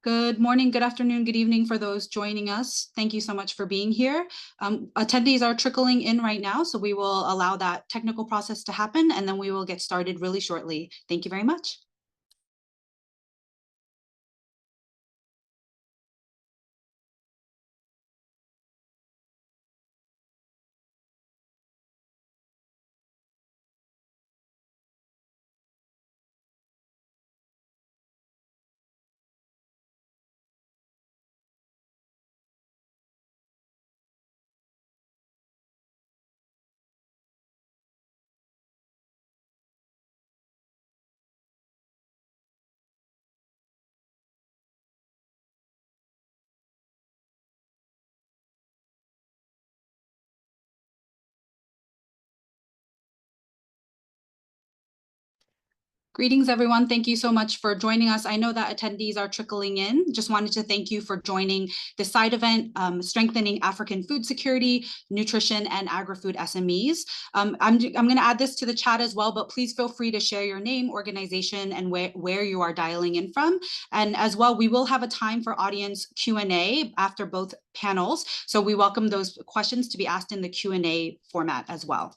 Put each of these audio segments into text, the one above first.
Good morning, good afternoon, good evening for those joining us. Thank you so much for being here. Attendees are trickling in right now, so we will allow that technical process to happen, and then we will get started really shortly. Thank you very much. Greetings, everyone. Thank you so much for joining us. I know that attendees are trickling in. Just wanted to thank you for joining the side event, Strengthening African Food Security, Nutrition, and Agri-Food SMEs. I'm going to add this to the chat as well, but please feel free to share your name, organization, and where you are dialing in from. And as well, we will have a time for audience Q&A after both panels. So we welcome those questions to be asked in the Q&A format as well.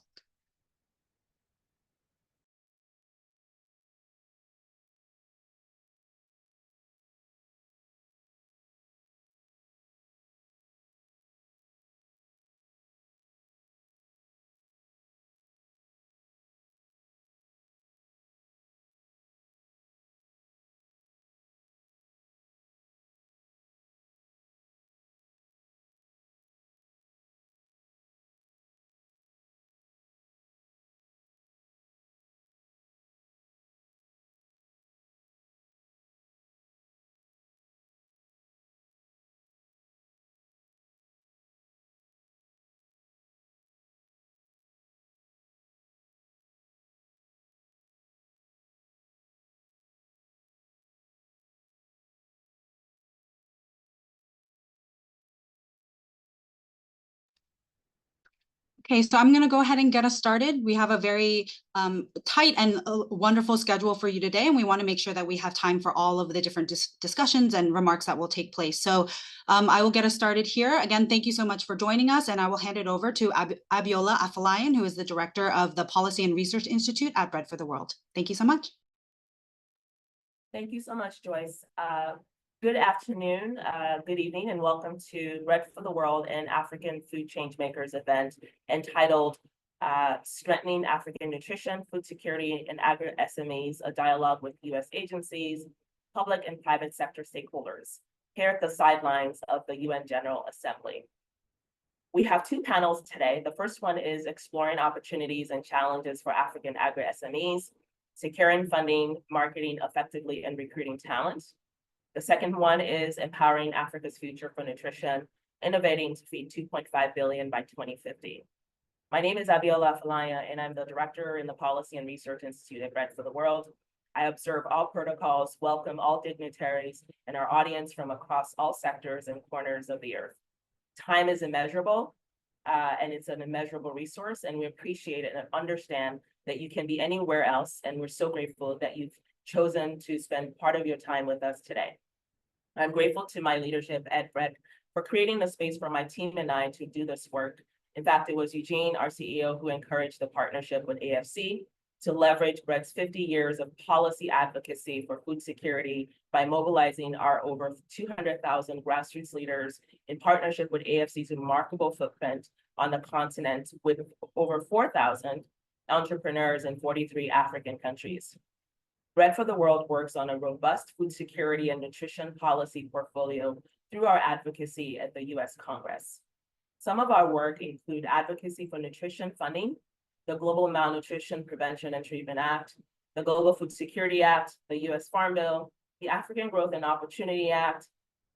Okay, so I'm going to go ahead and get us started. We have a very tight and wonderful schedule for you today, and we want to make sure that we have time for all of the different discussions and remarks that will take place. So I will get us started here. Again, thank you so much for joining us, and I will hand it over to Abiola Afolayan, who is the director of the Policy and Research Institute at Bread for the World. Thank you so much. Thank you so much, Joyce. Good afternoon, good evening, and welcome to Bread for the World and African Food Changemakers event entitled Strengthening African Nutrition, Food Security, and Agri-SMEs, a dialogue with U.S. agencies, public and private sector stakeholders, here at the sidelines of the UN General Assembly. We have two panels today. The first one is exploring opportunities and challenges for African agri-SMEs, securing funding, marketing effectively, and recruiting talent. The second one is empowering Africa's future for nutrition, innovating to feed 2.5 billion by 2050. My name is Abiola Afolayan, and I'm the director in the Policy and Research Institute at Bread for the World. I observe all protocols, welcome all dignitaries, and our audience from across all sectors and corners of the earth. Time is immeasurable, and it's an immeasurable resource, and we appreciate it and understand that you can be anywhere else, and we're so grateful that you've chosen to spend part of your time with us today. I'm grateful to my leadership at Bread for creating the space for my team and I to do this work. In fact, it was Eugene, our CEO, who encouraged the partnership with AFC to leverage Bread's 50 years of policy advocacy for food security by mobilizing our over 200,000 grassroots leaders in partnership with AFC's remarkable footprint on the continent with over 4,000 entrepreneurs in 43 African countries. Bread for the World works on a robust food security and nutrition policy portfolio through our advocacy at the US Congress. Some of our work include advocacy for nutrition funding, the Global Malnutrition Prevention and Treatment Act, the Global Food Security Act, the US Farm Bill, the African Growth and Opportunity Act,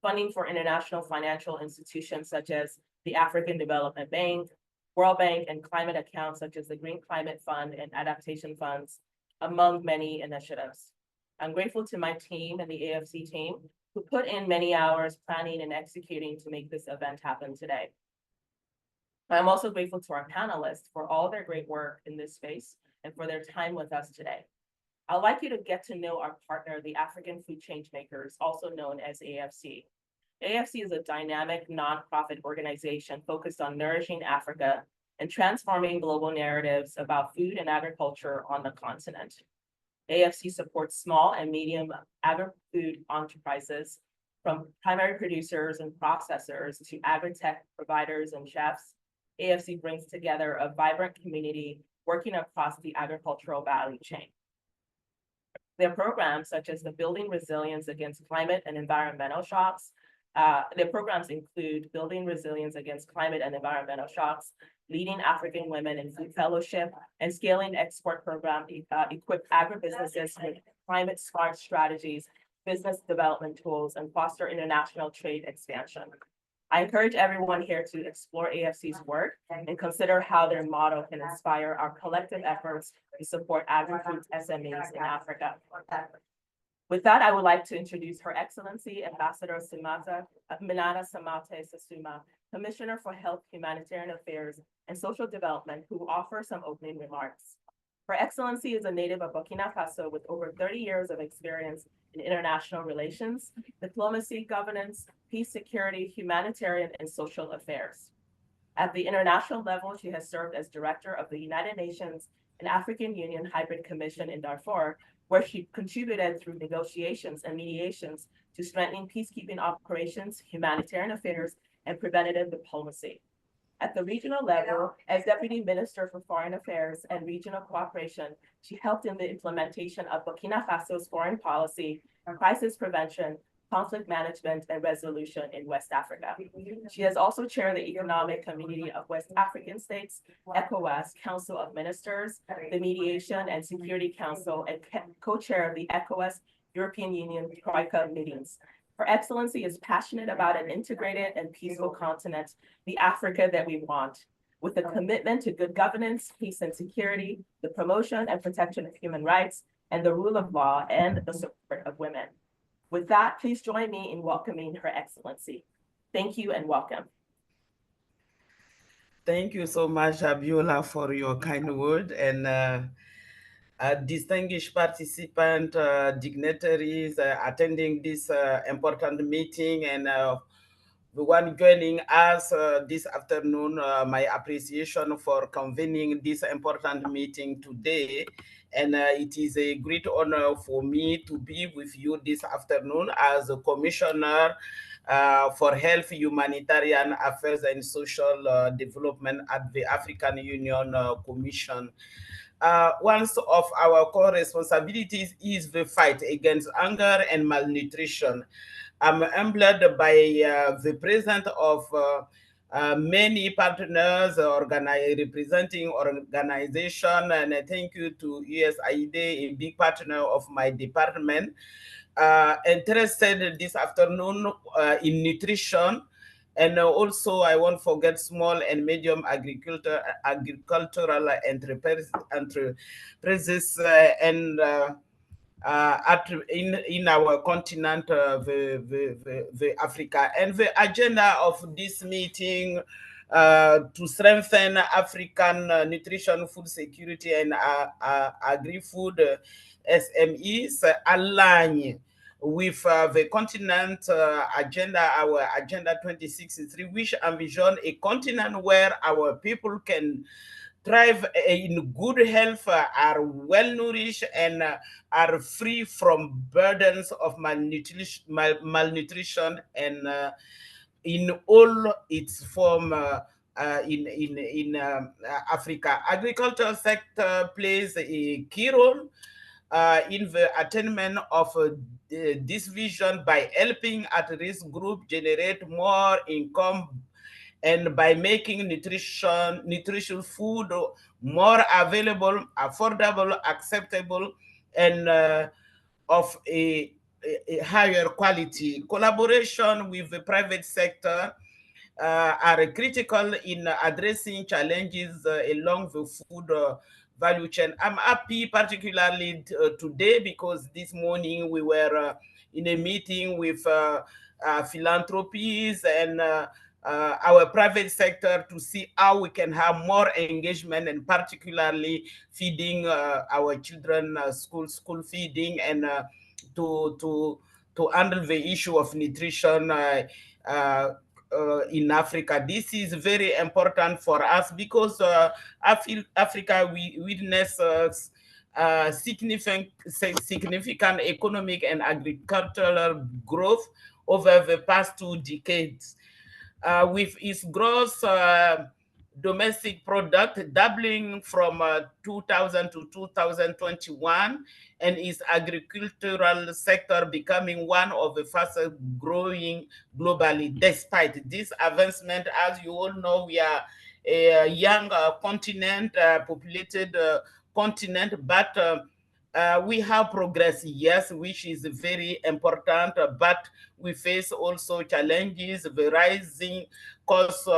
funding for international financial institutions such as the African Development Bank, World Bank, and climate accounts such as the Green Climate Fund and Adaptation Funds, among many initiatives. I'm grateful to my team and the AFC team who put in many hours planning and executing to make this event happen today. I'm also grateful to our panelists for all their great work in this space and for their time with us today. I'd like you to get to know our partner, the African Food Changemakers, also known as AFC. AFC is a dynamic nonprofit organization focused on nourishing Africa and transforming global narratives about food and agriculture on the continent. AFC supports small and medium agri-food enterprises, from primary producers and processors to agri-tech providers and chefs. AFC brings together a vibrant community working across the agricultural value chain. Their programs, such as the Building Resilience Against Climate and Environmental Shocks, their programs include Building Resilience Against Climate and Environmental Shocks, Leading African Women in Food Fellowship, and Scaling Export Program equip agribusinesses with climate smart strategies, business development tools, and foster international trade expansion. I encourage everyone here to explore AFC's work and consider how their model can inspire our collective efforts to support agri-food SMEs in Africa. With that, I would like to introduce Her Excellency Ambassador Minata Samate Sasuma, Commissioner for Health, Humanitarian Affairs, and Social Development, who will offer some opening remarks. Her Excellency is a native of Burkina Faso with over 30 years of experience in international relations, diplomacy, governance, peace, security, humanitarian, and social affairs. At the international level, she has served as Director of the United Nations and African Union Hybrid Commission in Darfur, where she contributed through negotiations and mediations to strengthening peacekeeping operations, humanitarian affairs, and preventative diplomacy. At the regional level, as Deputy Minister for Foreign Affairs and Regional Cooperation, she helped in the implementation of Burkina Faso's foreign policy, crisis prevention, conflict management, and resolution in West Africa. She has also chaired the Economic Community of West African States, ECOWAS Council of Ministers, the Mediation and Security Council, and co-chair of the ECOWAS European Union Troika meetings. Her Excellency is passionate about an integrated and peaceful continent, the Africa that we want, with a commitment to good governance, peace and security, the promotion and protection of human rights, and the rule of law, and the support of women. With that, please join me in welcoming Her Excellency. Thank you and welcome. Thank you so much, Abiola, for your kind word, and distinguished participant, dignitaries attending this important meeting, and the one joining us this afternoon. My appreciation for convening this important meeting today. And it is a great honor for me to be with you this afternoon as a Commissioner for Health, Humanitarian Affairs and Social Development at the African Union Commission. One of our core responsibilities is the fight against hunger and malnutrition. I'm humbled by the presence of many partners representing organization, and thank you to USAID, a big partner of my department, interested this afternoon in nutrition. And also, I won't forget small and medium agricultural enterprises and in our continent, the Africa. And the agenda of this meeting to strengthen African nutrition, food security, and agri-food SMEs align with the continent agenda, our Agenda 2063, which envision a continent where our people can thrive in good health, are well nourished, and are free from burdens of malnutrition and in all its form in Africa. Agricultural sector plays a key role in the attainment of this vision by helping at-risk groups generate more income and by making nutritious food more available, affordable, acceptable, and of a higher quality. Collaboration with the private sector are critical in addressing challenges along the food value chain. I'm happy particularly today because this morning we were in a meeting with philanthropies and our private sector to see how we can have more engagement, and particularly feeding our children, school feeding, and to handle the issue of nutrition in Africa. This is very important for us because Africa, we witness significant economic and agricultural growth over the past 2 decades. With its gross domestic product doubling from 2000 to 2021, and its agricultural sector becoming one of the fastest growing globally. Despite this advancement, as you all know, we are a young continent, populated continent, but we have progress, yes, which is very important, but we face also challenges. The rising costs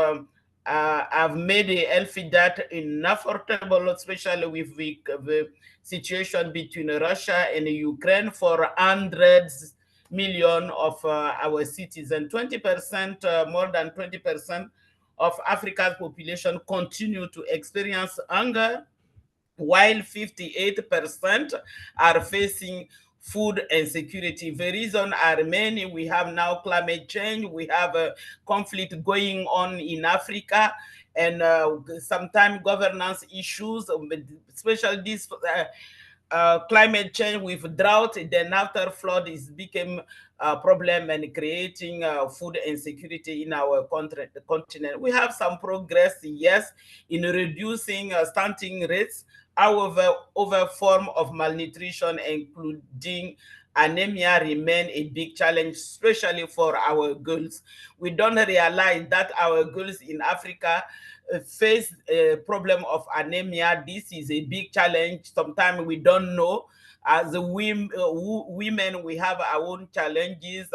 have made a healthy debt unaffordable, especially with the situation between Russia and Ukraine for hundreds million of our citizens. 20%, more than 20% of Africa's population continue to experience hunger, while 58% are facing food insecurity. The reasons are many. We have now climate change, we have a conflict going on in Africa, and sometimes governance issues, especially this climate change with drought, then after flood is became a problem and creating food insecurity in our continent. We have some progress, yes, in reducing stunting rates. However, other form of malnutrition, including anemia, remain a big challenge, especially for our girls. We don't realize that our girls in Africa face a problem of anemia. This is a big challenge. Sometimes we don't know. As women, we have our own challenges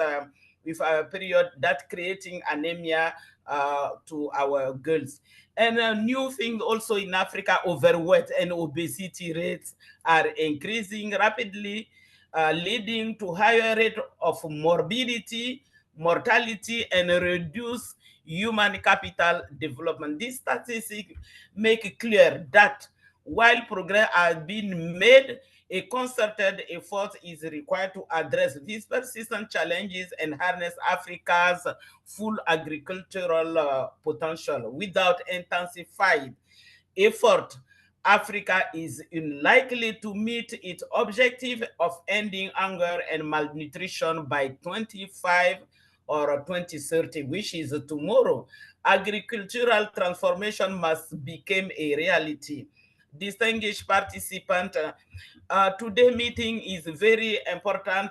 with our period that creating anemia to our girls. And a new thing also in Africa, overweight and obesity rates are increasing rapidly, leading to higher rate of morbidity, mortality, and reduced human capital development. These statistics make it clear that while progress has been made, a concerted effort is required to address these persistent challenges and harness Africa's full agricultural potential. Without intensified effort, Africa is unlikely to meet its objective of ending hunger and malnutrition by 25 or 2030, which is tomorrow. Agricultural transformation must become a reality. Distinguished participant, today's meeting is very important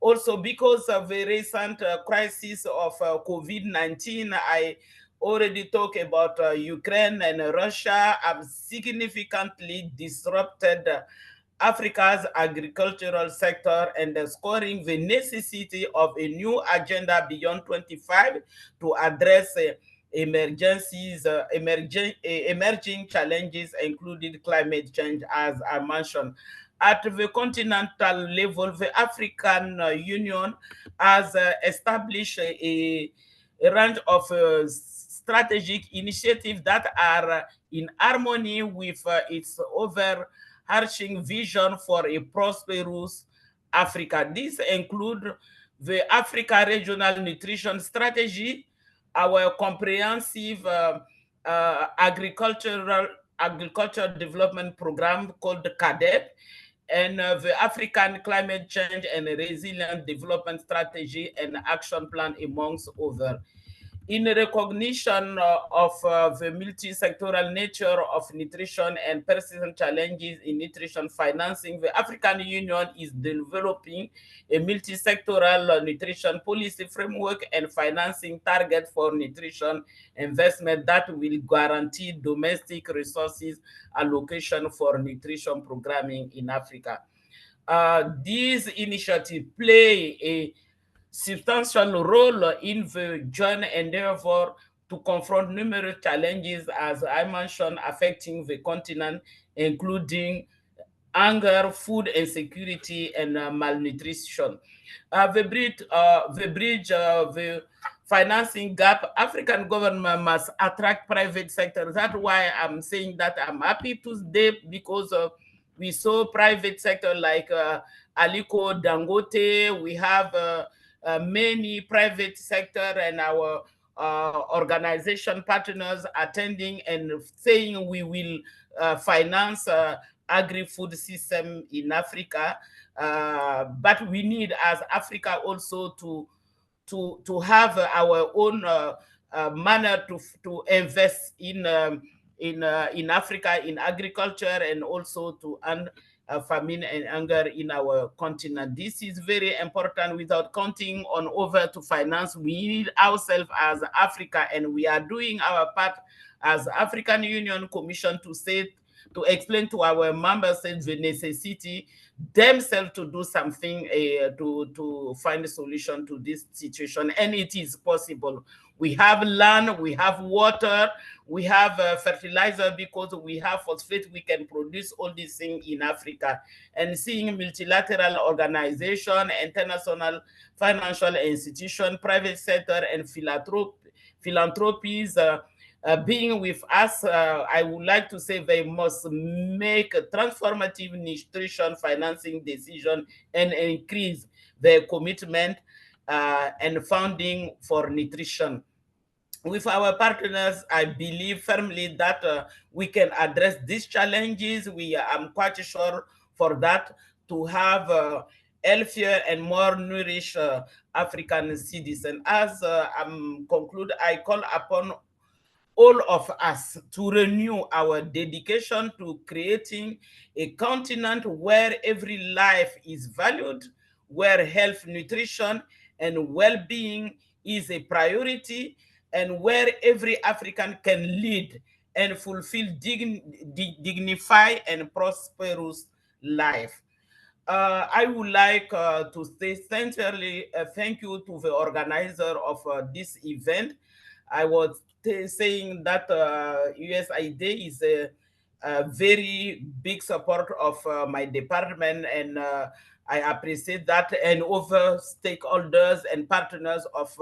also because of the recent crisis of COVID-19. I already talked about Ukraine and Russia have significantly disrupted Africa's agricultural sector, and scoring the necessity of a new agenda beyond 25 to address emerging challenges, including climate change, as I mentioned. At the continental level, the African Union has established a range of strategic initiatives that are in harmony with its overarching vision for a prosperous Africa. These include the Africa Regional Nutrition Strategy, our comprehensive agricultural development program called the CADEP, and the African Climate Change and Resilient Development Strategy and Action Plan, amongst others. In recognition of the multi-sectoral nature of nutrition and persistent challenges in nutrition financing, the African Union is developing a multi-sectoral nutrition policy framework and financing target for nutrition investment that will guarantee domestic resources allocation for nutrition programming in Africa. These initiatives play a substantial role in the joint endeavor to confront numerous challenges, as I mentioned, affecting the continent, including hunger, food insecurity, and malnutrition. The financing gap, African government must attract private sector. That's why I'm saying that I'm happy today, because we saw private sector like Aliko Dangote. We have many private sector and our organization partners attending and saying we will finance agri-food system in Africa. But we need as Africa also to have our own manner to invest in Africa in agriculture, and also to end famine and hunger in our continent. This is very important. Without counting on over to finance, we need ourselves as Africa, and we are doing our part as African Union Commission to explain to our member states the necessity themselves to do something to find a solution to this situation, and it is possible. We have land, we have water, we have fertilizer, because we have phosphate. We can produce all these things in Africa. And seeing multilateral organization, international financial institution, private sector, and philanthropies being with us, I would like to say they must make a transformative nutrition financing decision and increase their commitment and funding for nutrition. With our partners, I believe firmly that we can address these challenges. I'm quite sure for that, to have healthier and more nourished African citizens. As I'm conclude, I call upon all of us to renew our dedication to creating a continent where every life is valued, where health, nutrition, and well-being is a priority, and where every African can lead and fulfill dignified and prosperous life. I would like to say sincerely thank you to the organizer of this event. I was saying that USAID is a very big support of my department, and I appreciate that, and other stakeholders and partners of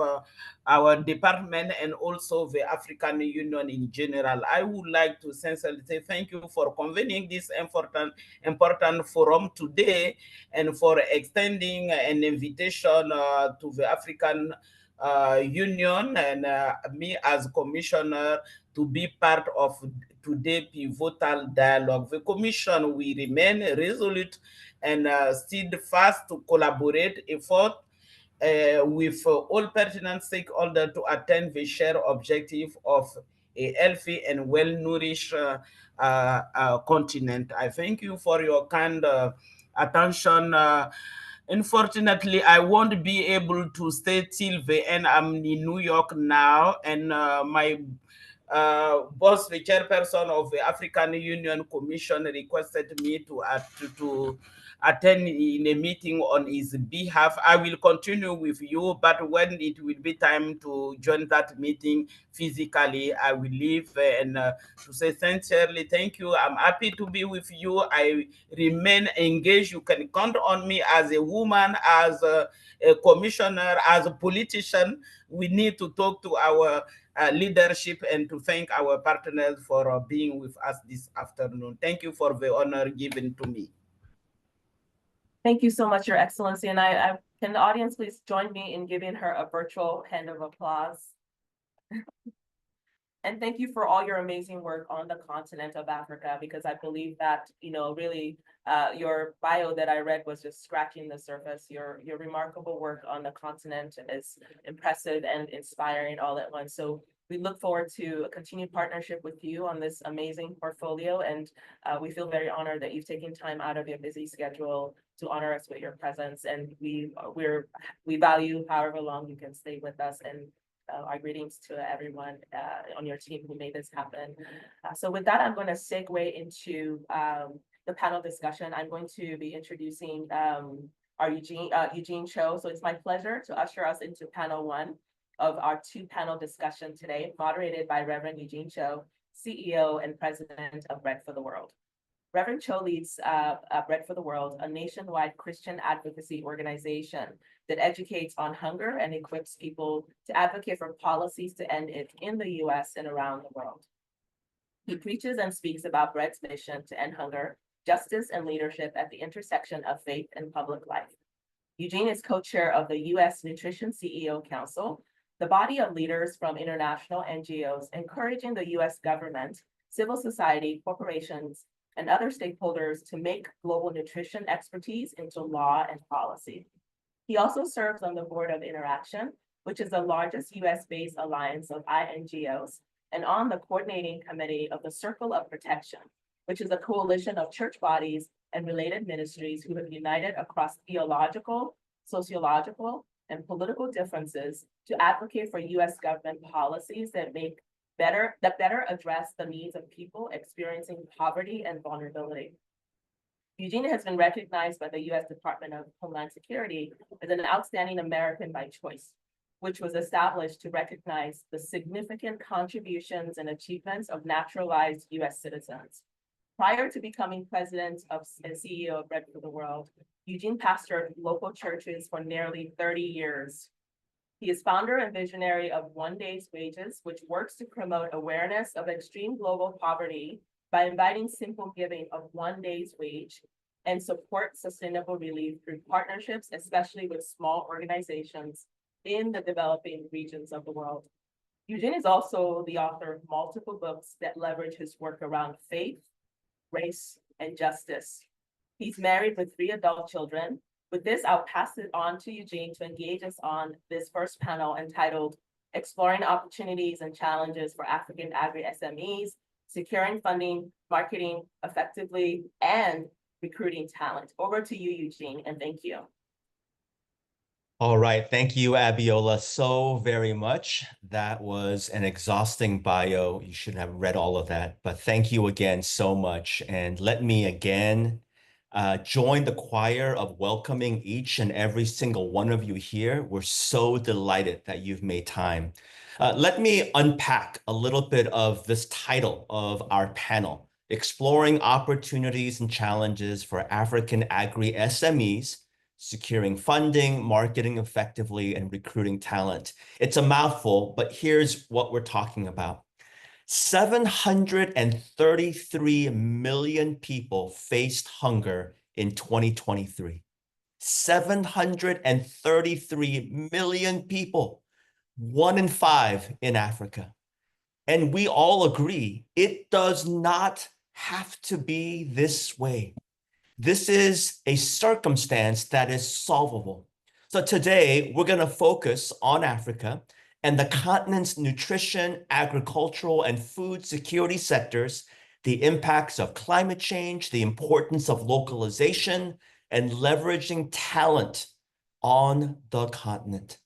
our department, and also the African Union in general. I would like to sincerely say thank you for convening this important forum today, and for extending an invitation to the African Union and me as commissioner to be part of today's pivotal dialogue. The Commission will remain resolute and steadfast to collaborate effort with all pertinent stakeholders to attain the shared objective of a healthy and well-nourished continent. I thank you for your kind attention. Unfortunately, I won't be able to stay till the end. I'm in New York now, and my boss, the chairperson of the African Union Commission, requested me to attend in a meeting on his behalf. I will continue with you, but when it will be time to join that meeting physically, I will leave and to say sincerely thank you. I'm happy to be with you. I remain engaged. You can count on me as a woman, as a commissioner, as a politician. We need to talk to our leadership and to thank our partners for being with us this afternoon. Thank you for the honor given to me. Thank you so much, Your Excellency. And I can the audience please join me in giving her a virtual hand of applause? And thank you for all your amazing work on the continent of Africa, because I believe that, really your bio that I read was just scratching the surface. Your remarkable work on the continent is impressive and inspiring all at once. So we look forward to a continued partnership with you on this amazing portfolio. And we feel very honored that you've taken time out of your busy schedule to honor us with your presence. And we value however long you can stay with us. And our greetings to everyone on your team who made this happen. So with that, I'm going to segue into the panel discussion. I'm going to be introducing our Eugene Cho. So it's my pleasure to usher us into panel one of our two-panel discussion today, moderated by Reverend Eugene Cho, CEO and President of Bread for the World. Reverend Cho leads Bread for the World, a nationwide Christian advocacy organization that educates on hunger and equips people to advocate for policies to end it in the US and around the world. He preaches and speaks about Bread's mission to end hunger, justice, and leadership at the intersection of faith and public life. Eugene is co-chair of the US Nutrition CEO Council, the body of leaders from international NGOs encouraging the US government, civil society, corporations, and other stakeholders to make global nutrition expertise into law and policy. He also serves on the board of Interaction, which is the largest US-based alliance of INGOs, and on the coordinating committee of the Circle of Protection, which is a coalition of church bodies and related ministries who have united across theological, sociological, and political differences to advocate for US government policies that better address the needs of people experiencing poverty and vulnerability. Eugene has been recognized by the US Department of Homeland Security as an outstanding American by choice, which was established to recognize the significant contributions and achievements of naturalized US citizens. Prior to becoming president and CEO of Bread for the World, Eugene pastored local churches for nearly 30 years. He is founder and visionary of One Day's Wages, which works to promote awareness of extreme global poverty by inviting simple giving of one day's wage and support sustainable relief through partnerships, especially with small organizations in the developing regions of the world. Eugene is also the author of multiple books that leverage his work around faith, race, and justice. He's married with 3 adult children. With this, I'll pass it on to Eugene to engage us on this first panel entitled Exploring Opportunities and Challenges for African Agri-SMEs, Securing Funding, Marketing Effectively, and Recruiting Talent. Over to you, Eugene, and thank you. All right. Thank you, Abiola, so very much. That was an exhausting bio. You should have read all of that, but thank you again so much. And let me again join the choir of welcoming each and every single one of you here. We're so delighted that you've made time. Let me unpack a little bit of this title of our panel, Exploring Opportunities and Challenges for African Agri-SMEs, Securing Funding, Marketing Effectively, and Recruiting Talent. It's a mouthful, but here's what we're talking about. 733 million people faced hunger in 2023. 733 million people, 1 in 5 in Africa. And we all agree it does not have to be this way. This is a circumstance that is solvable. So today we're going to focus on Africa and the continent's nutrition, agricultural, and food security sectors, the impacts of climate change, the importance of localization, and leveraging talent on the continent.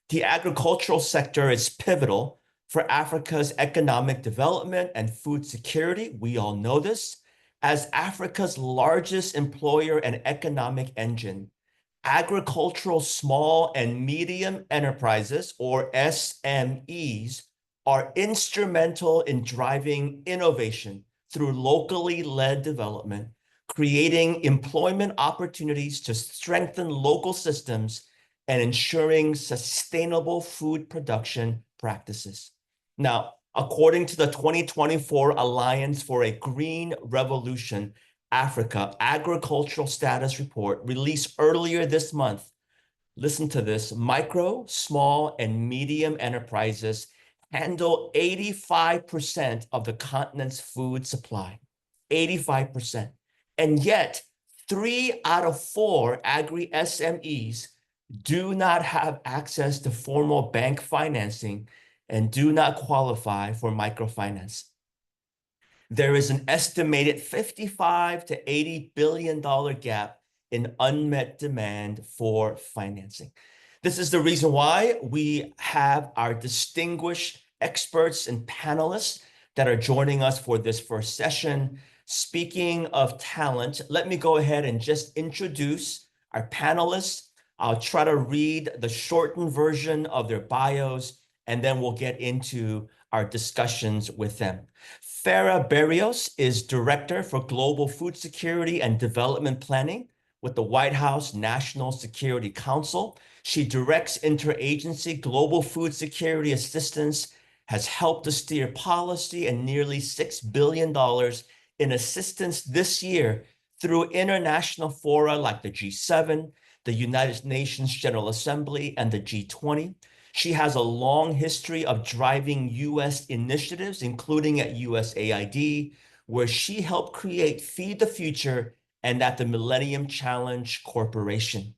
The agricultural sector is pivotal for Africa's economic development and food security. We all know this. As Africa's largest employer and economic engine, agricultural small and medium enterprises, or SMEs, are instrumental in driving innovation through locally led development, creating employment opportunities to strengthen local systems, and ensuring sustainable food production practices. Now, according to the 2024 Alliance for a Green Revolution Africa Agricultural Status Report released earlier this month, listen to this, micro, small, and medium enterprises handle 85% of the continent's food supply, 85%. And yet, 3 out of 4 agri-SMEs do not have access to formal bank financing and do not qualify for microfinance. There is an estimated $55 to $80 billion gap in unmet demand for financing. This is the reason why we have our distinguished experts and panelists that are joining us for this first session. Speaking of talent, let me go ahead and just introduce our panelists. I'll try to read the shortened version of their bios, and then we'll get into our discussions with them. Farah Barrios is Director for Global Food Security and Development Planning with the White House National Security Council. She directs interagency global food security assistance, has helped to steer policy and nearly $6 billion in assistance this year through international fora like the G7, the United Nations General Assembly, and the G20. She has a long history of driving U.S. initiatives, including at USAID, where she helped create Feed the Future and at the Millennium Challenge Corporation.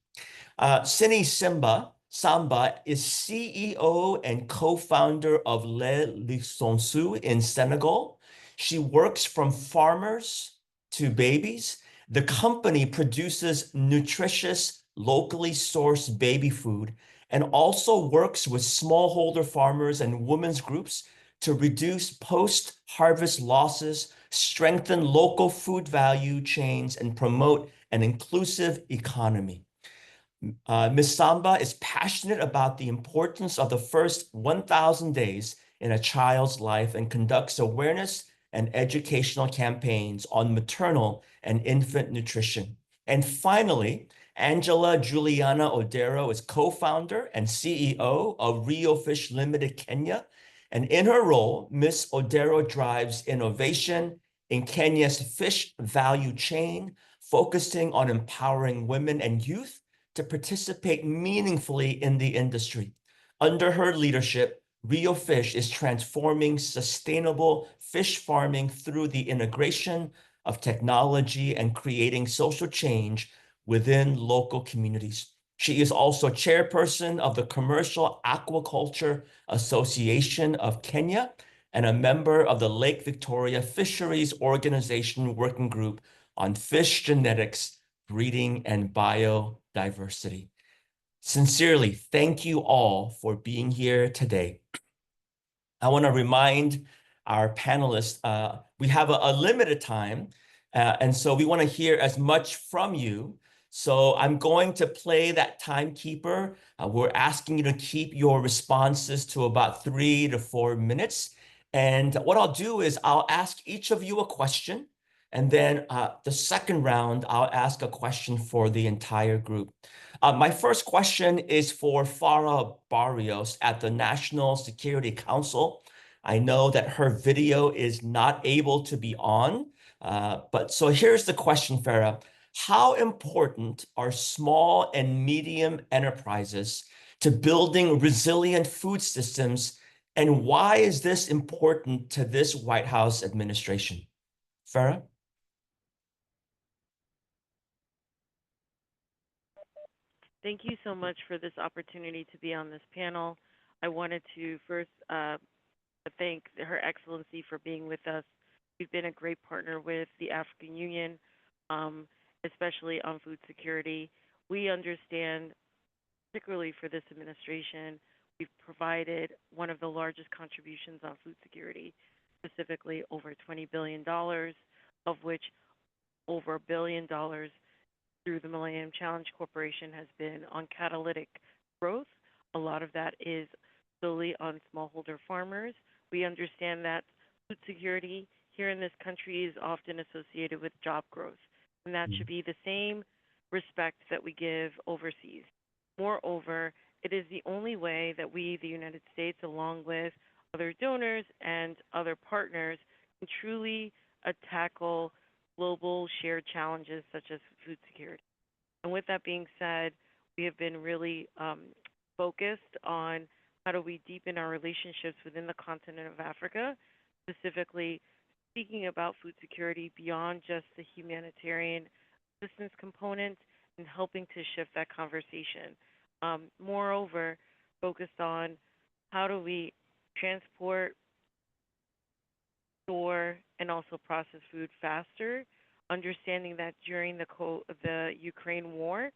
Sini Samba is CEO and co-founder of Le Licensu in Senegal. She works from farmers to babies. The company produces nutritious, locally sourced baby food and also works with smallholder farmers and women's groups to reduce post-harvest losses, strengthen local food value chains, and promote an inclusive economy. Ms. Samba is passionate about the importance of the first 1,000 days in a child's life and conducts awareness and educational campaigns on maternal and infant nutrition. And finally, Angela Juliana Odero is co-founder and CEO of Rio Fish Limited Kenya. And in her role, Ms. Odero drives innovation in Kenya's fish value chain, focusing on empowering women and youth to participate meaningfully in the industry. Under her leadership, Rio Fish is transforming sustainable fish farming through the integration of technology and creating social change within local communities. She is also chairperson of the Commercial Aquaculture Association of Kenya and a member of the Lake Victoria Fisheries Organization Working Group on Fish Genetics, Breeding, and Biodiversity. Sincerely, thank you all for being here today. I want to remind our panelists, we have a limited time, and so we want to hear as much from you. So I'm going to play that timekeeper. We're asking you to keep your responses to about 3 to 4 minutes. And what I'll do is I'll ask each of you a question. And then the second round, I'll ask a question for the entire group. My first question is for Farah Barrios at the National Security Council. I know that her video is not able to be on, but so here's the question, Farah. How important are small and medium enterprises to building resilient food systems, and why is this important to this White House administration? Farah? Thank you so much for this opportunity to be on this panel. I wanted to first thank Her Excellency for being with us. We've been a great partner with the African Union, especially on food security. We understand, particularly for this administration, we've provided one of the largest contributions on food security, specifically over $20 billion, of which over $1 billion through the Millennium Challenge Corporation has been on catalytic growth. A lot of that is solely on smallholder farmers. We understand that food security here in this country is often associated with job growth, and that should be the same respect that we give overseas. Moreover, it is the only way that we, the United States, along with other donors and other partners, can truly tackle global shared challenges such as food security. And with that being said, we have been really focused on how do we deepen our relationships within the continent of Africa, specifically speaking about food security beyond just the humanitarian assistance component and helping to shift that conversation. Moreover, focused on how do we transport, store, and also process food faster, understanding that during the Ukraine war,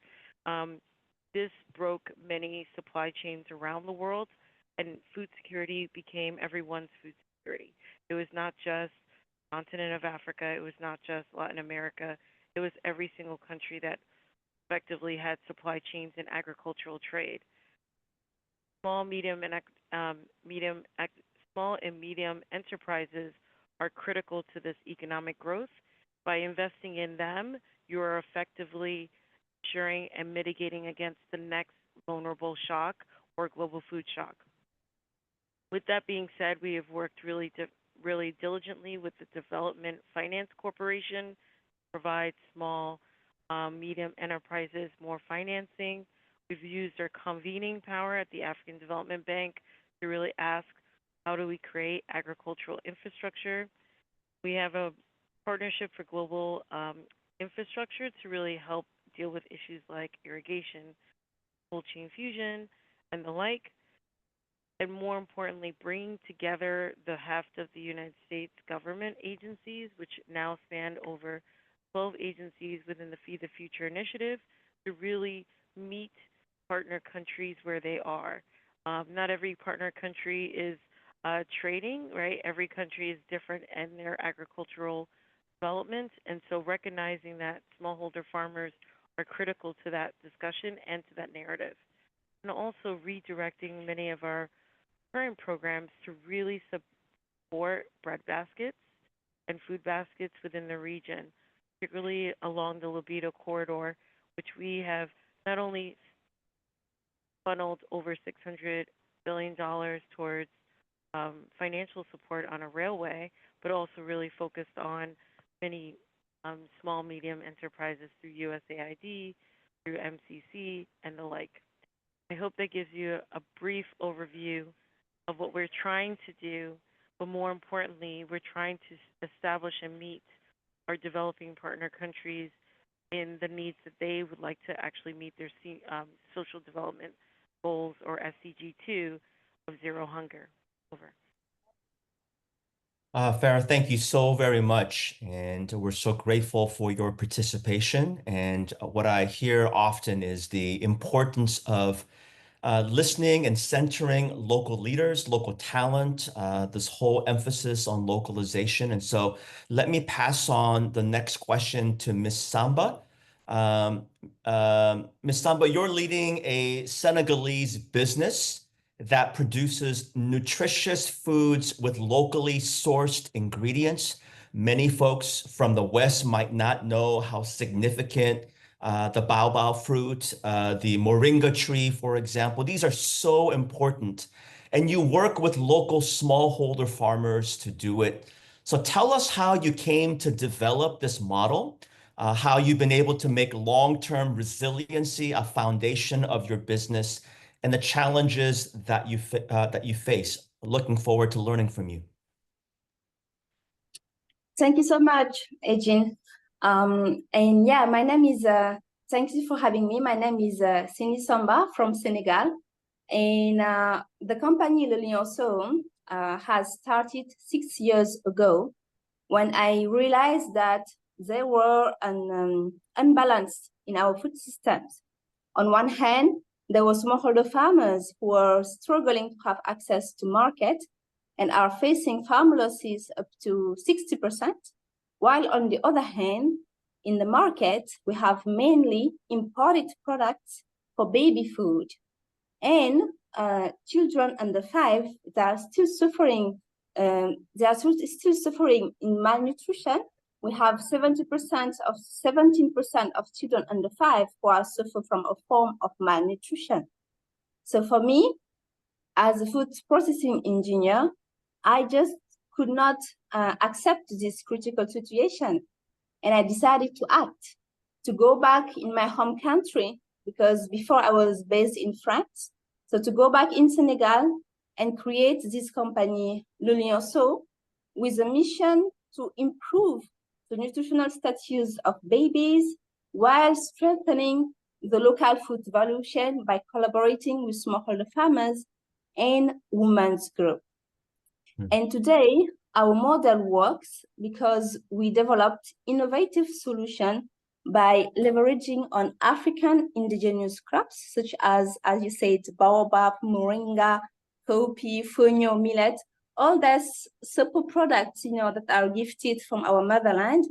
this broke many supply chains around the world, and food security became everyone's food security. It was not just the continent of Africa, it was not just Latin America, it was every single country that effectively had supply chains in agricultural trade. Small and medium enterprises are critical to this economic growth. By investing in them, you are effectively ensuring and mitigating against the next vulnerable shock or global food shock. With that being said, we have worked really diligently with the Development Finance Corporation to provide small, medium enterprises more financing. We've used our convening power at the African Development Bank to really ask, how do we create agricultural infrastructure? We have a partnership for global infrastructure to really help deal with issues like irrigation, cold chain fusion, and the like. And more importantly, bringing together the heft of the United States government agencies, which now span over 12 agencies within the Feed the Future initiative, to really meet partner countries where they are. Not every partner country is trading, right? Every country is different in their agricultural development. And so recognizing that smallholder farmers are critical to that discussion and to that narrative. And also redirecting many of our current programs to really support bread baskets and food baskets within the region, particularly along the Libido corridor, which we have not only funneled over $600 billion towards financial support on a railway, but also really focused on many small, medium enterprises through USAID, through MCC, and the like. I hope that gives you a brief overview of what we're trying to do, but more importantly, we're trying to establish and meet our developing partner countries in the needs that they would like to actually meet their social development goals, or SDG 2, of zero hunger. Over. Farah, thank you so very much. And we're so grateful for your participation. And what I hear often is the importance of listening and centering local leaders, local talent, this whole emphasis on localization. And so let me pass on the next question to Ms. Samba. Ms. Samba, you're leading a Senegalese business that produces nutritious foods with locally sourced ingredients. Many folks from the West might not know how significant the baobab fruit, the moringa tree, for example. These are so important. And you work with local smallholder farmers to do it. So tell us how you came to develop this model, how you've been able to make long-term resiliency a foundation of your business, and the challenges that you face. Looking forward to learning from you. Thank you so much, Ejin. And yeah, my name is, thank you for having me. My name is Sini Samba from Senegal. And the company Le Lionceau has started 6 years ago when I realized that there were an imbalance in our food systems. On one hand, there were smallholder farmers who were struggling to have access to market and are facing farm losses up to 60%, while on the other hand, in the market, we have mainly imported products for baby food. And children under 5, they are still suffering. They are still suffering in malnutrition. We have 17% of children under 5 who are suffering from a form of malnutrition. So for me, as a food processing engineer, I just could not accept this critical situation. And I decided to act, to go back in my home country, because before I was based in France. So to go back in Senegal and create this company, Le Lionceau, with a mission to improve the nutritional status of babies while strengthening the local food value chain by collaborating with smallholder farmers and women's group. And today, our model works because we developed innovative solutions by leveraging on African indigenous crops, such as you said, baobab, moringa, cowpea, fonio, millet, all those simple products, that are gifted from our motherland.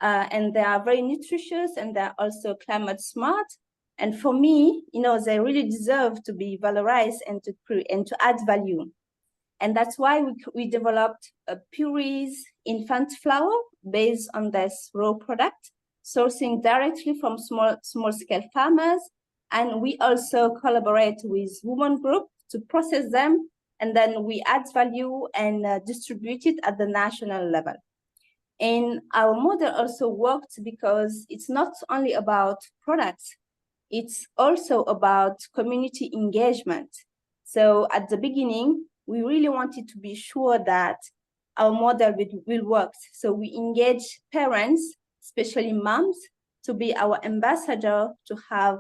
And they are very nutritious and they're also climate smart. And for me, they really deserve to be valorized and to add value. And that's why we developed purees infant flour based on this raw product, sourcing directly from small-scale farmers. And we also collaborate with women group to process them, and then we add value and distribute it at the national level. And our model also worked because it's not only about products, it's also about community engagement. So at the beginning, we really wanted to be sure that our model will work. So we engage parents, especially moms, to be our ambassador, to have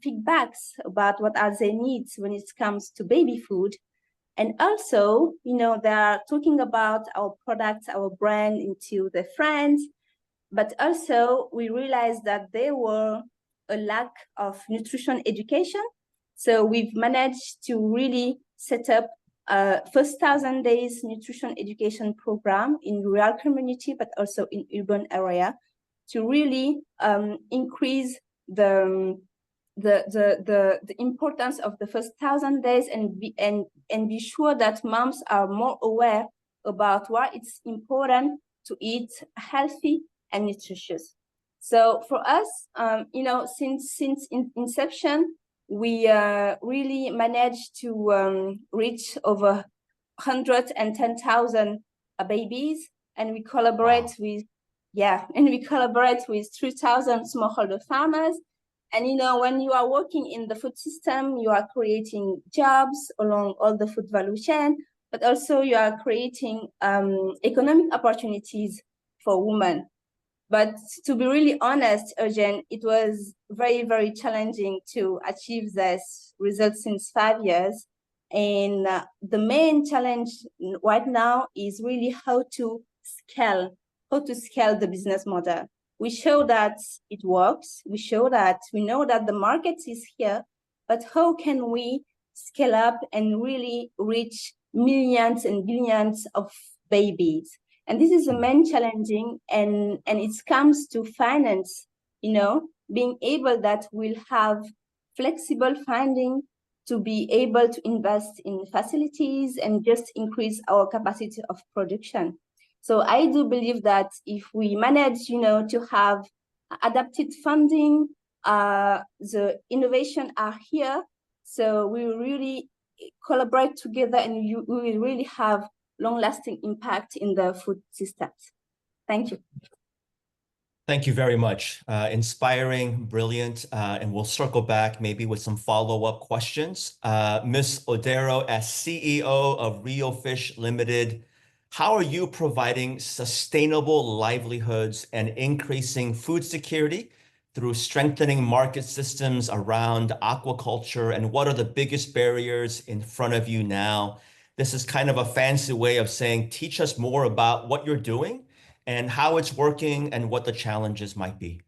feedbacks about what are their needs when it comes to baby food. And also, they are talking about our products, our brand into their friends, but also we realized that there were a lack of nutrition education. So we've managed to really set up a first 1,000 days nutrition education program in rural community, but also in urban area, to really increase the importance of the first 1,000 days and be sure that moms are more aware about why it's important to eat healthy and nutritious. So for us, since inception, we really managed to reach over 110,000 babies, and we collaborate with 3,000 smallholder farmers. And when you are working in the food system, you are creating jobs along all the food value chain, but also you are creating economic opportunities for women. But to be really honest, Eugene, it was very, very challenging to achieve this result since 5 years. And the main challenge right now is really how to scale the business model. We show that it works. We know that the market is here, but how can we scale up and really reach millions and billions of babies? And this is the main challenging, and it comes to finance, being able that we'll have flexible funding to be able to invest in facilities and just increase our capacity of production. So I do believe that if we manage, to have adapted funding, the innovation are here. So we will really collaborate together, and we will really have long-lasting impact in the food systems. Thank you. Thank you very much. Inspiring, brilliant, and we'll circle back maybe with some follow-up questions. Ms. Odero, as CEO of Rio Fish Limited, how are you providing sustainable livelihoods and increasing food security through strengthening market systems around aquaculture? And what are the biggest barriers in front of you now? This is kind of a fancy way of saying, teach us more about what you're doing and how it's working and what the challenges might be.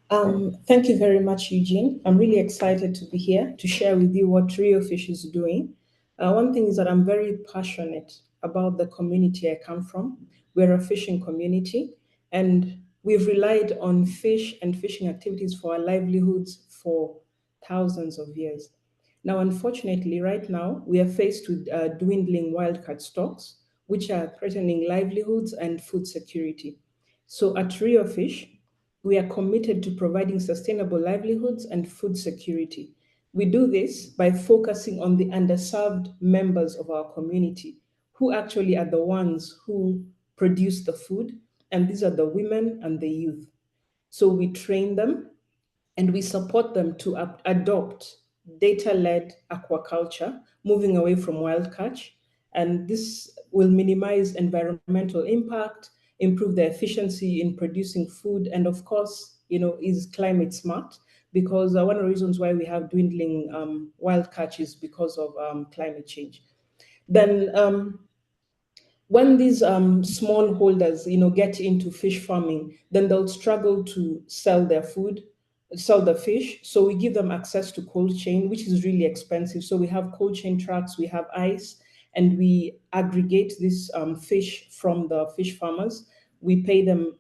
Thank you very much, Eugene. I'm really excited to be here to share with you what Rio Fish is doing. One thing is that I'm very passionate about the community I come from. We're a fishing community, and we've relied on fish and fishing activities for our livelihoods for thousands of years. Now, unfortunately, right now, we are faced with dwindling wildcat stocks, which are threatening livelihoods and food security. So at Rio Fish, we are committed to providing sustainable livelihoods and food security. We do this by focusing on the underserved members of our community, who actually are the ones who produce the food, and these are the women and the youth. So we train them and we support them to adopt data-led aquaculture, moving away from wild catch. And this will minimize environmental impact, improve the efficiency in producing food, and of course, is climate smart, because one of the reasons why we have dwindling wild catch is because of climate change. Then when these small holders, get into fish farming, then they'll struggle to sell their food, sell the fish. So we give them access to cold chain, which is really expensive. So we have cold chain trucks, we have ice, and we aggregate this fish from the fish farmers. We pay them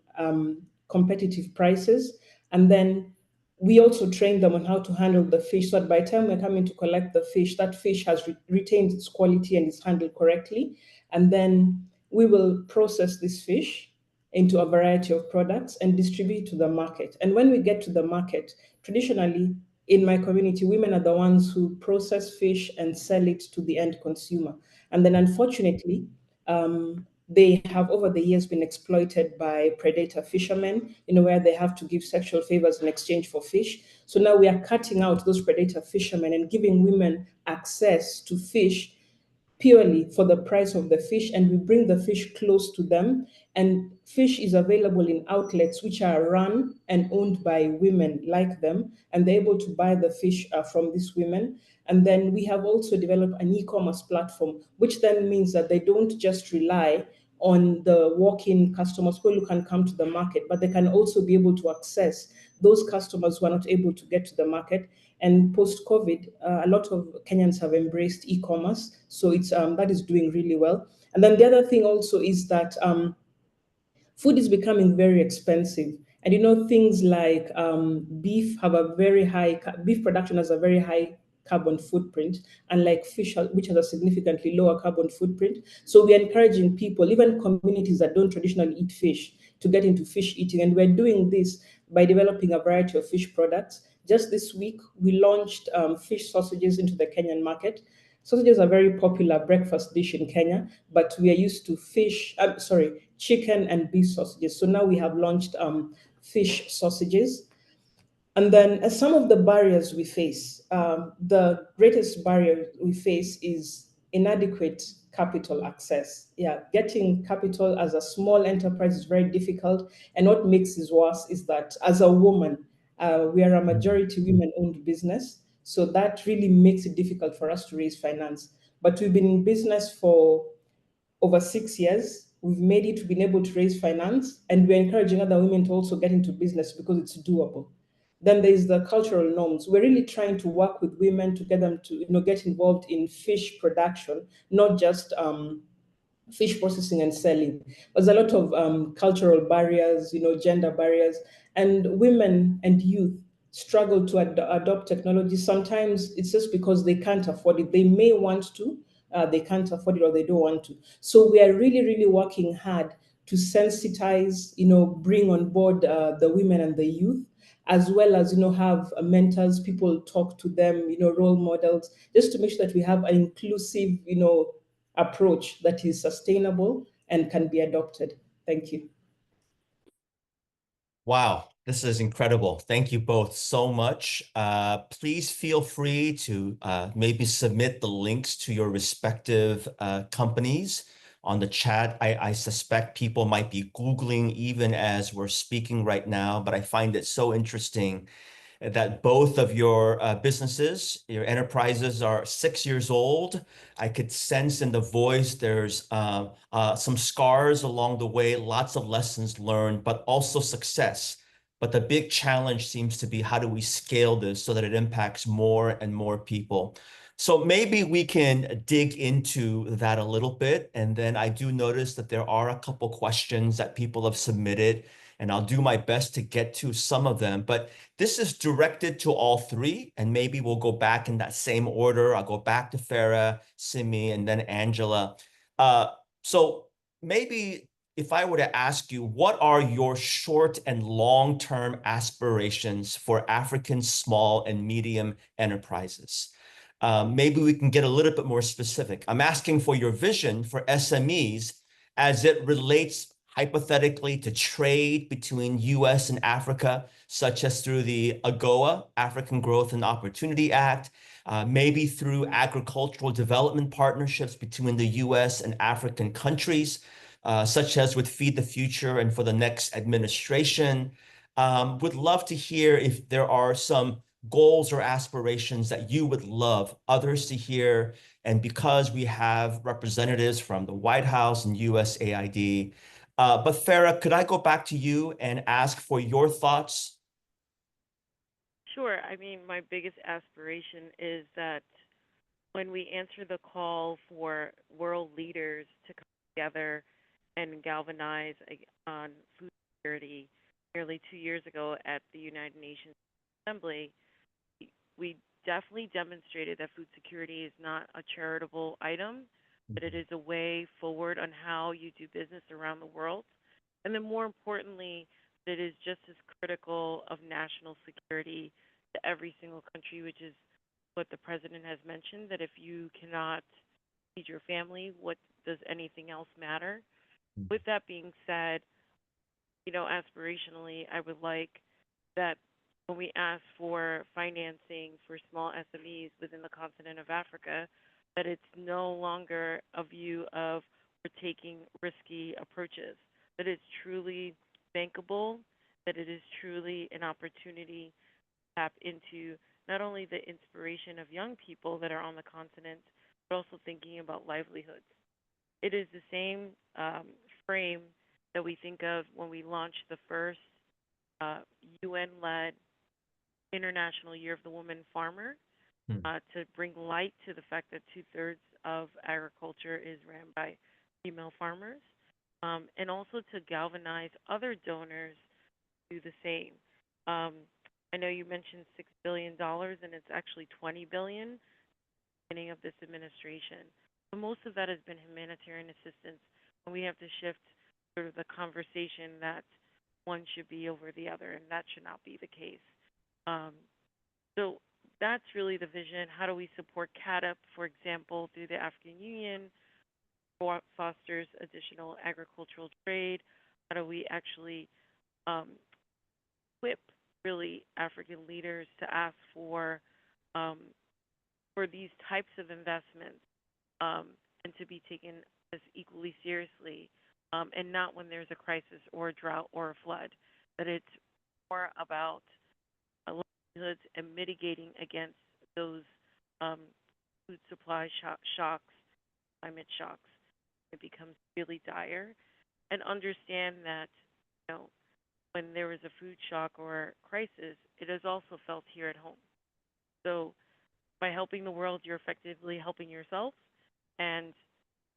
competitive prices, and then we also train them on how to handle the fish, so that by the time we're coming to collect the fish, that fish has retained its quality and is handled correctly. And then we will process this fish into a variety of products and distribute to the market. And when we get to the market, traditionally in my community, women are the ones who process fish and sell it to the end consumer. And then unfortunately, they have over the years been exploited by predator fishermen, where they have to give sexual favors in exchange for fish. So now we are cutting out those predator fishermen and giving women access to fish purely for the price of the fish, and we bring the fish close to them. And fish is available in outlets which are run and owned by women like them, and they're able to buy the fish from these women. And then we have also developed an e-commerce platform, which then means that they don't just rely on the walk-in customers who can come to the market, but they can also be able to access those customers who are not able to get to the market. And post-COVID, a lot of Kenyans have embraced e-commerce, so it's that is doing really well. And then the other thing also is that food is becoming very expensive, and things like beef have a very high beef production has a very high carbon footprint, unlike fish, which has a significantly lower carbon footprint. So we're encouraging people, even communities that don't traditionally eat fish, to get into fish eating, and we're doing this by developing a variety of fish products. Just this week, we launched fish sausages into the Kenyan market. Sausages are a very popular breakfast dish in Kenya, but we are used to chicken and beef sausages. So now we have launched fish sausages. And then some of the barriers we face, the greatest barrier we face is inadequate capital access. Yeah, getting capital as a small enterprise is very difficult. And what makes it worse is that as a woman, we are a majority women-owned business. So that really makes it difficult for us to raise finance. But we've been in business for over 6 years. We've made it, we've been able to raise finance, and we're encouraging other women to also get into business because it's doable. Then there's the cultural norms. We're really trying to work with women to get them to get involved in fish production, not just fish processing and selling. There's a lot of cultural barriers, gender barriers, and women and youth struggle to adopt technology. Sometimes it's just because they can't afford it. They may want to, they can't afford it, or they don't want to. So we are really, really working hard to sensitize, bring on board the women and the youth, as well as have mentors, people talk to them, role models, just to make sure that we have an inclusive approach that is sustainable and can be adopted. Thank you. Wow, this is incredible. Thank you both so much. Please feel free to maybe submit the links to your respective companies on the chat. I suspect people might be Googling even as we're speaking right now, but I find it so interesting that both of your businesses, your enterprises, are 6 years old. I could sense in the voice there's some scars along the way, lots of lessons learned, but also success. But the big challenge seems to be, how do we scale this so that it impacts more and more people? So maybe we can dig into that a little bit. And then I do notice that there are a couple questions that people have submitted, and I'll do my best to get to some of them. But this is directed to all three, and maybe we'll go back in that same order. I'll go back to Farah, Simi, and then Angela. So maybe if I were to ask you, what are your short and long-term aspirations for African small and medium enterprises? Maybe we can get a little bit more specific. I'm asking for your vision for SMEs as it relates hypothetically to trade between US and Africa, such as through the AGOA, African Growth and Opportunity Act, maybe through agricultural development partnerships between the US and African countries, such as with Feed the Future and for the next administration. Would love to hear if there are some goals or aspirations that you would love others to hear. And because we have representatives from the White House and USAID, but Farah, could I go back to you and ask for your thoughts? Sure. I mean, my biggest aspiration is that when we answer the call for world leaders to come together and galvanize on food security nearly 2 years ago at the United Nations assembly, we definitely demonstrated that food security is not a charitable item, but it is a way forward on how you do business around the world. And then more importantly, that it is just as critical of national security to every single country, which is what the president has mentioned, that if you cannot feed your family, what does anything else matter? With that being said, aspirationally, I would like that when we ask for financing for small SMEs within the continent of Africa, that it's no longer a view of we're taking risky approaches, that it's truly bankable, that it is truly an opportunity to tap into not only the inspiration of young people that are on the continent, but also thinking about livelihoods. It is the same frame that we think of when we launched the first UN-led International Year of the Woman Farmer, to bring light to the fact that 2/3 of agriculture is ran by female farmers, and also to galvanize other donors to do the same. I know you mentioned $6 billion, and it's actually $20 billion at the beginning of this administration. But most of that has been humanitarian assistance, and we have to shift sort of the conversation that one should be over the other, and that should not be the case. So that's really the vision. How do we support CADUP, for example, through the African Union, fosters additional agricultural trade? How do we actually equip really African leaders to ask for these types of investments, and to be taken as equally seriously, and not when there's a crisis or a drought or a flood, that it's more about livelihoods and mitigating against those food supply shocks, climate shocks. It becomes really dire, and understand that when there is a food shock or crisis, it is also felt here at home. So by helping the world, you're effectively helping yourself, and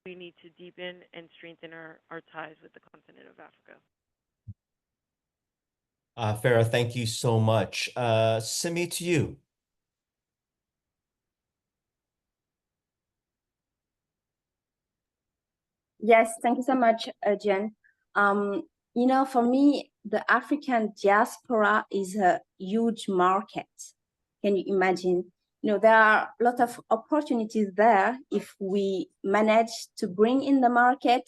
we need to deepen and strengthen our ties with the continent of Africa. Farah, thank you so much. Simi, to you. Yes, thank you so much, Jen. For me, the African diaspora is a huge market. Can you imagine? There are a lot of opportunities there if we manage to bring in the market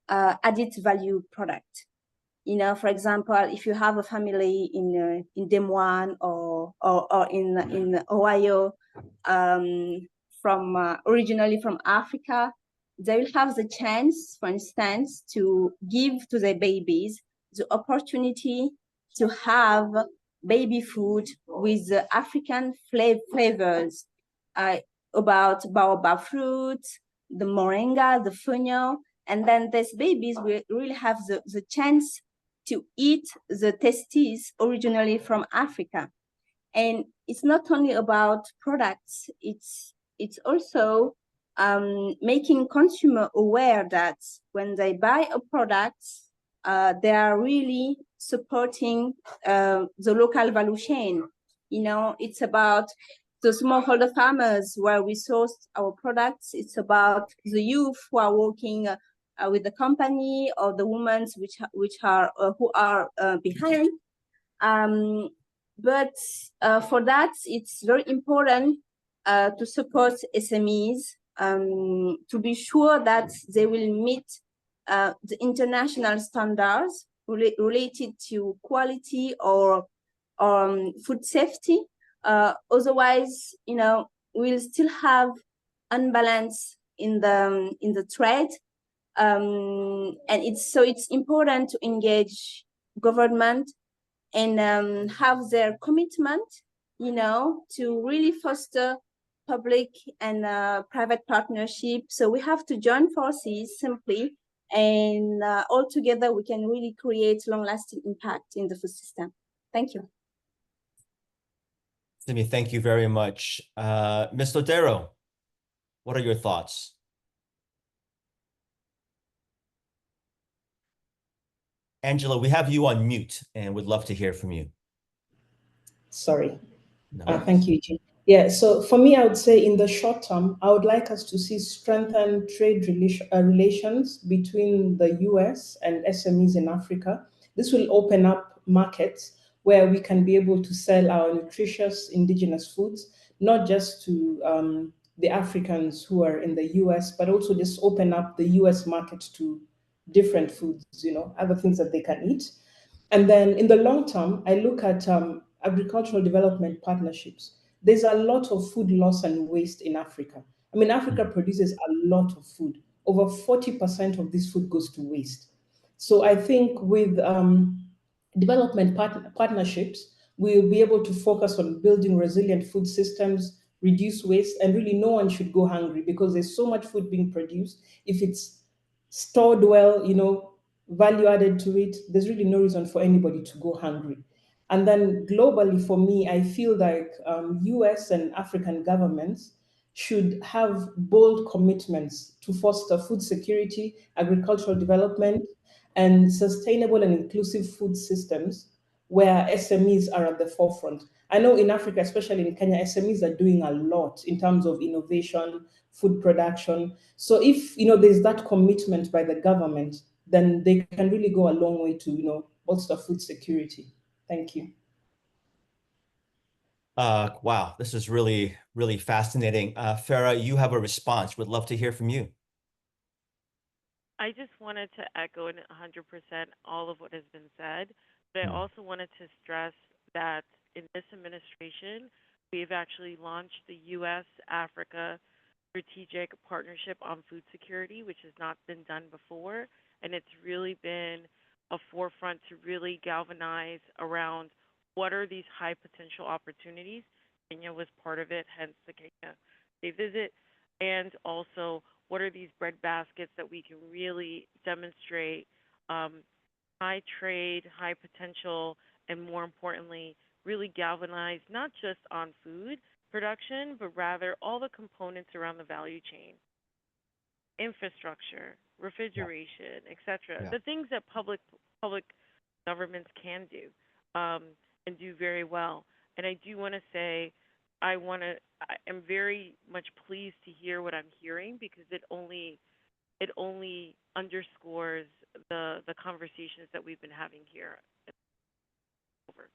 added value product. For example, if you have a family in Des Moines or in Ohio, originally from Africa, they will have the chance, for instance, to give to their babies the opportunity to have baby food with the African flavors, about baobab fruit, the moringa, the fonio, and then these babies will really have the chance to eat the testes originally from Africa. And it's not only about products, it's also making consumer aware that when they buy a product, they are really supporting the local value chain. It's about the smallholder farmers where we source our products. It's about the youth who are working with the company, or the women who are behind. But for that, it's very important to support SMEs, to be sure that they will meet the international standards related to quality or food safety. Otherwise, we'll still have unbalance in the trade. And it's important to engage government and have their commitment, to really foster public and private partnership. So we have to join forces simply, and all together we can really create long-lasting impact in the food system. Thank you. Simi, thank you very much. Ms. Lodero, what are your thoughts? Angela, we have you on mute and would love to hear from you. Sorry. No Thank worries. you, Eugene. Yeah, so for me, I would say in the short term, I would like us to see strengthened trade relations between the US and SMEs in Africa. This will open up markets where we can be able to sell our nutritious indigenous foods, not just to the Africans who are in the US, but also just open up the US market to different foods, other things that they can eat. And then in the long term, I look at agricultural development partnerships. There's a lot of food loss and waste in Africa. I mean, Africa produces a lot of food. Over 40% of this food goes to waste. So I think with development partnerships, we'll be able to focus on building resilient food systems, reduce waste, and really no one should go hungry because there's so much food being produced. If it's stored well, value added to it, there's really no reason for anybody to go hungry. And then globally, for me, I feel like US and African governments should have bold commitments to foster food security, agricultural development, and sustainable and inclusive food systems where SMEs are at the forefront. I know in Africa, especially in Kenya, SMEs are doing a lot in terms of innovation, food production. So if there's that commitment by the government, then they can really go a long way to bolster food security. Thank you. Wow, this is really, really fascinating. Farah, you have a response. Would love to hear from you. I just wanted to echo 100% all of what has been said, but I also wanted to stress that in this administration, we've actually launched the U.S. Africa Strategic Partnership on Food Security, which has not been done before, and it's really been a forefront to really galvanize around what are these high potential opportunities. Kenya was part of it, hence the Kenya Day visit, and also what are these bread baskets that we can really demonstrate high trade, high potential, and more importantly, really galvanize not just on food production, but rather all the components around the value chain, infrastructure, refrigeration, etc. The things that public governments can do and do very well. And I do want to say, I am very much pleased to hear what I'm hearing because it only underscores the conversations that we've been having here. Over.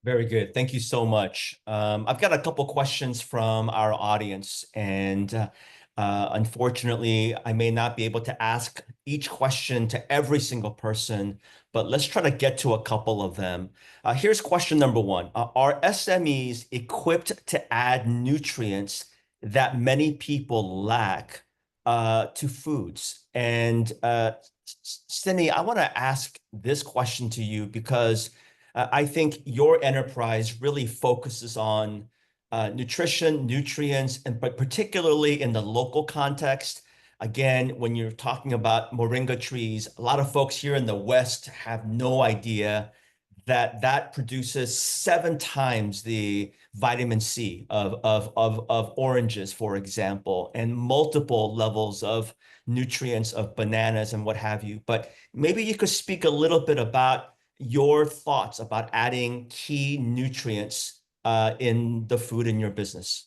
Very good. Thank you so much. I've got a couple questions from our audience, and unfortunately, I may not be able to ask each question to every single person, but let's try to get to a couple of them. Here's question number one. Are SMEs equipped to add nutrients that many people lack to foods? And Cindy, I want to ask this question to you because I think your enterprise really focuses on nutrition, nutrients, but particularly in the local context. Again, when you're talking about moringa trees, a lot of folks here in the West have no idea that that produces 7 times the vitamin C of oranges, for example, and multiple levels of nutrients of bananas and what have you. But maybe you could speak a little bit about your thoughts about adding key nutrients in the food in your business.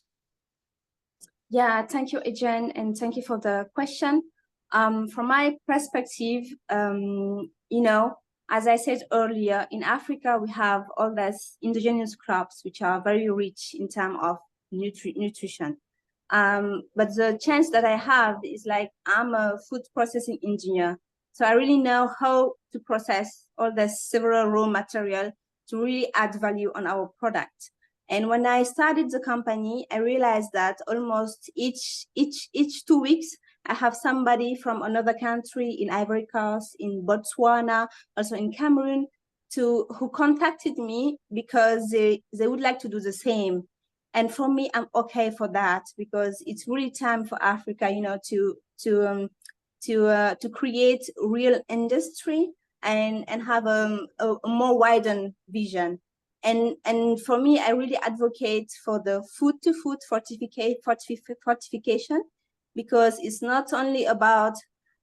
Yeah, thank you, Adrian, and thank you for the question. From my perspective, as I said earlier, in Africa, we have all these indigenous crops, which are very rich in terms of nutrition. But the chance that I have is like, I'm a food processing engineer. So I really know how to process all the several raw material to really add value on our product. And when I started the company, I realized that almost each 2 weeks, I have somebody from another country in Ivory Coast, in Botswana, also in Cameroon, who contacted me because they would like to do the same. And for me, I'm okay for that because it's really time for Africa, to create real industry and have a more widened vision. And for me, I really advocate for the food-to-food fortification because it's not only about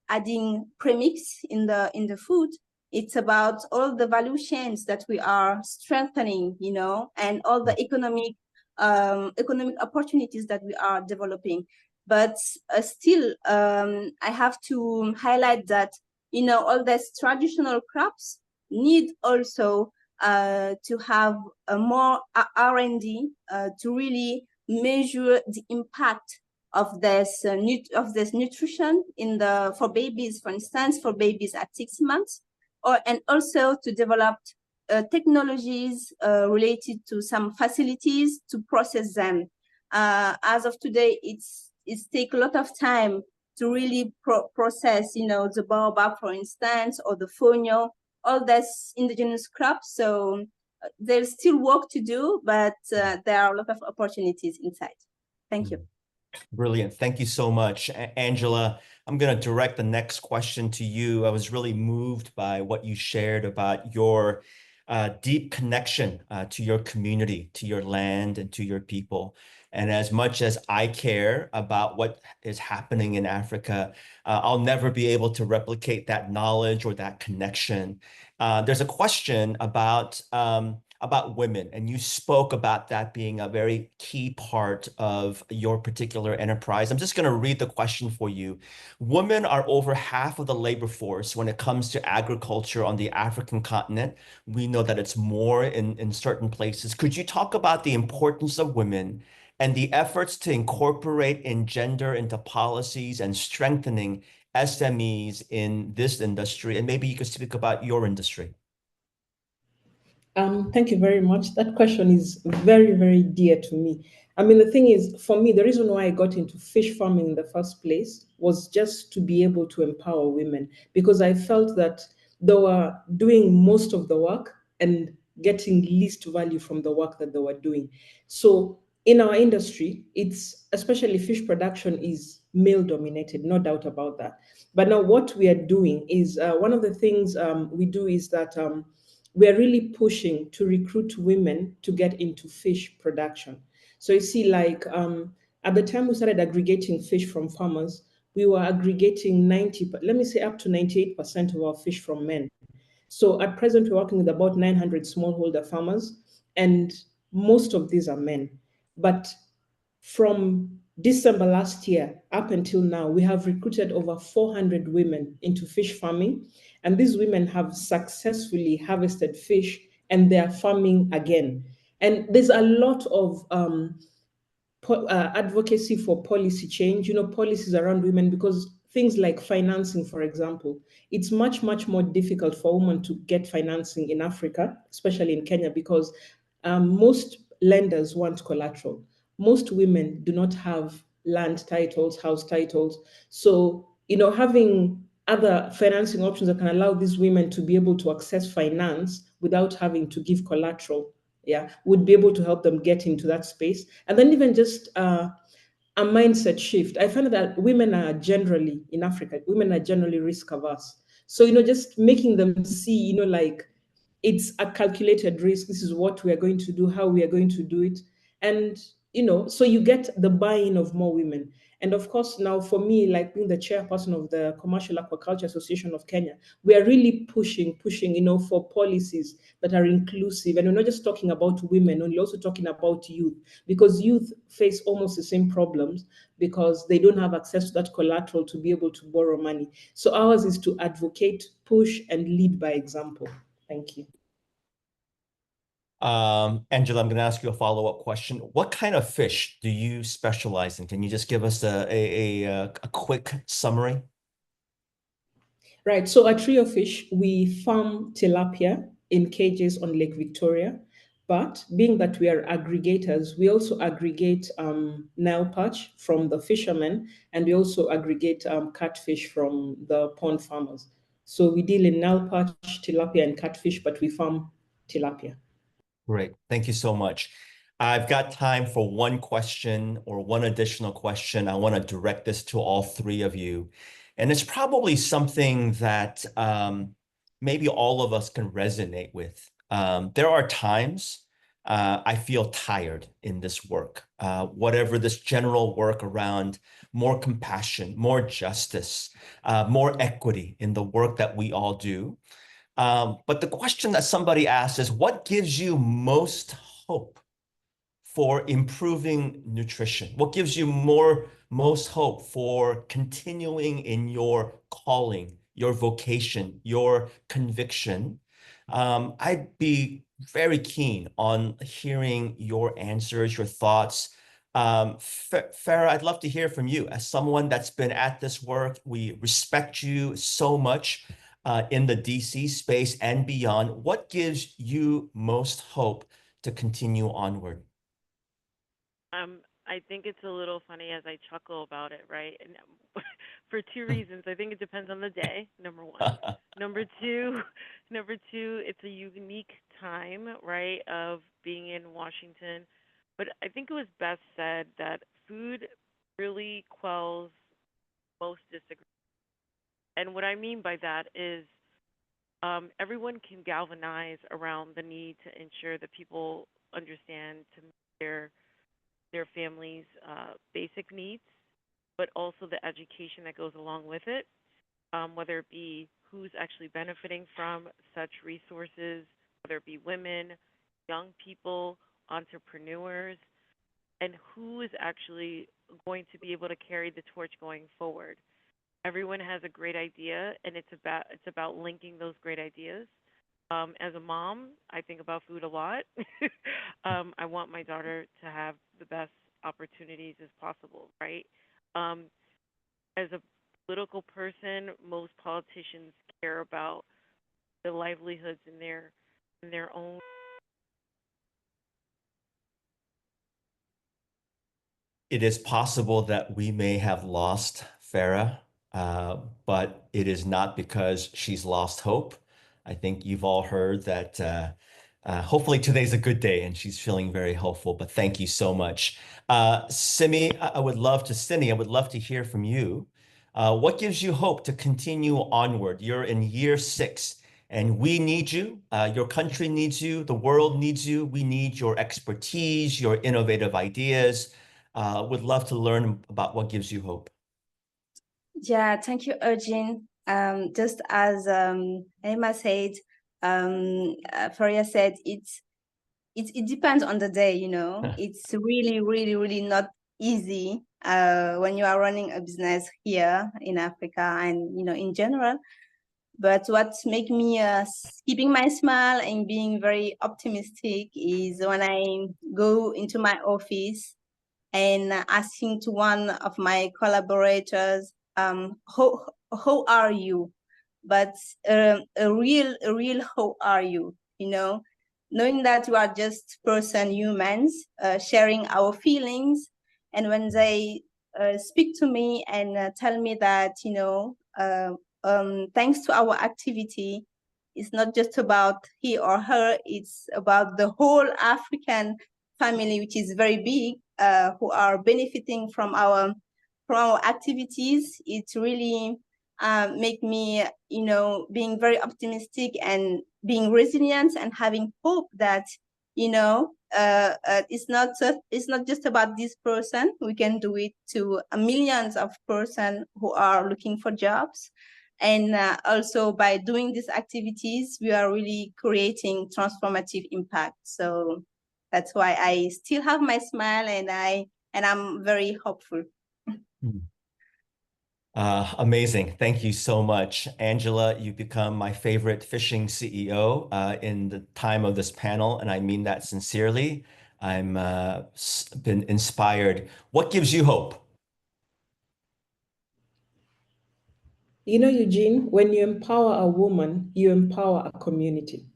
adding premix in the food, It's about all the value chains that we are strengthening, and all the economic opportunities that we are developing. But still, I have to highlight that, all these traditional crops need also to have a more R&D to really measure the impact of this nutrition for babies, for instance, for babies at 6 months, and also to develop technologies related to some facilities to process them. As of today, it's take a lot of time to really process, the baobab, for instance, or the fonio, all these indigenous crops. So there's still work to do, but there are a lot of opportunities inside. Thank you. Brilliant. Thank you so much. Angela, I'm going to direct the next question to you. I was really moved by what you shared about your deep connection to your community, to your land, and to your people. And as much as I care about what is happening in Africa, I'll never be able to replicate that knowledge or that connection. There's a question about women, and you spoke about that being a very key part of your particular enterprise. I'm just going to read the question for you. Women are over half of the labor force when it comes to agriculture on the African continent. We know that it's more in certain places. Could you talk about the importance of women and the efforts to incorporate gender into policies and strengthening SMEs in this industry? And maybe you could speak about your industry. Thank you very much. That question is very, very dear to me. I mean, the thing is, for me, the reason why I got into fish farming in the first place was just to be able to empower women, because I felt that they were doing most of the work and getting least value from the work that they were doing. So in our industry, especially fish production is male dominated, no doubt about that. But now what we are doing is one of the things we do is that we are really pushing to recruit women to get into fish production. So you see, like at the time we started aggregating fish from farmers, we were aggregating let me say up to 98% of our fish from men. So at present, we're working with about 900 smallholder farmers, and most of these are men. But from December last year up until now, we have recruited over 400 women into fish farming, and these women have successfully harvested fish and they are farming again. And there's a lot of advocacy for policy change, policies around women, because things like financing, for example, it's much, much more difficult for women to get financing in Africa, especially in Kenya, because most lenders want collateral. Most women do not have land titles, house titles. So, having other financing options that can allow these women to be able to access finance without having to give collateral, would be able to help them get into that space. And then even just a mindset shift. I find that women are generally, in Africa, women are generally risk averse. So, just making them see, like, it's a calculated risk. This is what we are going to do, how we are going to do it. And, so you get the buy-in of more women. And of course, now for me, like being the chairperson of the Commercial Aquaculture Association of Kenya, we are really pushing, for policies that are inclusive. And we're not just talking about women, we're also talking about youth, because youth face almost the same problems because they don't have access to that collateral to be able to borrow money. So ours is to advocate, push, and lead by example. Thank you. Angela, I'm going to ask you a follow-up question. What kind of fish do you specialize in? Can you just give us a quick summary? Right. So at Trio Fish, we farm tilapia in cages on Lake Victoria. But being that we are aggregators, we also aggregate Nile perch from the fishermen, and we also aggregate catfish from the pond farmers. So we deal in Nile perch, tilapia, and catfish, but we farm tilapia. Great. Thank you so much. I've got time for one question or one additional question. I want to direct this to all three of you. And it's probably something that maybe all of us can resonate with. There are times I feel tired in this work, whatever this general work around more compassion, more justice, more equity in the work that we all do. But the question that somebody asked is, what gives you most hope for improving nutrition? What gives you most hope for continuing in your calling, your vocation, your conviction? I'd be very keen on hearing your answers, your thoughts. Farah, I'd love to hear from you. As someone that's been at this work, we respect you so much in the DC space and beyond. What gives you most hope to continue onward? I think it's a little funny as I chuckle about it, right? And for two reasons. I think it depends on the day, number one. Number two, it's a unique time, right, of being in Washington. But I think it was best said that food really quells most disagreement. And what I mean by that is everyone can galvanize around the need to ensure that people understand to meet their families' basic needs, but also the education that goes along with it, whether it be who's actually benefiting from such resources, whether it be women, young people, entrepreneurs, and who is actually going to be able to carry the torch going forward. Everyone has a great idea, and it's about linking those great ideas. As a mom, I think about food a lot. I want my daughter to have the best opportunities as possible, right? Um, as a political person, most politicians care about the livelihoods in their own. It is possible that we may have lost Farah, but it is not because she's lost hope. I think you've all heard that hopefully today's a good day and she's feeling very hopeful, but thank you so much. Cindy, I would love to hear from you. What gives you hope to continue onward? You're in year 6 and we need you. Your country needs you. The world needs you. We need your expertise, your innovative ideas. Would love to learn about what gives you hope. Yeah, thank you, Eugene. Just as Emma said, Faria said, it depends on the day, you know. It's really, really, really not easy when you are running a business here in Africa and, you know, in general. But what makes me keeping my smile and being very optimistic is when I go into my office and asking to one of my collaborators, how are you? But a real how are you? You know, knowing that we are just humans, sharing our feelings, and when they speak to me and tell me that, you know, thanks to our activity, it's not just about he or her; it's about the whole African family, which is very big, who are benefiting from our activities. It really make me, you know, being very optimistic and being resilient and having hope that, you know, it's not just about this person. We can do it to millions of person who are looking for jobs. And also by doing these activities, we are really creating transformative impact. So that's why I still have my smile and I'm very hopeful. Amazing. Thank you so much. Angela, you've become my favorite fishing CEO in the time of this panel, and I mean that sincerely. I'm been inspired. What gives you hope? You know, Eugene, when you empower a woman, you empower a community.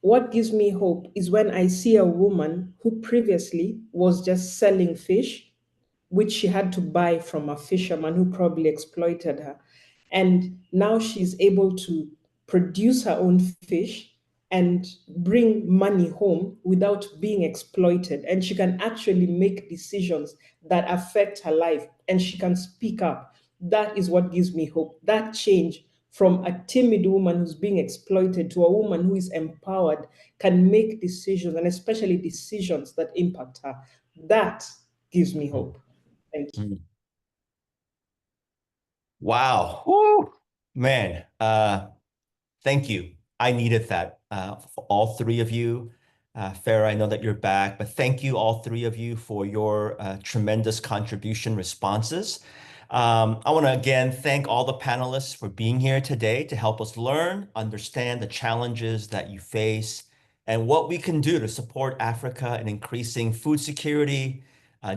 What gives me hope is when I see a woman who previously was just selling fish, which she had to buy from a fisherman who probably exploited her. And now she's able to produce her own fish and bring money home without being exploited. And she can actually make decisions that affect her life and she can speak up. That is what gives me hope. That change from a timid woman who's being exploited to a woman who is empowered can make decisions, and especially decisions that impact her. That gives me hope. Thank you. Wow. Woo. Man, thank you. I needed that for all three of you. Farah, I know that you're back, but thank you all three of you for your tremendous contribution responses. I want to again thank all the panelists for being here today to help us learn, understand the challenges that you face, and what we can do to support Africa in increasing food security,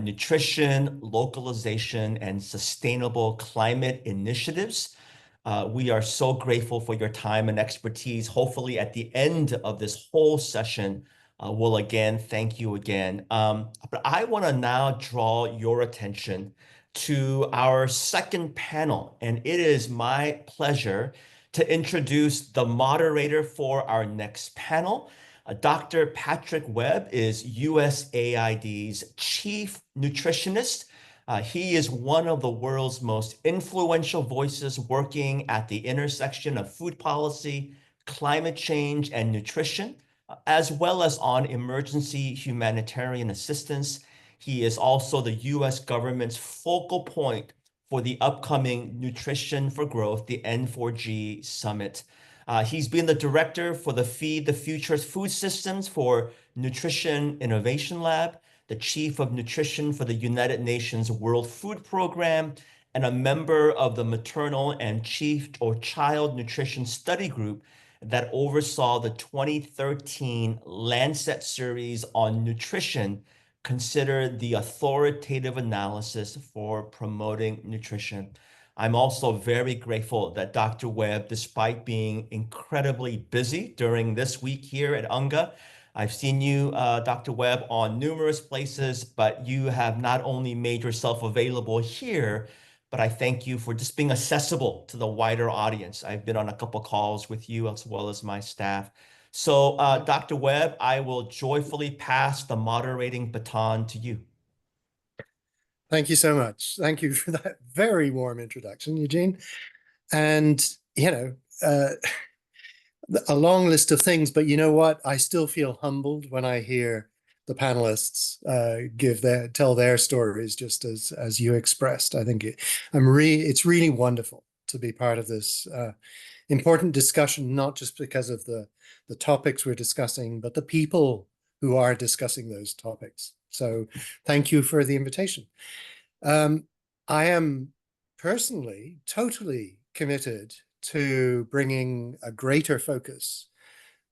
nutrition, localization, and sustainable climate initiatives. We are so grateful for your time and expertise. Hopefully at the end of this whole session, we'll again thank you again. But I want to now draw your attention to our second panel, and it is my pleasure to introduce the moderator for our next panel. Dr. Patrick Webb is USAID's chief nutritionist. He is one of the world's most influential voices working at the intersection of food policy, climate change, and nutrition, as well as on emergency humanitarian assistance. He is also the US government's focal point for the upcoming Nutrition for Growth, the N4G Summit. He's been the director for the Feed the Future's Food Systems for Nutrition Innovation Lab, the chief of nutrition for the United Nations World Food Program, and a member of the maternal and child nutrition study group that oversaw the 2013 Lancet series on nutrition, considered the authoritative analysis for promoting nutrition. I'm also very grateful that Dr. Webb, despite being incredibly busy during this week here at UNGA, I've seen you, Dr. Webb, on numerous places, but you have not only made yourself available here, but I thank you for just being accessible to the wider audience. I've been on a couple calls with you as well as my staff. So, Dr. Webb, I will joyfully pass the moderating baton to you. Thank you so much. Thank you for that very warm introduction, Eugene. And, you know, a long list of things, but you know what? I still feel humbled when I hear the panelists tell their stories, just as you expressed. I think it's really wonderful to be part of this important discussion, not just because of the topics we're discussing, but the people who are discussing those topics. So thank you for the invitation. I am personally totally committed to bringing a greater focus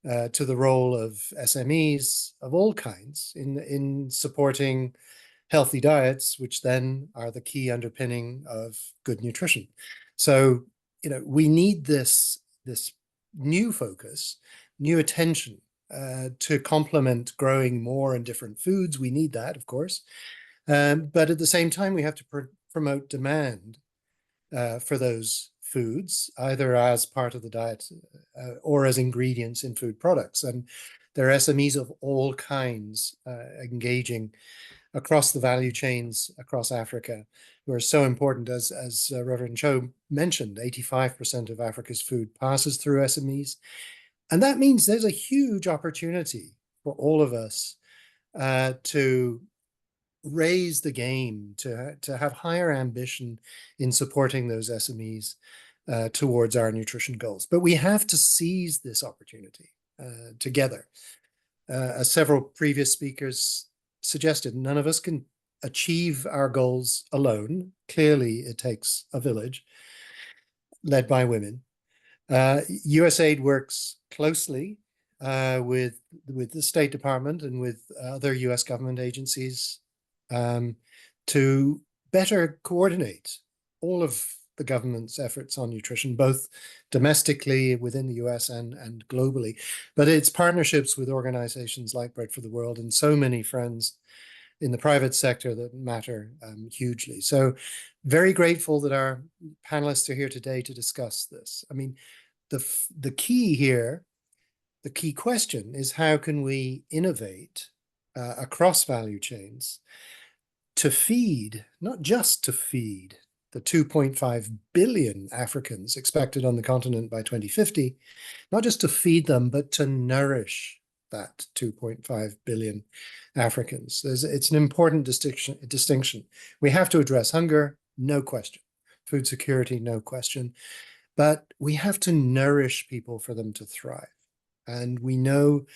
to the role of SMEs of all kinds in supporting healthy diets, which then are the key underpinning of good nutrition. So, you know, we need this new focus, new attention to complement growing more and different foods. We need that, of course. But at the same time, we have to promote demand for those foods, either as part of the diet or as ingredients in food products. And there are SMEs of all kinds engaging across the value chains across Africa, who are so important. As Reverend Cho mentioned, 85% of Africa's food passes through SMEs. And that means there's a huge opportunity for all of us to raise the game, to have higher ambition in supporting those SMEs towards our nutrition goals. But we have to seize this opportunity together. As several previous speakers suggested, none of us can achieve our goals alone. Clearly, it takes a village led by women. USAID works closely with the State Department and with other US government agencies to better coordinate all of the government's efforts on nutrition, both domestically within the US and globally. But it's partnerships with organizations like Bread for the World and so many friends in the private sector that matter hugely. So very grateful that our panelists are here today to discuss this. I mean, the key here, the key question is, how can we innovate across value chains to feed, not just to feed, the 2.5 billion Africans expected on the continent by 2050, not just to feed them, but to nourish that 2.5 billion Africans. It's an important distinction. We have to address hunger, no question. Food security, no question. But we have to nourish people for them to thrive. And we know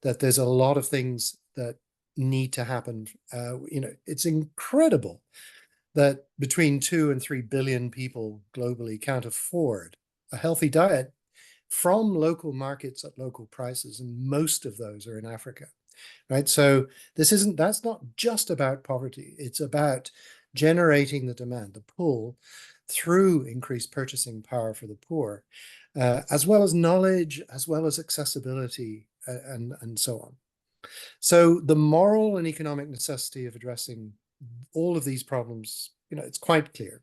that there's a lot of things that need to happen. It's incredible that between 2 and 3 billion people globally can't afford a healthy diet from local markets at local prices, and most of those are in Africa, right? So that's not just about poverty. It's about generating the demand, the pull, through increased purchasing power for the poor, as well as knowledge, as well as accessibility, and so on. So the moral and economic necessity of addressing all of these problems, it's quite clear.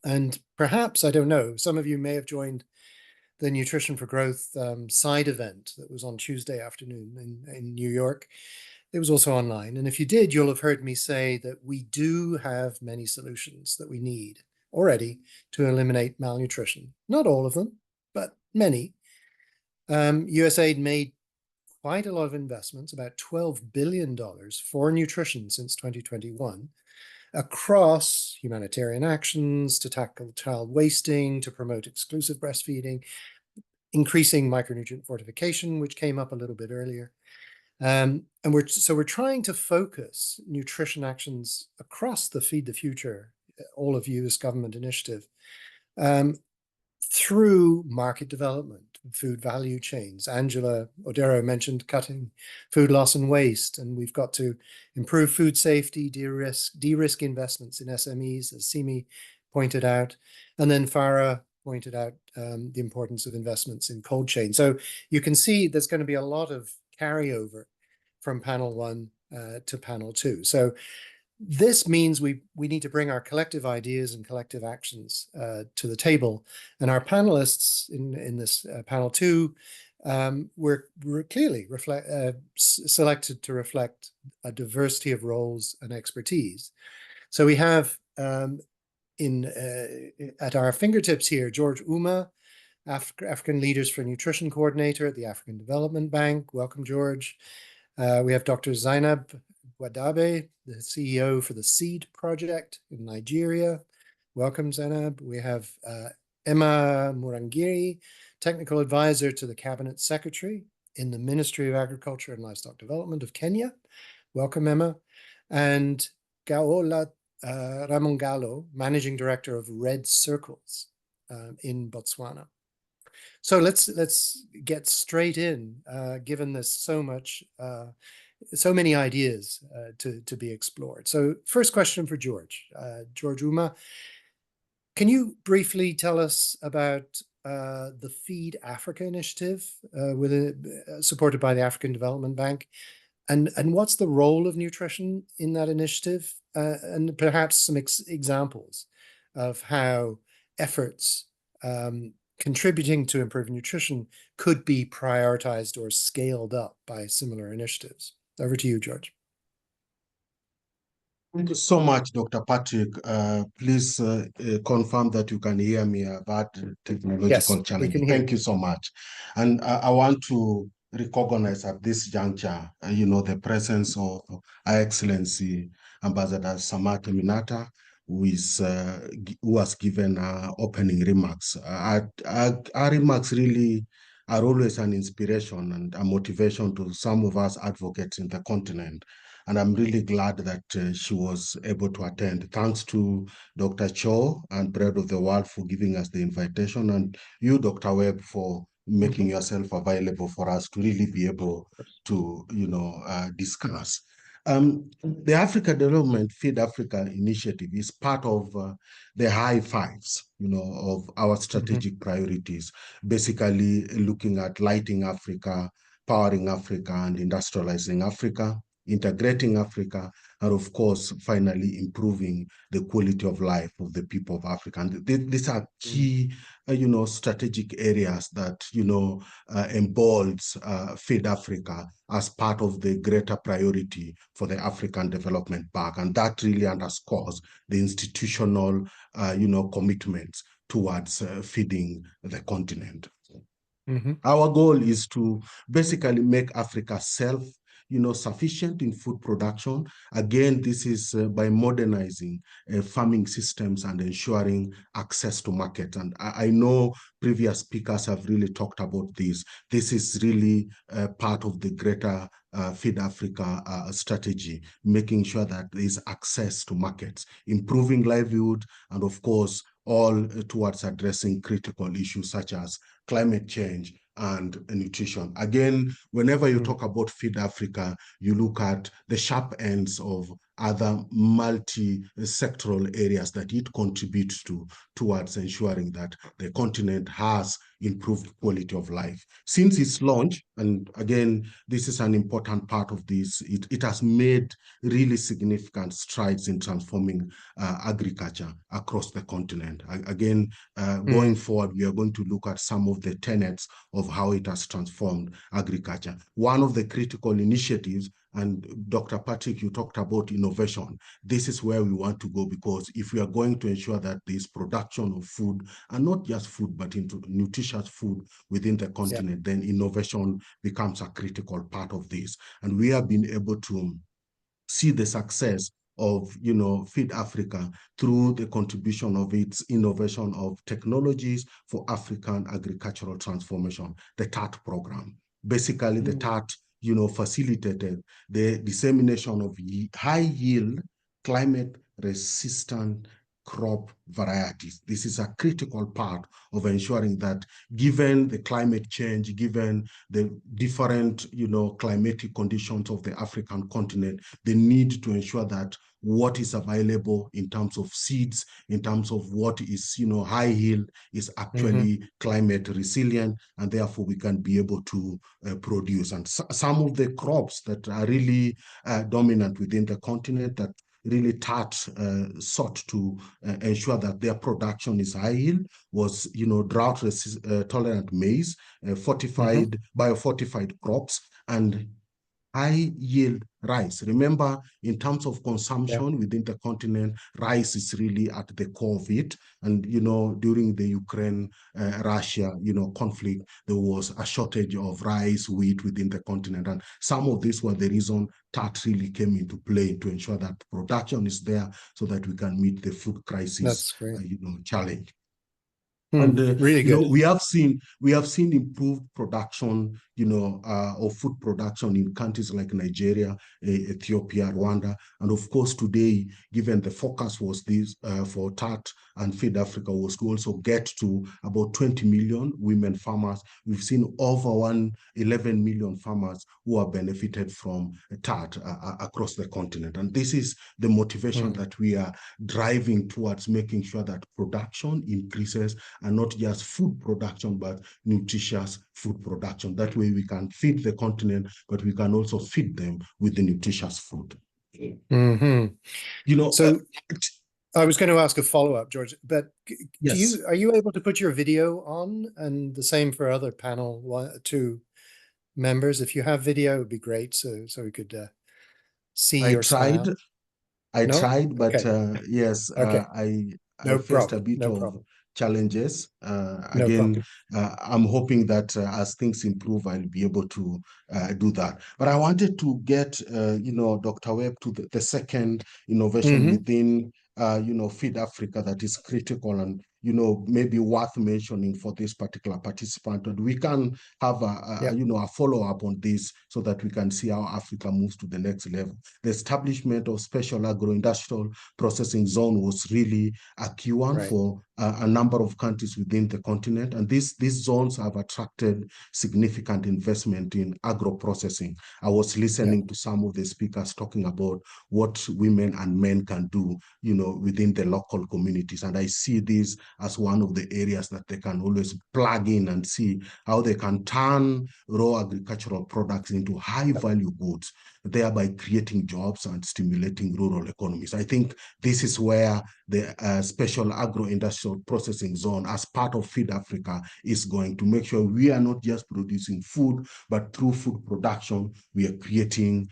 And perhaps, I don't know, some of you may have joined the Nutrition for Growth side event that was on Tuesday afternoon in New York. It was also online. And if you did, you'll have heard me say that we do have many solutions that we need already to eliminate malnutrition. Not all of them, but many. USAID made quite a lot of investments, about $12 billion for nutrition since 2021, across humanitarian actions to tackle child wasting, to promote exclusive breastfeeding, increasing micronutrient fortification, which came up a little bit earlier. And we're trying to focus nutrition actions across the Feed the Future, all of you as government initiative, through market development, food value chains. Angela Odero mentioned cutting food loss and waste, and we've got to improve food safety, de-risk investments in SMEs, as Simi pointed out, and then Farah pointed out the importance of investments in cold chain. So you can see there's going to be a lot of carryover from panel 1 to panel 2. So this means we need to bring our collective ideas and collective actions to the table. And our panelists in this panel 2 were clearly selected to reflect a diversity of roles and expertise. So we have at our fingertips here, George Uma, African Leaders for Nutrition Coordinator at the African Development Bank. Welcome, George. We have Dr. Zainab Wadabe, the CEO for the SEED project in Nigeria. Welcome, Zainab. We have Emma Murangiri, Technical Advisor to the Cabinet Secretary in the Ministry of Agriculture and Livestock Development of Kenya. Welcome, Emma. And Gaola Ramongalo, Managing Director of Red Circles in Botswana. So let's get straight in, given there's so many ideas to be explored. So first question for George. George Uma, can you briefly tell us about the Feed Africa initiative supported by the African Development Bank? And what's the role of nutrition in that initiative? And perhaps some examples of how efforts contributing to improving nutrition could be prioritized or scaled up by similar initiatives. Over to you, George. Thank you so much, Dr. Patrick. Please confirm that you can hear me about technological challenges. Thank you so much. And I want to recognize at this juncture, the presence of Her Excellency Ambassador Samata Minata, who has given opening remarks. Our remarks really are always an inspiration and a motivation to some of us advocates in the continent. And I'm really glad that she was able to attend. Thanks to Dr. Cho and Bread of the World for giving us the invitation, and you, Dr. Webb, for making yourself available for us to really be able to, discuss. The Africa Development Feed Africa initiative is part of the high fives, of our strategic priorities, basically looking at lighting Africa, powering Africa, and industrializing Africa, integrating Africa, and of course, finally improving the quality of life of the people of Africa. And these are key, strategic areas that, embolds Feed Africa as part of the greater priority for the African Development Bank. And that really underscores the institutional, commitments towards feeding the continent. Our goal is to basically make Africa sufficient in food production. Again, this is by modernizing farming systems and ensuring access to market. And I know previous speakers have really talked about this. This is really part of the greater Feed Africa strategy, making sure that there is access to markets, improving livelihood, and of course, all towards addressing critical issues such as climate change and nutrition. Again, whenever you talk about Feed Africa, you look at the sharp ends of other multi-sectoral areas that it contributes to towards ensuring that the continent has improved quality of life. Since its launch, and again, this is an important part of this, it has made really significant strides in transforming agriculture across the continent. Again, going forward, we are going to look at some of the tenets of how it has transformed agriculture. One of the critical initiatives, and Dr. Patrick, you talked about innovation. This is where we want to go, because if we are going to ensure that this production of food, and not just food, but into nutritious food within the continent, then innovation becomes a critical part of this. And we have been able to see the success of Feed Africa through the contribution of its innovation of technologies for African agricultural transformation, the TAT program. Basically, the TAT facilitated the dissemination of high yield, climate resistant crop varieties. This is a critical part of ensuring that, given the climate change, given the different, climatic conditions of the African continent, the need to ensure that what is available in terms of seeds, in terms of what is, high yield, is actually climate resilient, and therefore we can be able to produce. And some of the crops that are really dominant within the continent, that really sought to ensure that their production is high yield, was, drought tolerant maize, biofortified crops, and high yield rice. Remember, in terms of consumption within the continent, rice is really at the core of it. And, during the Ukraine-Russia, conflict, there was a shortage of rice, wheat within the continent. And some of these were the reason TAT really came into play, to ensure that production is there so that we can meet the food crisis, challenge. And really good. we have seen improved production, of food production in countries like Nigeria, Ethiopia, Rwanda, and of course today, given the focus was this for TAT and Feed Africa, was to also get to about 20 million women farmers. We've seen over 11 million farmers who are benefited from TAT across the continent, and this is the motivation that we are driving towards, making sure that production increases, and not just food production, but nutritious food production. That way we can feed the continent, but we can also feed them with the nutritious food. So I was going to ask a follow-up, George, but are you able to put your video on? And the same for other panel 2 members. If you have video, it would be great, so we could see your smile. I tried, but yes, I faced a bit of challenges. Again, I'm hoping that as things improve, I'll be able to do that. But I wanted to get, Dr. Webb, to the second innovation within, Feed Africa that is critical and, maybe worth mentioning for this particular participant. And we can have a follow-up on this so that we can see how Africa moves to the next level. The establishment of special agro-industrial processing zone was really a key one for a number of countries within the continent. And these zones have attracted significant investment in agro-processing. I was listening to some of the speakers talking about what women and men can do, within the local communities. And I see this as one of the areas that they can always plug in and see how they can turn raw agricultural products into high-value goods, thereby creating jobs and stimulating rural economies. I think this is where the special agro-industrial processing zone, as part of Feed Africa, is going to make sure we are not just producing food, but through food production, we are creating,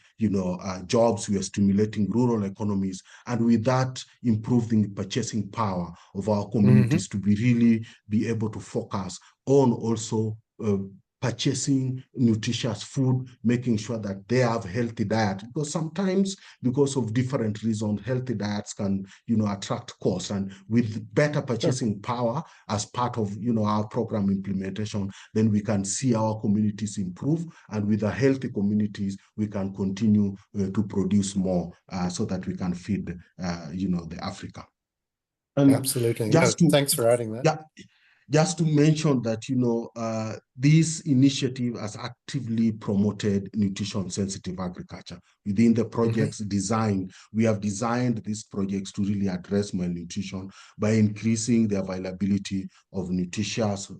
jobs, we are stimulating rural economies, and with that, improving the purchasing power of our communities to be able to focus on also purchasing nutritious food, making sure that they have healthy diet. Because sometimes, because of different reasons, healthy diets can, attract costs. And with better purchasing power as part of, our program implementation, then we can see our communities improve. And with the healthy communities, we can continue to produce more so that we can feed, the Africa. And absolutely. thanks for adding that. Yeah, just to mention that, this initiative has actively promoted nutrition-sensitive agriculture. Within the project's design, we have designed these projects to really address malnutrition by increasing the availability of nutritious,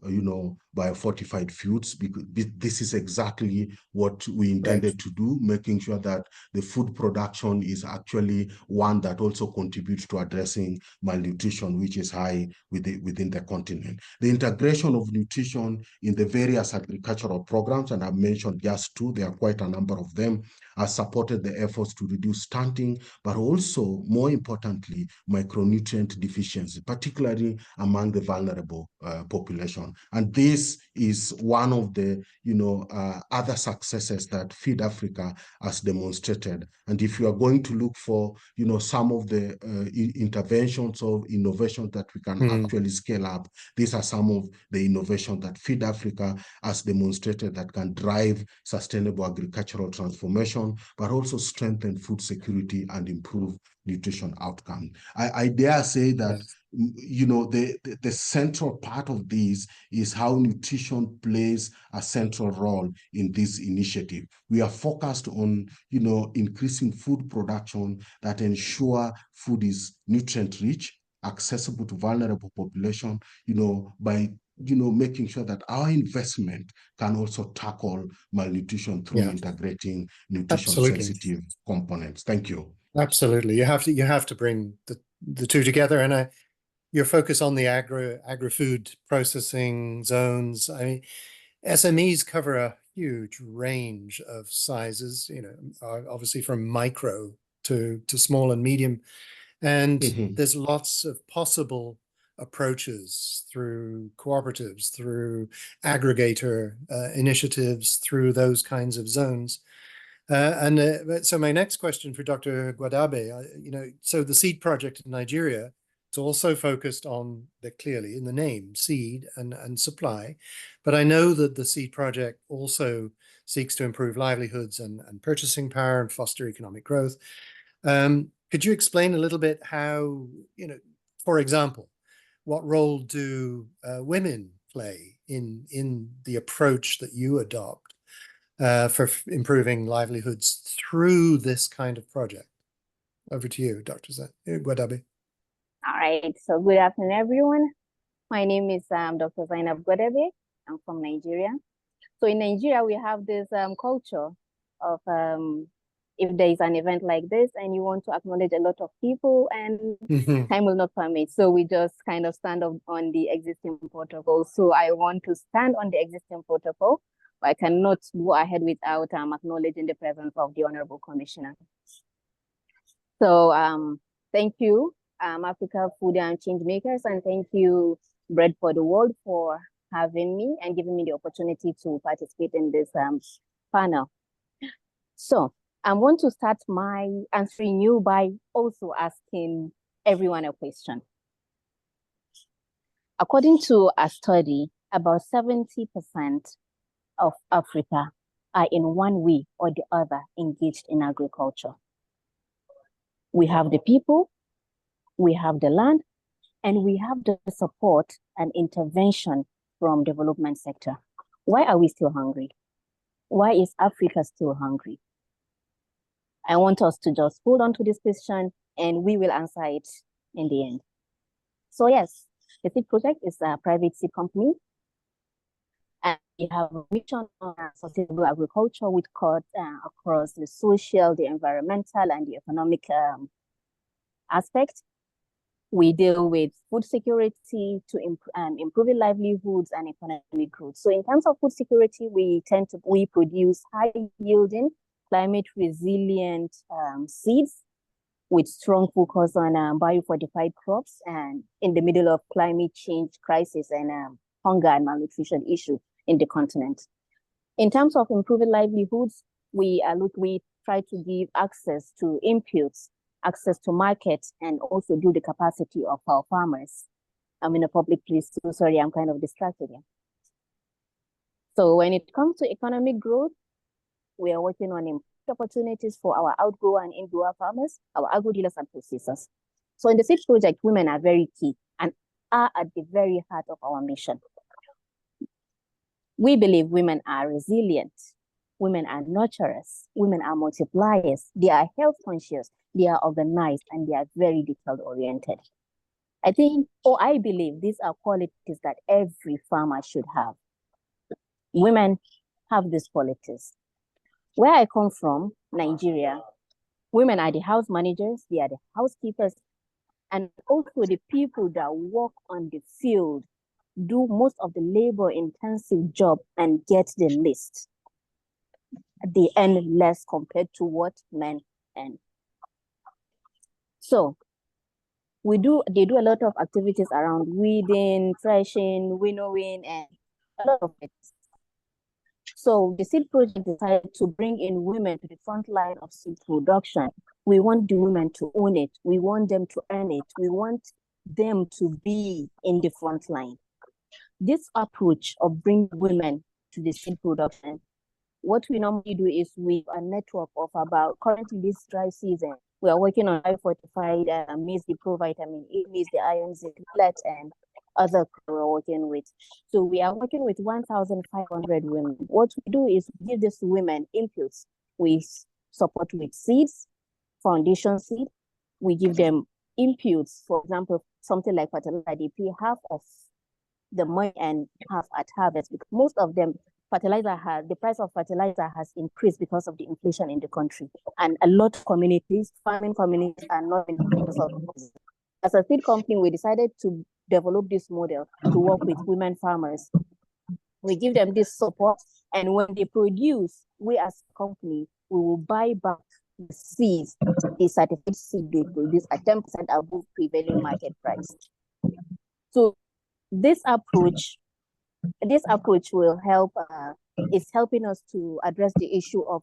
biofortified foods, because this is exactly what we intended to do, making sure that the food production is actually one that also contributes to addressing malnutrition, which is high within the continent. The integration of nutrition in the various agricultural programs, and I've mentioned just two, there are quite a number of them, has supported the efforts to reduce stunting, but also, more importantly, micronutrient deficiency, particularly among the vulnerable population. And this is one of the, other successes that Feed Africa has demonstrated. And if you are going to look for, some of the interventions or innovations that we can actually scale up, these are some of the innovations that Feed Africa has demonstrated that can drive sustainable agricultural transformation, but also strengthen food security and improve nutrition outcome. I dare say that the central part of this is how nutrition plays a central role in this initiative. We are focused on, increasing food production that ensure food is nutrient rich, accessible to vulnerable population, by making sure that our investment can also tackle malnutrition through integrating nutrition-sensitive components. Thank you. Absolutely, you have to bring the two together, and your focus on the agri-food processing zones. I mean, SMEs cover a huge range of sizes. Obviously from micro to small and medium, and there's lots of possible approaches through cooperatives, through aggregator initiatives, through those kinds of zones. So my next question for Dr. Gwadabe, so the seed project in Nigeria, it's also focused on clearly in the name, seed and supply. But I know that the seed project also seeks to improve livelihoods and purchasing power and foster economic growth. Could you explain a little bit how, for example, what role do women play in the approach that you adopt for improving livelihoods through this kind of project? Over to you, Dr. Gwadabe. All right, so good afternoon, everyone. My name is Dr. Zainab Gwadabe. I'm from Nigeria. So in Nigeria, we have this culture of if there is an event like this and you want to acknowledge a lot of people and time will not permit. So we just kind of stand up on the existing protocol. So I want to stand on the existing protocol, but I cannot go ahead without acknowledging the presence of the Honorable Commissioner. So thank you, Africa Food Changemakers, and thank you, Bread for the World, for having me and giving me the opportunity to participate in this panel. So I want to start my answering you by also asking everyone a question. According to a study, about 70% of Africa are in one way or the other engaged in agriculture. We have the people, we have the land, and we have the support and intervention from development sector. Why are we still hungry? Why is Africa still hungry? I want us to just hold on to this question and we will answer it in the end. So yes, the seed project is a private seed company. And we have a mission on sustainable agriculture which cuts across the social, the environmental, and the economic aspect. We deal with food security to improving livelihoods and economic growth. So in terms of food security, we produce high-yielding, climate-resilient seeds with strong focus on biofortified crops and in the middle of climate change crisis and hunger and malnutrition issue in the continent. In terms of improving livelihoods, we try to give access to inputs, access to markets, and also build the capacity of our farmers. I'm in a public place, so sorry, I'm kind of distracted here. So when it comes to economic growth, we are working on opportunities for our outgrower and ingrower farmers, our agro dealers and processors. So in the seed project, women are very key and are at the very heart of our mission. We believe women are resilient, women are nurturers, women are multipliers, they are health conscious, they are organized, and they are very detail oriented. I believe these are qualities that every farmer should have. Women have these qualities. Where I come from, Nigeria, women are the house managers, they are the housekeepers, and also the people that work on the field, do most of the labor-intensive job and get the least. They earn less compared to what men earn. So they do a lot of activities around weeding, threshing, winnowing, and a lot of it. So the seed project decided to bring in women to the front line of seed production. We want the women to own it. We want them to earn it. We want them to be in the front line. This approach of bringing women to the seed production, what we normally do is we have a network of about, currently this dry season, we are working on high fortified maize, the provitamin A, maize, the iron, zinc, and other we're working with. So we are working with 1,500 women. What we do is give these women inputs. We support with seeds, foundation seed. We give them inputs, for example, something like fertilizer. They pay half of the money and half at harvest, because most of them, the price of fertilizer has increased because of the inflation in the country. And a lot of communities, farming communities, are not in the. As a seed company, we decided to develop this model to work with women farmers. We give them this support, and when they produce, we as a company, we will buy back the seeds, the certified seed they produce at 10% above prevailing market price. So this approach will help, is helping us to address the issue of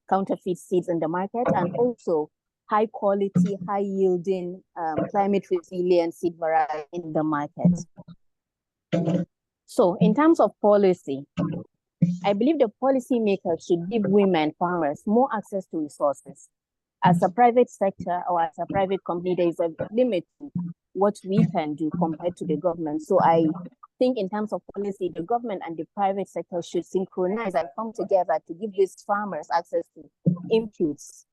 counterfeit seeds in the market, and also high quality, high yielding, climate resilient seed variety in the market. So in terms of policy, I believe the policymakers should give women farmers more access to resources. As a private sector or as a private company, there is a limit to what we can do compared to the government. So I think in terms of policy, the government and the private sector should synchronize and come together to give these farmers access to inputs,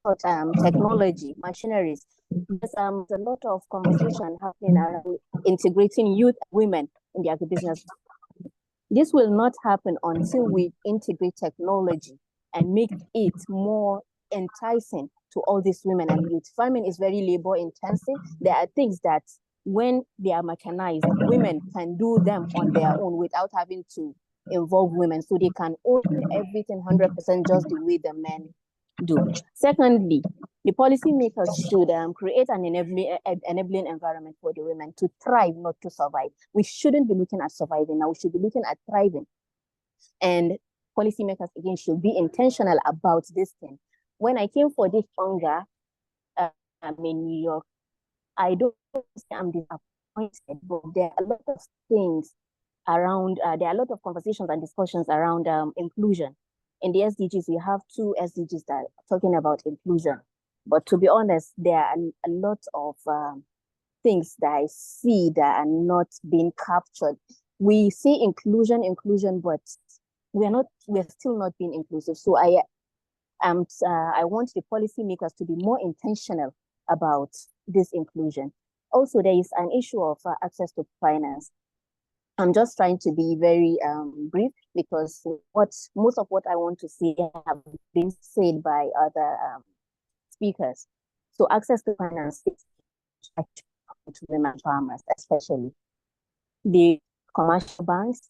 technology, machineries. There's a lot of conversation happening around integrating youth and women in the agribusiness. This will not happen until we integrate technology and make it more enticing to all these women and youth. Farming is very labor intensive. There are things that when they are mechanized, women can do them on their own without having to involve women. So they can own everything 100% just the way the men do. Secondly, the policymakers should create an enabling environment for the women to thrive, not to survive. We shouldn't be looking at surviving now, we should be looking at thriving. And policymakers, again, should be intentional about this thing. When I came for this hunger, I'm in New York, I don't say I'm disappointed, but there are a lot of things around, there are a lot of conversations and discussions around inclusion. In the SDGs, we have 2 SDGs that are talking about inclusion. But to be honest, there are a lot of things that I see that are not being captured. We see inclusion, but we're still not being inclusive. So I want the policymakers to be more intentional about this inclusion. Also, there is an issue of access to finance. I'm just trying to be very brief, because most of what I want to say have been said by other speakers. So access to finance is to women farmers, especially. The commercial banks,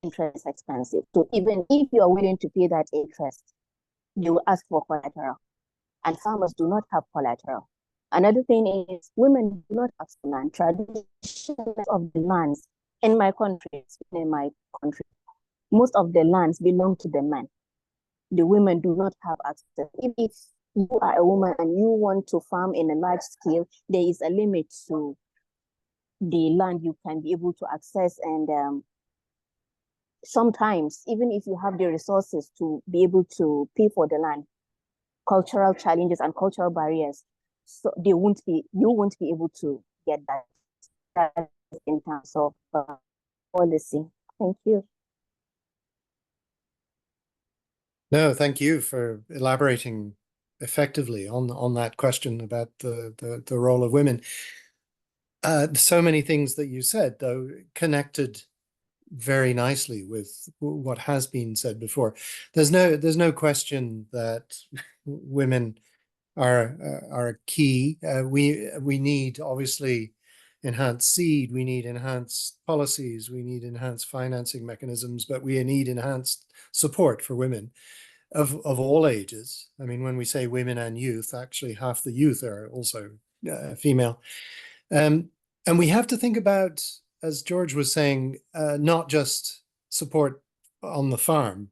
interest is expensive. So even if you are willing to pay that interest, you will ask for collateral, and farmers do not have collateral. Another thing is women do not have land. Traditions of the lands in my country, most of the lands belong to the men. The women do not have access. If you are a woman and you want to farm in a large scale, there is a limit to the land you can be able to access. And sometimes, even if you have the resources to be able to pay for the land, cultural challenges and cultural barriers, so you won't be able to get that in terms of policy. Thank you. No, thank you for elaborating effectively on that question about the role of women. So many things that you said, though, connected very nicely with what has been said before. There's no question that women are key. We need obviously enhanced seed, we need enhanced policies, we need enhanced financing mechanisms, but we need enhanced support for women of all ages. I mean, when we say women and youth, actually half the youth are also female. And we have to think about, as George was saying, not just support on the farm.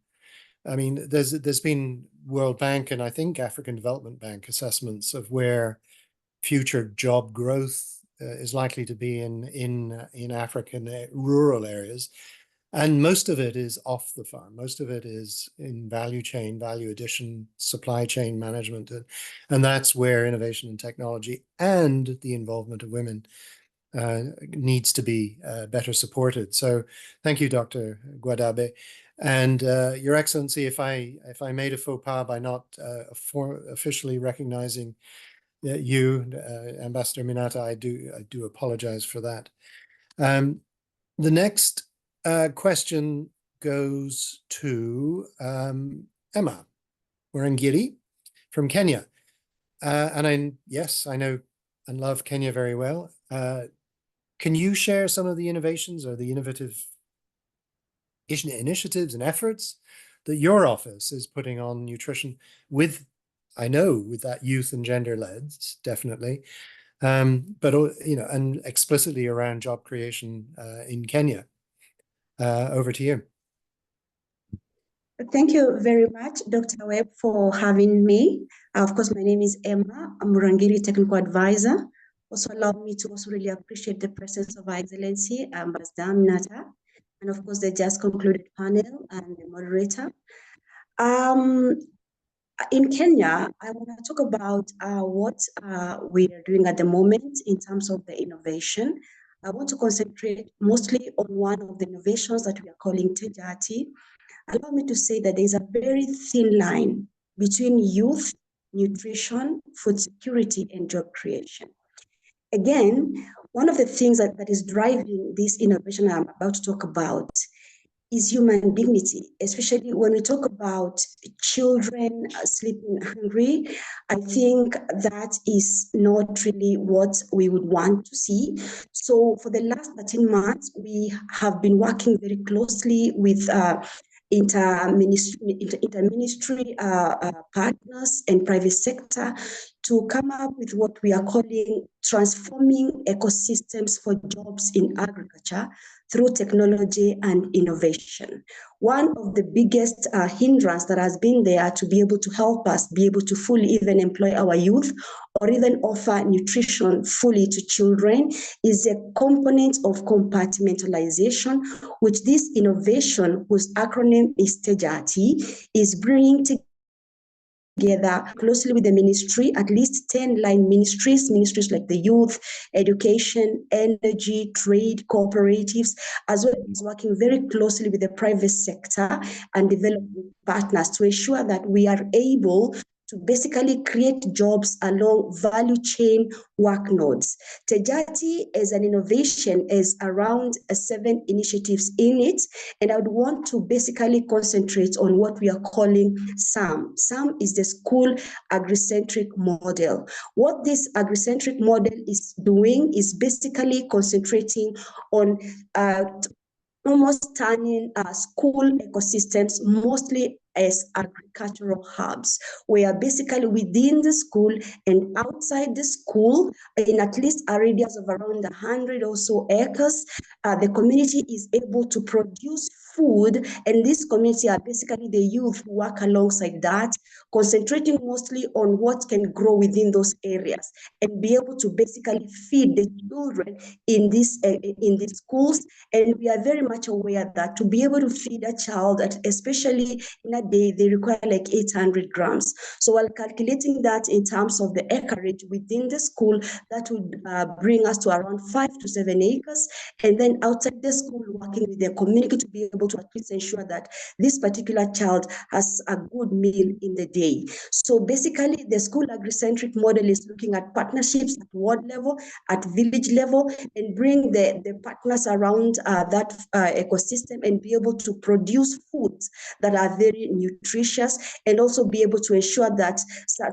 I mean, there's been World Bank and I think African Development Bank assessments of where future job growth is likely to be in African rural areas. And most of it is off the farm. Most of it is in value chain, value addition, supply chain management. And that's where innovation and technology and the involvement of women needs to be better supported. So thank you, Dr. Guadabe. And Your Excellency, if I made a faux pas by not officially recognizing you, Ambassador Minata, I do apologize for that. The next question goes to Emma Murangiri from Kenya. And I know and love Kenya very well. Can you share some of the innovations or the innovative initiatives and efforts that your office is putting on nutrition with that youth and gender lens, definitely, but and explicitly around job creation in Kenya? Over to you. Thank you very much, Dr. Webb, for having me. Of course, my name is Emma. I'm Murangiri Technical Advisor. Also allow me to also really appreciate the presence of Her Excellency, Ambassador Minata, and of course the just concluded panel and the moderator. In Kenya, I want to talk about what we are doing at the moment in terms of the innovation. I want to concentrate mostly on one of the innovations that we are calling Tejati. Allow me to say that there is a very thin line between youth, nutrition, food security, and job creation. Again, one of the things that is driving this innovation I'm about to talk about is human dignity, especially when we talk about children sleeping hungry. I think that is not really what we would want to see. So for the last 13 months, we have been working very closely with interministry partners and private sector to come up with what we are calling transforming ecosystems for jobs in agriculture through technology and innovation. One of the biggest hindrance that has been there to be able to help us be able to fully even employ our youth or even offer nutrition fully to children is a component of compartmentalization, which this innovation, whose acronym is Tejati, is bringing together closely with the ministry, at least 10 line ministries like the youth, education, energy, trade, cooperatives, as well as working very closely with the private sector and development partners to ensure that we are able to basically create jobs along value chain work nodes. Tejati as an innovation is around 7 initiatives in it, and I would want to basically concentrate on what we are calling SAM. SAM is the school agricentric model. What this agricentric model is doing is basically concentrating on almost turning school ecosystems mostly as agricultural hubs, where basically within the school and outside the school, in at least a radius of around 100 or so acres, the community is able to produce food, and this community are basically the youth who work alongside that, concentrating mostly on what can grow within those areas and be able to basically feed the children in these schools. And we are very much aware that to be able to feed a child, especially in a day, they require like 800 grams. So while calculating that in terms of the acreage within the school, that would bring us to around 5 to 7 acres. And then outside the school, working with the community to be able to at least ensure that this particular child has a good meal in the day. So basically, the school agri-centric model is looking at partnerships at ward level, at village level, and bring the partners around that ecosystem and be able to produce foods that are very nutritious, and also be able to ensure that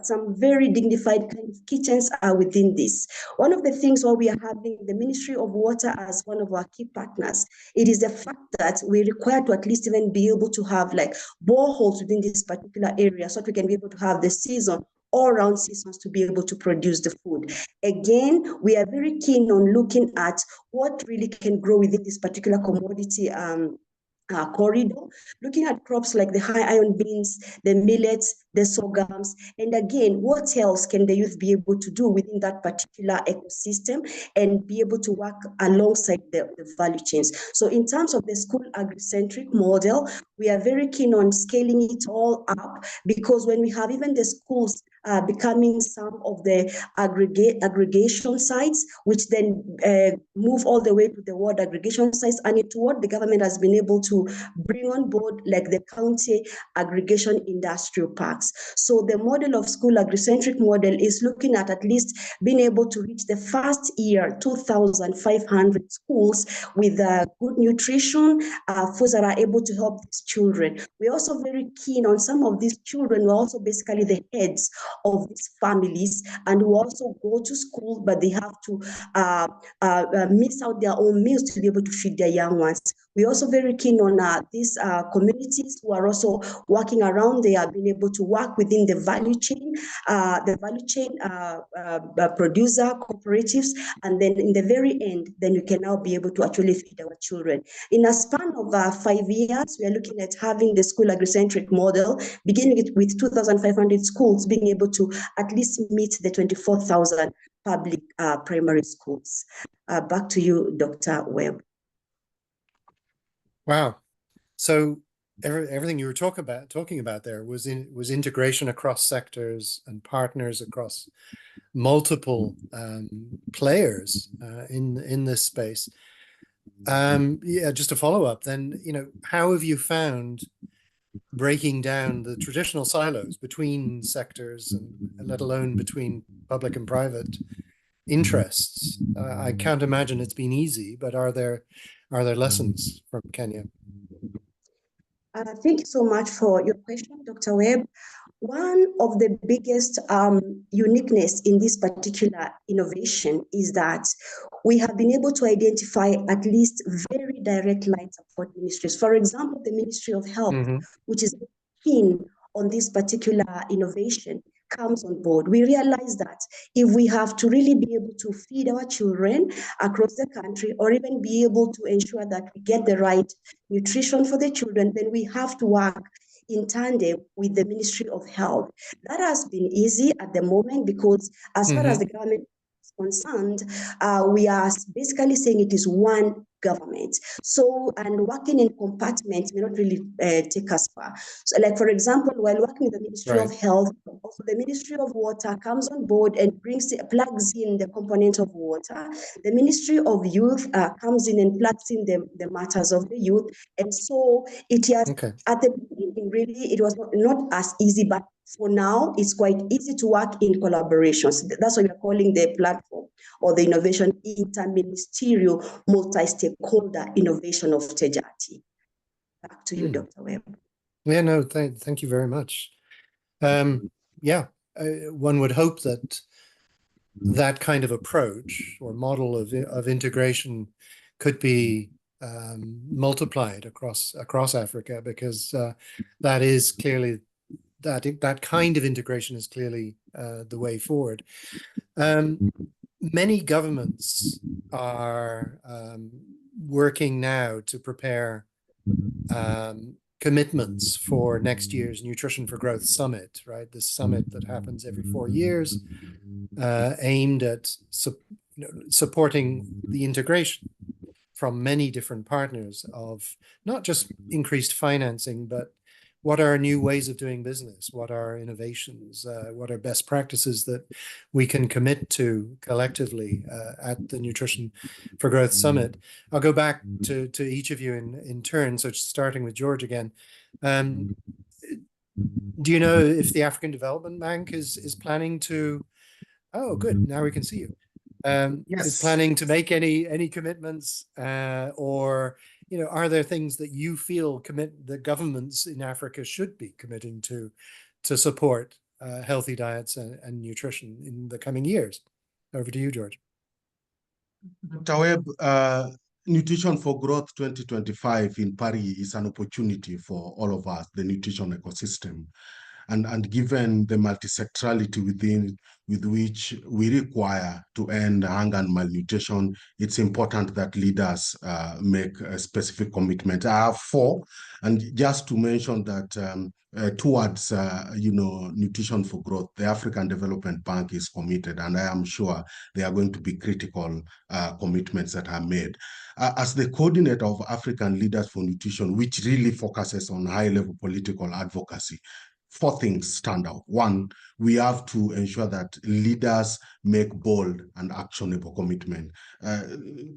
some very dignified kind of kitchens are within this. One of the things why we are having the Ministry of Water as one of our key partners, it is the fact that we require to at least even be able to have like boreholes within this particular area, so that we can be able to have the season all around seasons to be able to produce the food. Again, we are very keen on looking at what really can grow within this particular commodity corridor, looking at crops like the high iron beans, the millets, the sorghums, and again, what else can the youth be able to do within that particular ecosystem and be able to work alongside the value chains. So in terms of the school agri-centric model, we are very keen on scaling it all up, because when we have even the schools becoming some of the aggregation sites, which then move all the way to the ward aggregation sites, and into what the government has been able to bring on board, like the county aggregation industrial parks. So the model of school agri-centric model is looking at least being able to reach the first year 2,500 schools with good nutrition, foods that are able to help these children. We're also very keen on some of these children who are also basically the heads of these families, and who also go to school, but they have to miss out their own meals to be able to feed their young ones. We're also very keen on these communities who are also working around. They are being able to work within the value chain, producer cooperatives, and then in the very end, then you can now be able to actually feed our children. In a span of 5 years, we are looking at having the school agri-centric model, beginning with 2,500 schools being able to at least meet the 24,000 public primary schools. Back to you, Dr. Webb. Wow. So everything you were talking about there was integration across sectors and partners across multiple players in this space. Yeah, just to follow up then, how have you found breaking down the traditional silos between sectors, and let alone between public and private interests? I can't imagine it's been easy, but are there lessons from Kenya? Thank you so much for your question, Dr. Webb. One of the biggest uniqueness in this particular innovation is that we have been able to identify at least very direct line support ministries. For example, the Ministry of Health, which is keen on this particular innovation, comes on board. We realize that if we have to really be able to feed our children across the country, or even be able to ensure that we get the right nutrition for the children, then we have to work in tandem with the Ministry of Health. That has been easy at the moment, because as far as the government is concerned, we are basically saying it is one government. So, and working in compartments may not really take us far. So, like for example, while working with the Ministry of Health, also the Ministry of Water comes on board and plugs in the component of water. The Ministry of Youth comes in and plugs in the matters of the youth. And so it has, at the beginning, really, it was not as easy, but for now, it's quite easy to work in collaborations. That's what we're calling the platform, or the innovation interministerial multi-stakeholder innovation of TEJATI. Back to you, Dr. Webb. Yeah, no, thank you very much. Yeah, one would hope that that kind of approach or model of integration could be multiplied across Africa, because that is clearly that kind of integration is clearly the way forward. Many governments are working now to prepare commitments for next year's Nutrition for Growth Summit, right? This summit that happens every 4 years, aimed at supporting the integration from many different partners of not just increased financing, but what are new ways of doing business? What are innovations? What are best practices that we can commit to collectively at the Nutrition for Growth Summit? I'll go back to each of you in turn. So starting with George again. Do you know if the African Development Bank is planning to, oh, good, now we can see you. Yes. Is planning to make any commitments, or are there things that you feel the governments in Africa should be committing to support healthy diets and nutrition in the coming years? Over to you, George. Dr. Webb, Nutrition for Growth 2025 in Paris is an opportunity for all of us, the nutrition ecosystem. And given the multisectorality with which we require to end hunger and malnutrition, it's important that leaders make a specific commitment. I have 4, and just to mention that towards Nutrition for Growth, the African Development Bank is committed, and I am sure there are going to be critical commitments that are made. As the coordinator of African Leaders for Nutrition, which really focuses on high-level political advocacy, 4 things stand out. 1, we have to ensure that leaders make bold and actionable commitment.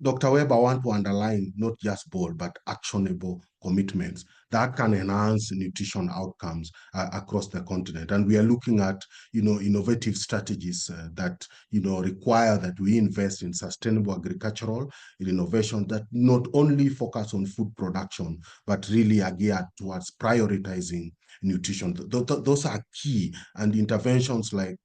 Dr. Webb, I want to underline not just bold, but actionable commitments that can enhance nutrition outcomes across the continent. And we are looking at, innovative strategies that, require that we invest in sustainable agricultural innovation that not only focus on food production, but really are geared towards prioritizing nutrition. Those are key, and interventions like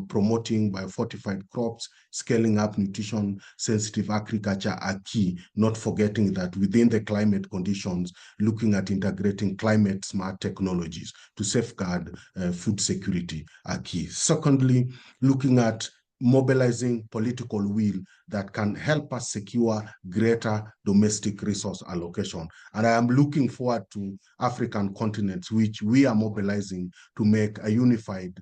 promoting biofortified crops, scaling up nutrition sensitive agriculture are key, not forgetting that within the climate conditions, looking at integrating climate smart technologies to safeguard food security are key. Secondly, looking at mobilizing political will that can help us secure greater domestic resource allocation. And I am looking forward to African continents, which we are mobilizing to make a unified,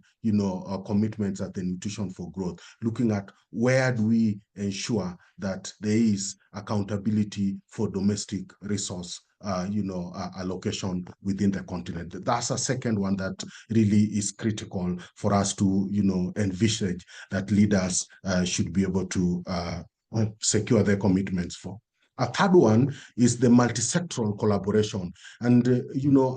commitments at the Nutrition for Growth, looking at where do we ensure that there is accountability for domestic resource allocation within the continent. That's a second one that really is critical for us to, envisage that leaders should be able to secure their commitments for. A third one is the multisectoral collaboration. And,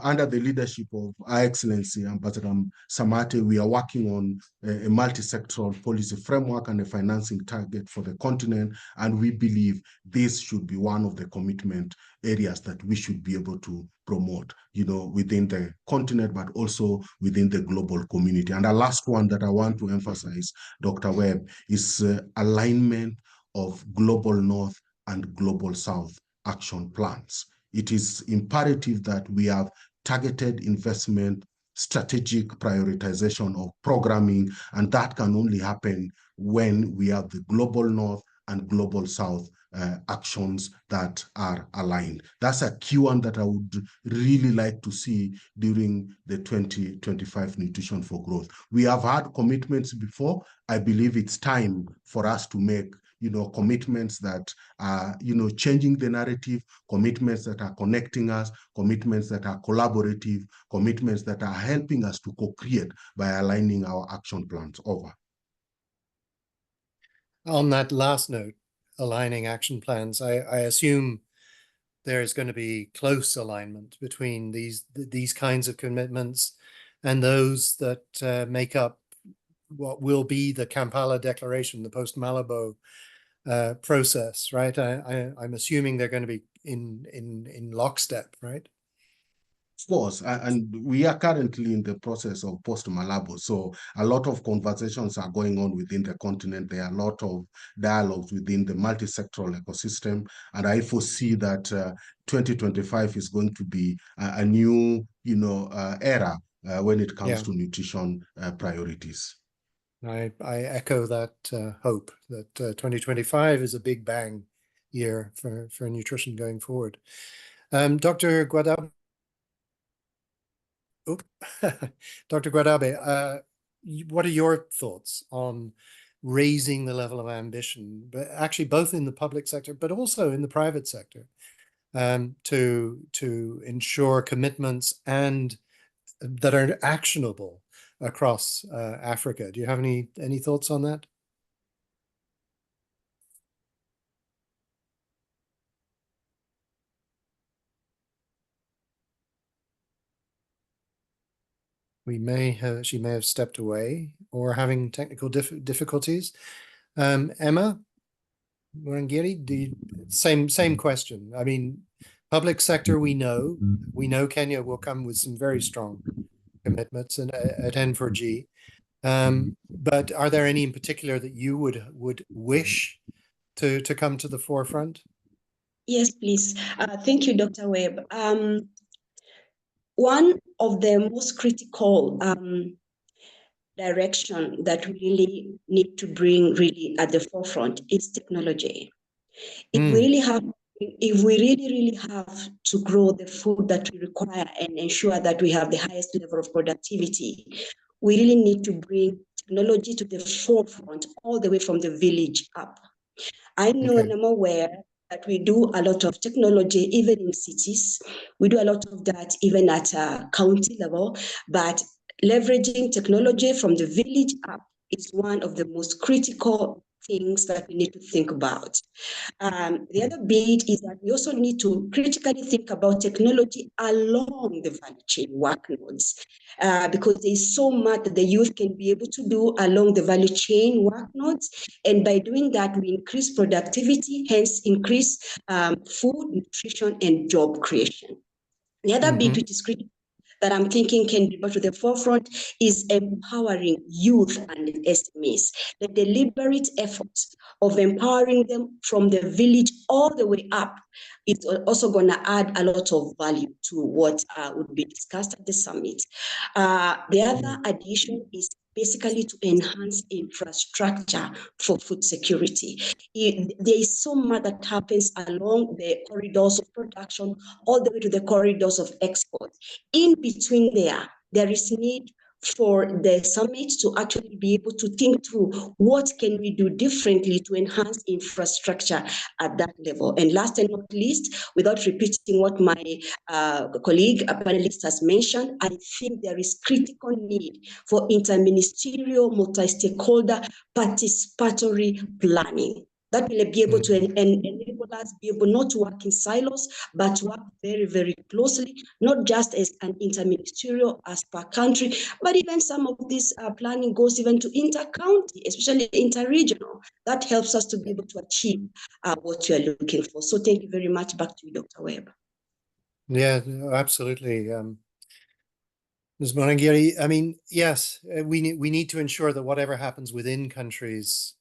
under the leadership of Our Excellency Ambassador Samate, we are working on a multisectoral policy framework and a financing target for the continent. And we believe this should be one of the commitment areas that we should be able to promote, within the continent, but also within the global community. And the last one that I want to emphasize, Dr. Webb, is alignment of Global North and Global South action plans. It is imperative that we have targeted investment, strategic prioritization of programming, and that can only happen when we have the Global North and Global South actions that are aligned. That's a key one that I would really like to see during the 2025 Nutrition for Growth. We have had commitments before. I believe it's time for us to make commitments that are, changing the narrative, commitments that are connecting us, commitments that are collaborative, commitments that are helping us to co-create by aligning our action plans. Over. On that last note, aligning action plans, I assume there's going to be close alignment between these kinds of commitments and those that make up what will be the Kampala Declaration, the post-Malabo process, right? I'm assuming they're going to be in lockstep, right? course, and we are currently in the process of post-Malabo. So a lot of conversations are going on within the continent. There are a lot of dialogues within the multi-sectoral ecosystem. And I foresee that 2025 is going to be a new, era when it comes to nutrition priorities. I echo that hope that 2025 is a big bang year for nutrition going forward. Dr. Guadabe, Dr. Guadabe, what are your thoughts on raising the level of ambition, but actually both in the public sector, but also in the private sector, to ensure commitments and that are actionable across Africa? Do you have any thoughts on that? She may have stepped away or having technical difficulties. Emma Murangiri, same question. I mean, public sector, we know Kenya will come with some very strong commitments and at N4G. But are there any in particular that you would wish to come to the forefront? Yes, please. Thank you, Dr. Webb. One of the most critical direction that we really need to bring really at the forefront is technology. If we really have to grow the food that we require and ensure that we have the highest level of productivity, we really need to bring technology to the forefront all the way from the village up. I know and I'm aware that we do a lot of technology even in cities. We do a lot of that even at a county level, but leveraging technology from the village up is one of the most critical things that we need to think about. The other bit is that we also need to critically think about technology along the value chain work nodes, because there's so much that the youth can be able to do along the value chain work nodes. And by doing that, we increase productivity, hence increase food, nutrition, and job creation. The other bit, which is critical, that I'm thinking can be brought to the forefront is empowering youth and SMEs. The deliberate effort of empowering them from the village all the way up is also going to add a lot of value to what would be discussed at the summit. The other addition is basically to enhance infrastructure for food security. There is so much that happens along the corridors of production all the way to the corridors of export. In between there is need for the summit to actually be able to think through what can we do differently to enhance infrastructure at that level. And last and not least, without repeating what my colleague, a panelist has mentioned, I think there is critical need for interministerial, multi-stakeholder, participatory planning. That will be able to enable us be able not to work in silos, but to work very, very closely, not just as an interministerial as per country, but even some of this planning goes even to inter-county, especially inter-regional. That helps us to be able to achieve what you are looking for. So thank you very much. Back to you, Dr. Webb. Yeah, absolutely. Ms. Murangiri, I mean, yes, we need to ensure that whatever happens within countries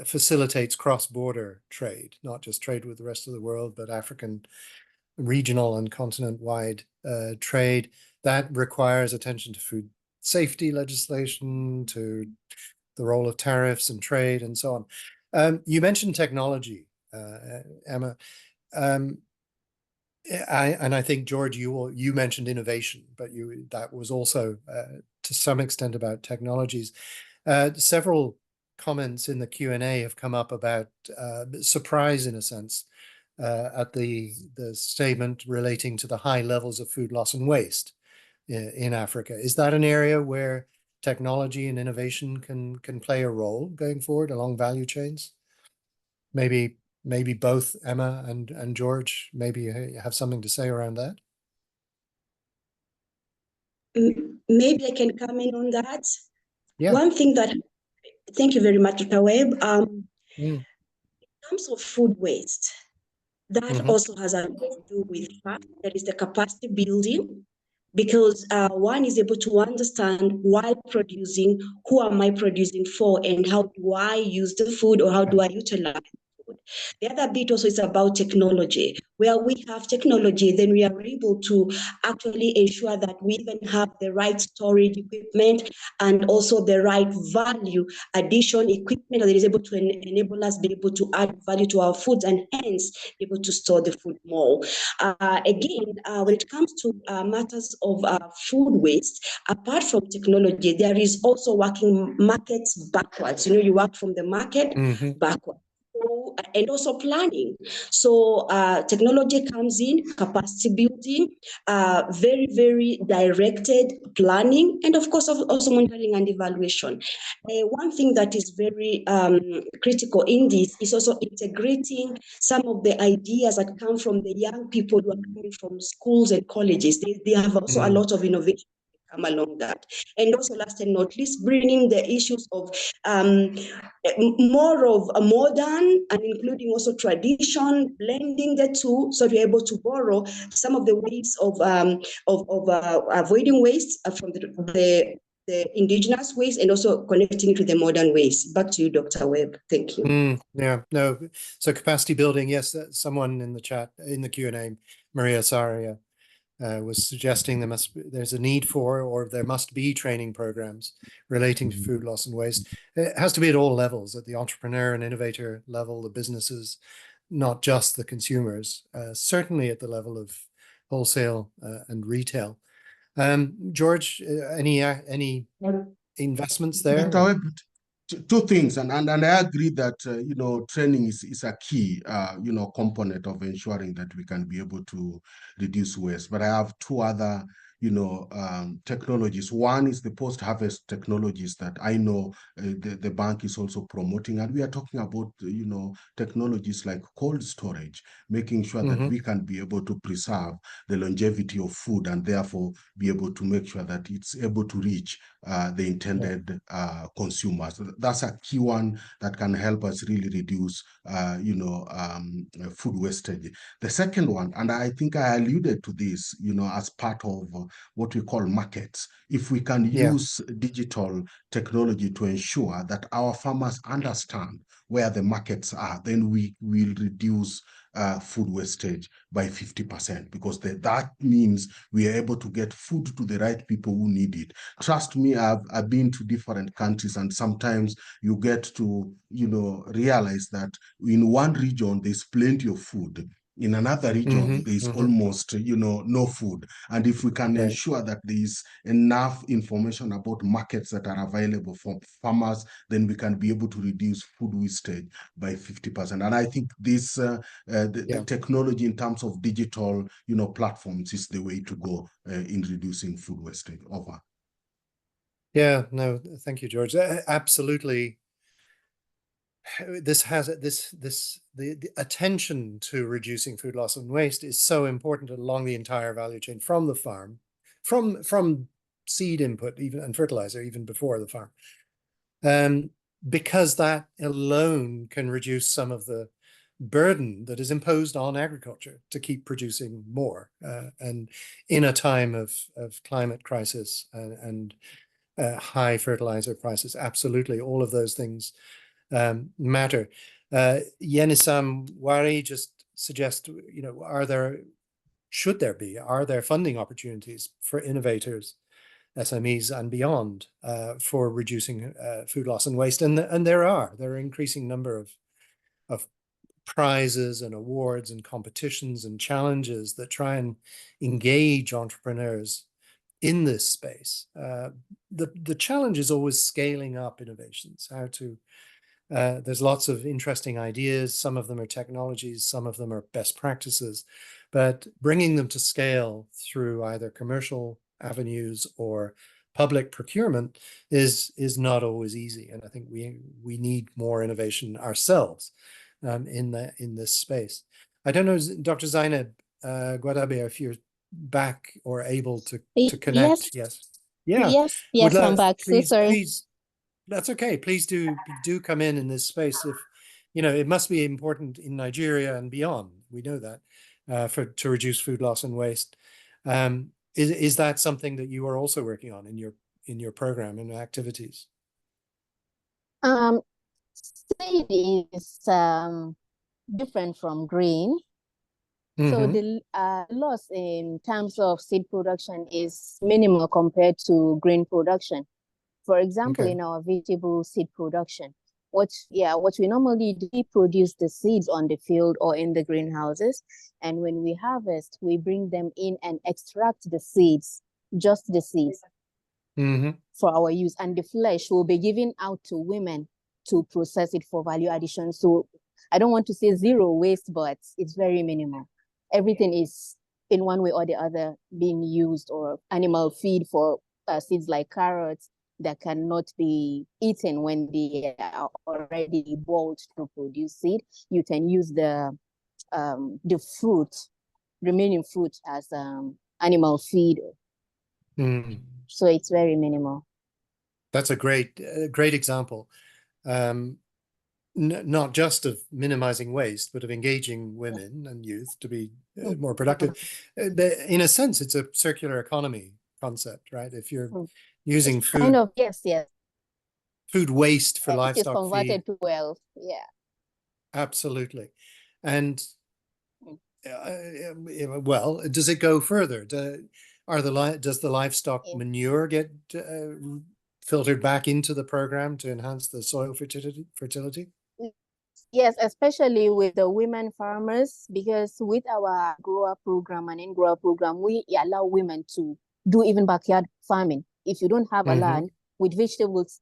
facilitates cross-border trade, not just trade with the rest of the world, but African, regional and continent-wide trade. That requires attention to food safety legislation, to the role of tariffs and trade, and so on. You mentioned technology, Emma. And I think, George, you mentioned innovation, but that was also to some extent about technologies. Several comments in the Q&A have come up about surprise, in a sense, at the statement relating to the high levels of food loss and waste in Africa. Is that an area where technology and innovation can play a role going forward along value chains? Maybe both Emma and George, maybe you have something to say around that? Maybe I can come in on that. Yeah. One thing that, thank you very much, Dr. Webb. In terms of food waste, that also has a lot to do with fact that is the capacity building because one is able to understand why producing, who am I producing for, and how do I use the food or how do I utilize food. The other bit also is about technology. Where we have technology, then we are able to actually ensure that we even have the right storage equipment and also the right value addition equipment that is able to enable us be able to add value to our foods and hence be able to store the food more. Again, when it comes to matters of food waste, apart from technology, there is also working markets backwards. You know, you work from the market backwards. And also planning. So technology comes in, capacity building, very, very directed planning, and of course also monitoring and evaluation. One thing that is very critical in this is also integrating some of the ideas that come from the young people who are coming from schools and colleges. They have also a lot of innovation come along that. And also last and not least, bringing the issues of more of a modern and including also tradition, blending the two, so we're able to borrow some of the ways of avoiding waste from the indigenous ways and also connecting it to the modern ways. Back to you, Dr. Webb. Thank you. Yeah, no. So capacity building, yes, someone in the chat, in the Q&A, Maria Saria, was suggesting there's a need for, or there must be training programs relating to food loss and waste. It has to be at all levels, at the entrepreneur and innovator level, the businesses, not just the consumers, certainly at the level of wholesale and retail. George, any investments there? Two things, and I agree that you know, training is a key you know, component of ensuring that we can be able to reduce waste. But I have two other, you know, technologies. One is the post-harvest technologies that I know the bank is also promoting, and we are talking about, you know, technologies like cold storage, making sure that we can be able to preserve the longevity of food and therefore be able to make sure that it's able to reach the intended consumers. That's a key one that can help us really reduce, you know, food wastage. The second one, and I think I alluded to this, you know, as part of what we call markets. If we can use digital technology to ensure that our farmers understand where the markets are, then we will reduce food wastage by 50%, because that means we are able to get food to the right people who need it. Trust me, I've been to different countries, and sometimes you get to, you know, realize that in one region there's plenty of food. In another region, there's almost, you know, no food. And if we can ensure that there's enough information about markets that are available for farmers, then we can be able to reduce food wastage by 50%. And I think this the technology in terms of digital, you know, platforms is the way to go in reducing food wastage. Over. Yeah, no, thank you, George. Absolutely. The attention to reducing food loss and waste is so important along the entire value chain, from the farm, from seed input even and fertilizer even before the farm, because that alone can reduce some of the burden that is imposed on agriculture to keep producing more, and in a time of climate crisis and high fertilizer prices. Absolutely, all of those things matter. Yenisam Wari just suggest, you know, are there funding opportunities for innovators, SMEs and beyond, for reducing food loss and waste? And there are an increasing number of prizes and awards and competitions and challenges that try and engage entrepreneurs in this space. The challenge is always scaling up innovations, how to there's lots of interesting ideas. Some of them are technologies, some of them are best practices, but bringing them to scale through either commercial avenues or public procurement is not always easy. And I think we need more innovation ourselves in this space. I don't know, Dr. Zainab Guadabe, if you're back or able to connect. Yes. Yeah. Yes, I'm back. Please, so sorry. Please. That's okay. Please do come in this space. If you know, it must be important in Nigeria and beyond. We know that to reduce food loss and waste. Is that something that you are also working on in your program and activities? Seed is different from grain. So the loss in terms of seed production is minimal compared to grain production. For example, in our vegetable seed production, what we normally do, we produce the seeds on the field or in the greenhouses. And when we harvest, we bring them in and extract the seeds, just the seeds, for our use. And the flesh will be given out to women to process it for value addition. So I don't want to say zero waste, but it's very minimal. Everything is in one way or the other being used, or animal feed for seeds like carrots that cannot be eaten when they are already boiled to produce seed. You can use the fruit, remaining fruit, as animal feed. So it's very minimal. That's a great example. Not just of minimizing waste, but of engaging women and youth to be more productive. In a sense, it's a circular economy concept, right? If you're using food, kind of, yes, food waste for livestock converted feed, to wealth, absolutely. And well, does it go further? Does the livestock manure get filtered back into the program to enhance the soil fertility? Yes, especially with the women farmers, because with our grower program and in-grower program, we allow women to do even backyard farming. If you don't have a land with vegetables,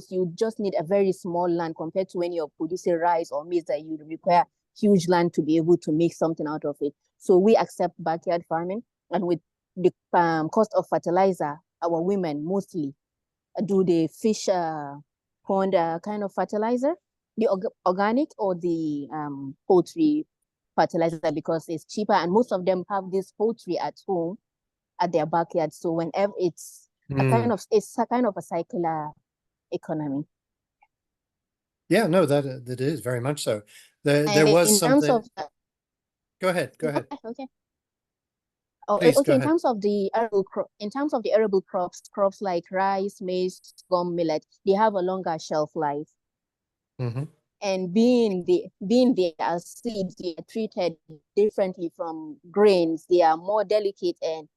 you just need a very small land compared to when you're producing rice or maize, that you require huge land to be able to make something out of it. So we accept backyard farming, and with the cost of fertilizer, our women mostly do the fish pond kind of fertilizer, the organic or the poultry fertilizer, because it's cheaper, and most of them have this poultry at home at their backyard. So whenever it's a kind of a circular economy. Yeah, no, that is very much so. There was something. Go ahead. Okay. Please, okay. In terms of the arable crops like rice, maize, gum, millet, they have a longer shelf life. And being they are seeds, they are treated differently from grains. They are more delicate, and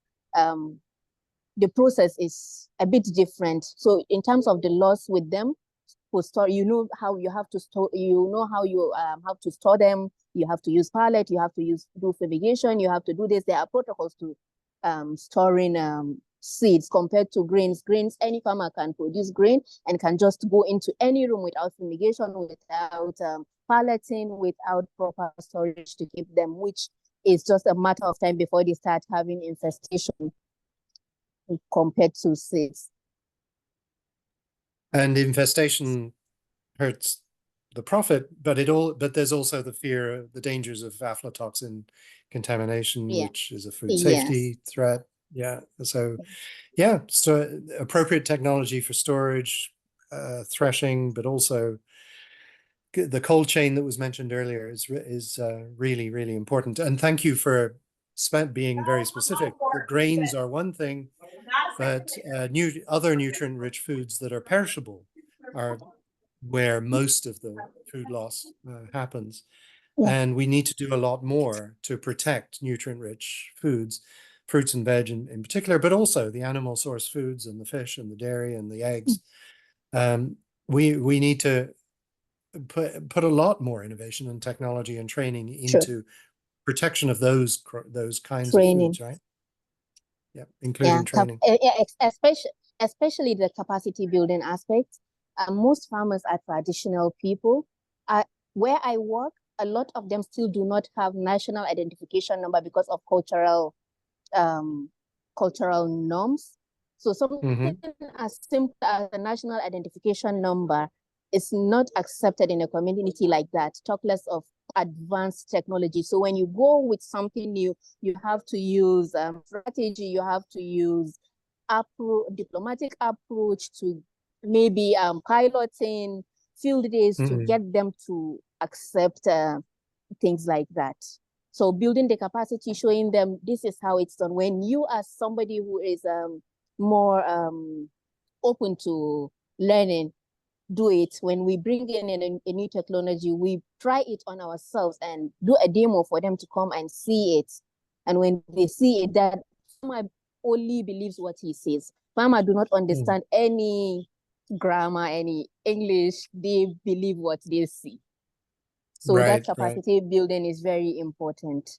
the process is a bit different. So in terms of the loss with them, for store, you know how you have to store. You know how you have to store them. You have to use pallet. You have to do fumigation. You have to do this. There are protocols to storing seeds compared to grains. Grains, any farmer can produce grain and can just go into any room without fumigation, without palleting, without proper storage to keep them, which is just a matter of time before they start having infestation compared to seeds. And infestation hurts the profit, but there's also the fear, the dangers of aflatoxin contamination, which is a food safety threat. So appropriate technology for storage, threshing, but also the cold chain that was mentioned earlier is really, really important. And thank you for being very specific. The grains are one thing, but other nutrient-rich foods that are perishable are where most of the food loss happens. And we need to do a lot more to protect nutrient-rich foods, fruits and veg in particular, but also the animal source foods and the fish and the dairy and the eggs. We need to put a lot more innovation and technology and training into protection of those kinds of foods, right? Yeah, including training. Especially the capacity building aspect. Most farmers are traditional people. Where I work, a lot of them still do not have national identification number because of cultural norms. So something as simple as a national identification number is not accepted in a community like that, talk less of advanced technology. So when you go with something new, you have to use strategy, you have to use diplomatic approach to maybe piloting, field days to get them to accept things like that. So building the capacity, showing them this is how it's done. When you as somebody who is more open to learning, do it. When we bring in a new technology, we try it on ourselves and do a demo for them to come and see it. And when they see it, that farmer only believes what he says. Farmer do not understand any grammar, any English. They believe what they see. So that capacity building is very important.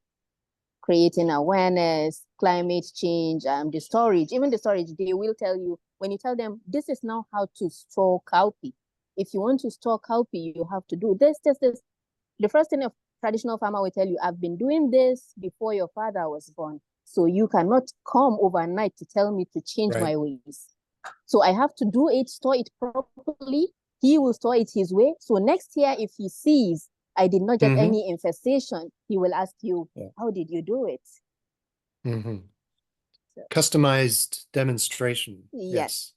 Creating awareness, climate change, the storage, even the storage, they will tell you, when you tell them, this is now how to store cowpea. If you want to store cowpea, you have to do this. The first thing a traditional farmer will tell you, I've been doing this before your father was born. So you cannot come overnight to tell me to change my ways. So I have to do it, store it properly. He will store it his way. So next year, if he sees I did not get any infestation, he will ask you, how did you do it? So. Customized demonstration, yes,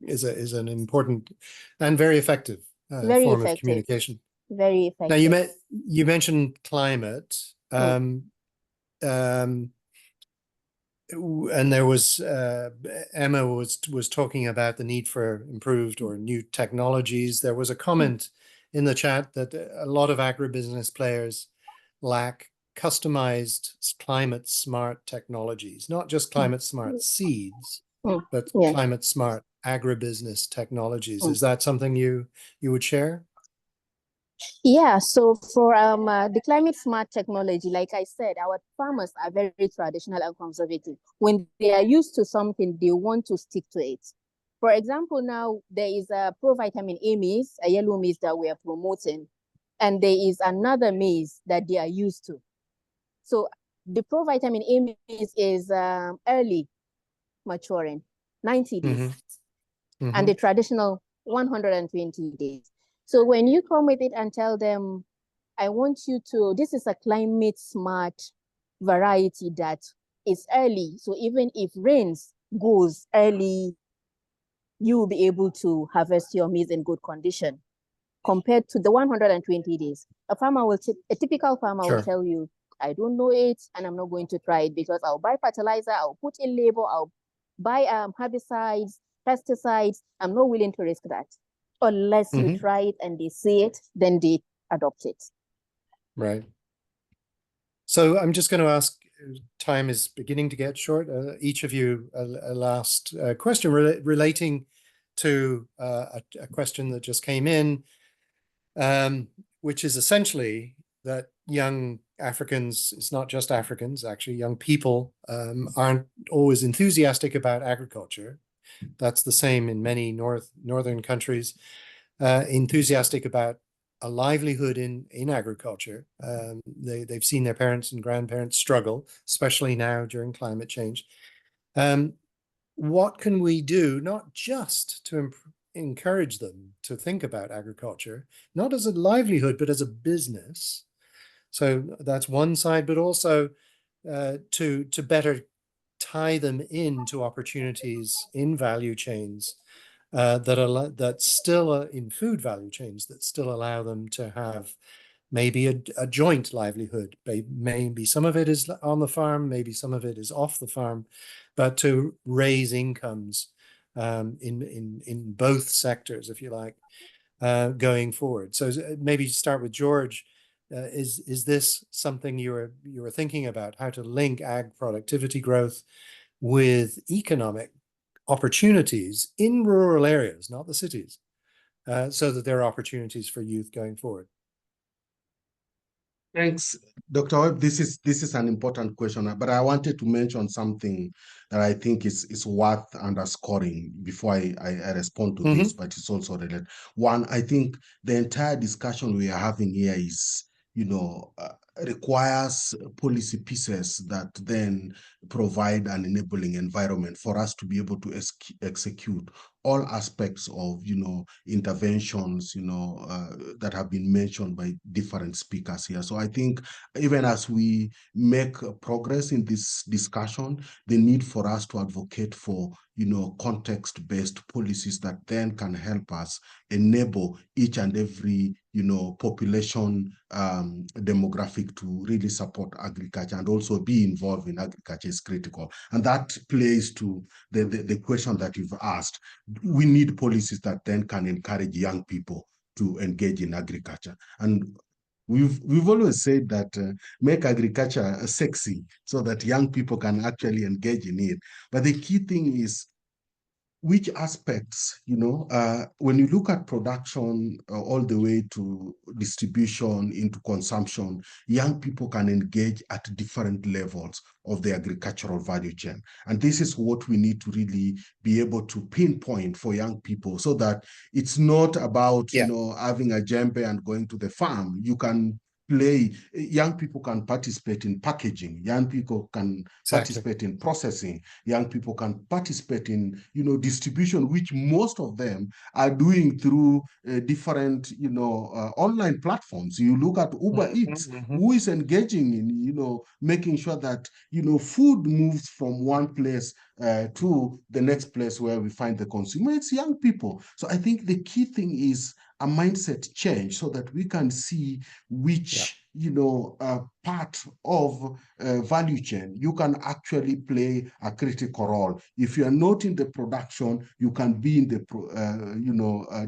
is an important and very effective form of communication. Very effective. Now you mentioned climate, and there was Emma was talking about the need for improved or new technologies. There was a comment in the chat that a lot of agribusiness players lack customized climate smart technologies, not just climate smart seeds, but climate smart agribusiness technologies. Is that something you would share? Yeah, so for the climate smart technology, like I said, our farmers are very traditional and conservative. When they are used to something, they want to stick to it. For example, now there is a provitamin A maize, a yellow maize that we are promoting, and there is another maize that they are used to. So the provitamin A maize is early maturing, 90 days, and the traditional 120 days. So when you come with it and tell them, I want you to, this is a climate smart variety that is early. So even if rains goes early, you will be able to harvest your maize in good condition compared to the 120 days. A typical farmer will tell you, I don't know it and I'm not going to try it because I'll buy fertilizer, I'll put in labor, I'll buy herbicides, pesticides. I'm not willing to risk that. Unless you try it and they see it, then they adopt it. Right. So I'm just going to ask, time is beginning to get short. Each of you a last question relating to a question that just came in, which is essentially that young Africans, it's not just Africans, actually young people aren't always enthusiastic about agriculture. That's the same in many northern countries, enthusiastic about a livelihood in agriculture. They've seen their parents and grandparents struggle, especially now during climate change. What can we do, not just to encourage them to think about agriculture, not as a livelihood, but as a business? So that's one side, but also to better tie them into opportunities in value chains that still are in food value chains that still allow them to have maybe a joint livelihood. Maybe some of it is on the farm, maybe some of it is off the farm, but to raise incomes in both sectors, if you like, going forward. So maybe start with George. Is this something you were thinking about, how to link ag productivity growth with economic opportunities in rural areas, not the cities, so that there are opportunities for youth going forward? Thanks, Dr. Webb. This is an important question, but I wanted to mention something that I think is worth underscoring before I respond to this, but it's also related. One, I think the entire discussion we are having here is, requires policy pieces that then provide an enabling environment for us to be able to execute all aspects of, interventions, that have been mentioned by different speakers here. So I think even as we make progress in this discussion, the need for us to advocate for, context-based policies that then can help us enable each and every, population demographic to really support agriculture and also be involved in agriculture is critical. And that plays to the question that you've asked. We need policies that then can encourage young people to engage in agriculture. And we've always said that make agriculture sexy so that young people can actually engage in it. But the key thing is which aspects, when you look at production all the way to distribution into consumption, young people can engage at different levels of the agricultural value chain. And this is what we need to really be able to pinpoint for young people so that it's not about, having a djembe and going to the farm. You can young people can participate in packaging, young people can participate in processing, young people can participate in, distribution, which most of them are doing through different, online platforms. You look at Uber Eats, who is engaging in, making sure that, food moves from one place to the next place where we find the consumer. It's young people. So I think the key thing is a mindset change so that we can see which part of value chain you can actually play a critical role. If you are not in the production, you can be in the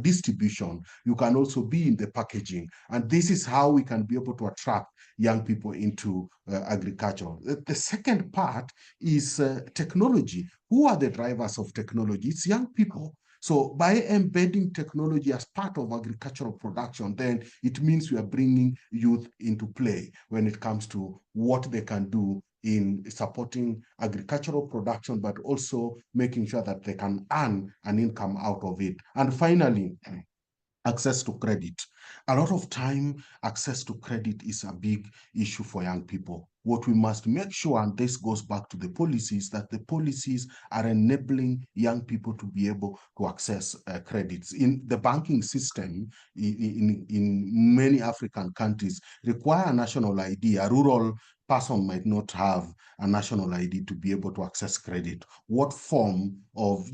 distribution. You can also be in the packaging, and this is how we can be able to attract young people into agriculture. The second part is technology. Who are the drivers of technology? It's young people. So by embedding technology as part of agricultural production, then it means we are bringing youth into play when it comes to what they can do in supporting agricultural production, but also making sure that they can earn an income out of it. And finally, access to credit. A lot of time, access to credit is a big issue for young people. What we must make sure, and this goes back to the policies, that the policies are enabling young people to be able to access credits. In the banking system, in many African countries, require a national ID. A rural person might not have a national ID to be able to access credit. What form of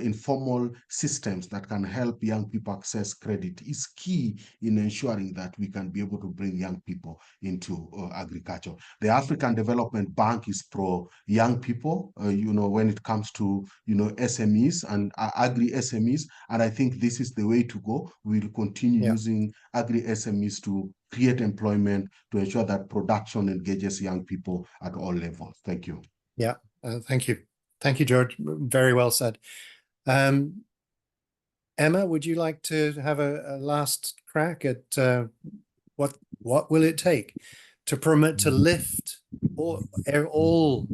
informal systems that can help young people access credit is key in ensuring that we can be able to bring young people into agriculture. The African Development Bank is pro young people, when it comes to SMEs and agri SMEs, and I think this is the way to go. We'll continue using agri SMEs to create employment, to ensure that production engages young people at all levels. Thank you. Yeah, thank you. Thank you, George. Very well said. Emma, would you like to have a last crack at what will it take to promote, to lift all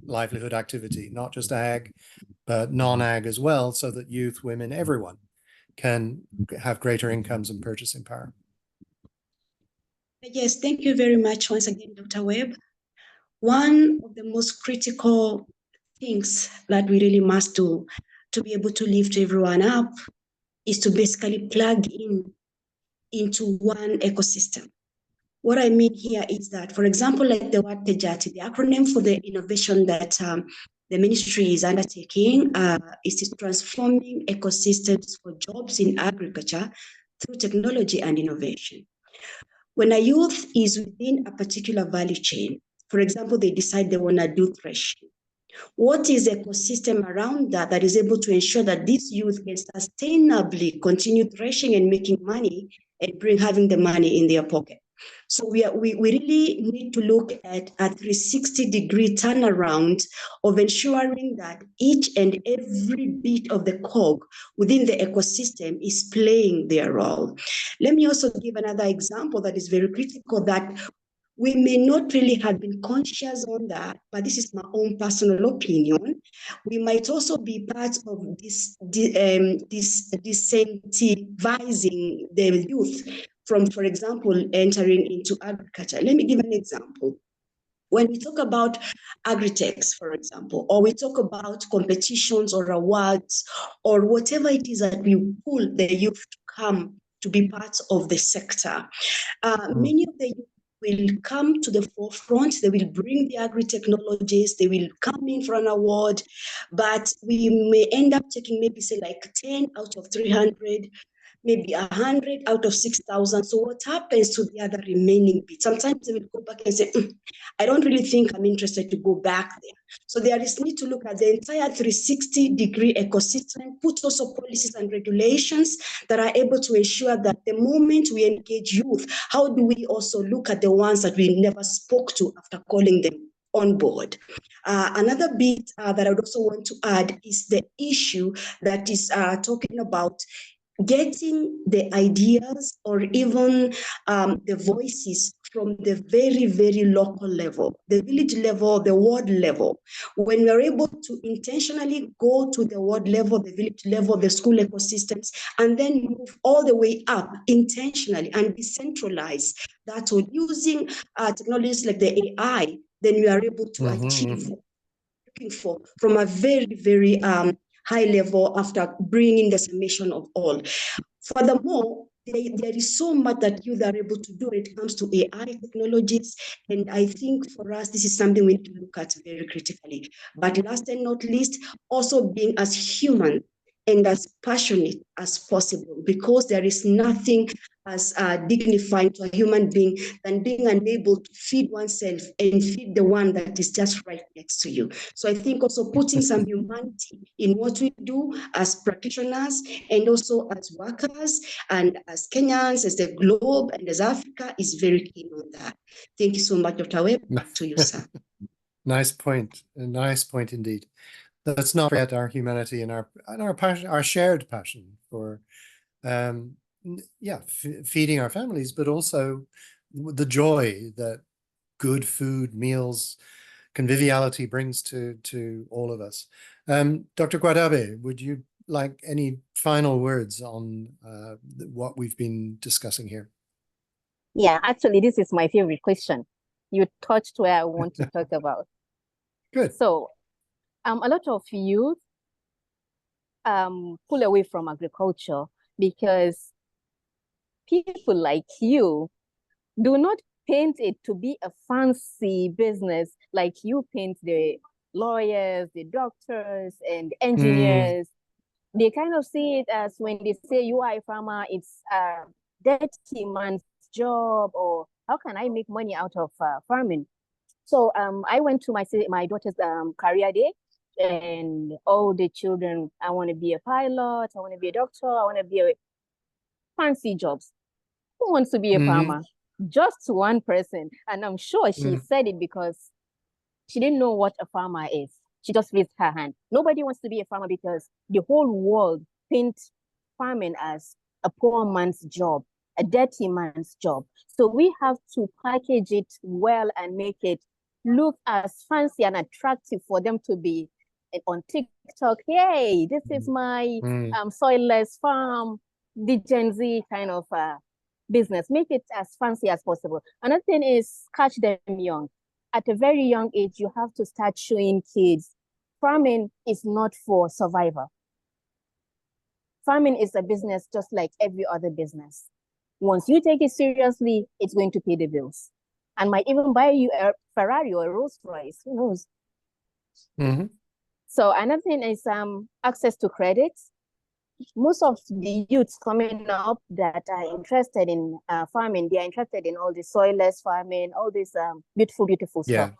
livelihood activity, not just ag, but non-ag as well, so that youth, women, everyone can have greater incomes and purchasing power? Yes, thank you very much once again, Dr. Webb. One of the most critical things that we really must do to be able to lift everyone up is to basically plug into one ecosystem. What I mean here is that, for example, like the word TEJATI, the acronym for the innovation that the ministry is undertaking is transforming ecosystems for jobs in agriculture through technology and innovation. When a youth is within a particular value chain, for example, they decide they want to do threshing, what is the ecosystem around that is able to ensure that this youth can sustainably continue threshing and making money and having the money in their pocket? So we really need to look at a 360-degree turnaround of ensuring that each and every bit of the cog within the ecosystem is playing their role. Let me also give another example that is very critical, that we may not really have been conscious on that, but this is my own personal opinion. We might also be part of this disincentivizing the youth from, for example, entering into agriculture. Let me give an example. When we talk about agri-techs, for example, or we talk about competitions or awards or whatever it is that we pull the youth to come to be part of the sector, many of the youth will come to the forefront. They will bring the agri-technologies. They will come in for an award, but we may end up taking maybe say like 10 out of 300, maybe 100 out of 6,000. So what happens to the other remaining bit? Sometimes they will go back and say, I don't really think I'm interested to go back there. So there is need to look at the entire 360-degree ecosystem, put also policies and regulations that are able to ensure that the moment we engage youth, how do we also look at the ones that we never spoke to after calling them on board? Another bit that I would also want to add is the issue that is talking about getting the ideas or even the voices from the very, very local level, the village level, the ward level. When we're able to intentionally go to the ward level, the village level, the school ecosystems, and then move all the way up intentionally and decentralize that with using technologies like the AI, then we are able to achieve what we're looking for from a very, very high level after bringing the summation of all. Furthermore, there is so much that youth are able to do when it comes to AI technologies. And I think for us, this is something we need to look at very critically. But last and not least, also being as human and as passionate as possible, because there is nothing as dignifying to a human being than being unable to feed oneself and feed the one that is just right next to you. So I think also putting some humanity in what we do as practitioners and also as workers and as Kenyans, as the globe and as Africa is very keen on that. Thank you so much, Dr. Webb. Back to you, sir. Nice point. A nice point indeed. Let's not forget our humanity and our passion, our shared passion for feeding our families, but also the joy that good food, meals, conviviality brings to all of us. Dr. Guadabe, would you like any final words on what we've been discussing here? Yeah, actually, this is my favorite question. You touched where I want to talk about. Good. So, a lot of youth pull away from agriculture because people like you do not paint it to be a fancy business like you paint the lawyers, the doctors, and engineers. They kind of see it as when they say you are a farmer, it's a dirty man's job, or how can I make money out of farming? So I went to my daughter's career day, and all the children, I want to be a pilot, I want to be a doctor, I want to be a fancy jobs. Who wants to be a farmer? Just one person. And I'm sure she said it because she didn't know what a farmer is. She just raised her hand. Nobody wants to be a farmer because the whole world paints farming as a poor man's job, a dirty man's job. So we have to package it well and make it look as fancy and attractive for them to be on TikTok. Hey, this is my soilless farm, the Gen Z kind of business. Make it as fancy as possible. Another thing is catch them young. At a very young age, you have to start showing kids farming is not for survival. Farming is a business just like every other business. Once you take it seriously, it's going to pay the bills and might even buy you a Ferrari or a Rolls Royce, who knows? So another thing is access to credit. Most of the youths coming up that are interested in farming, they are interested in all the soilless farming, all this beautiful stuff.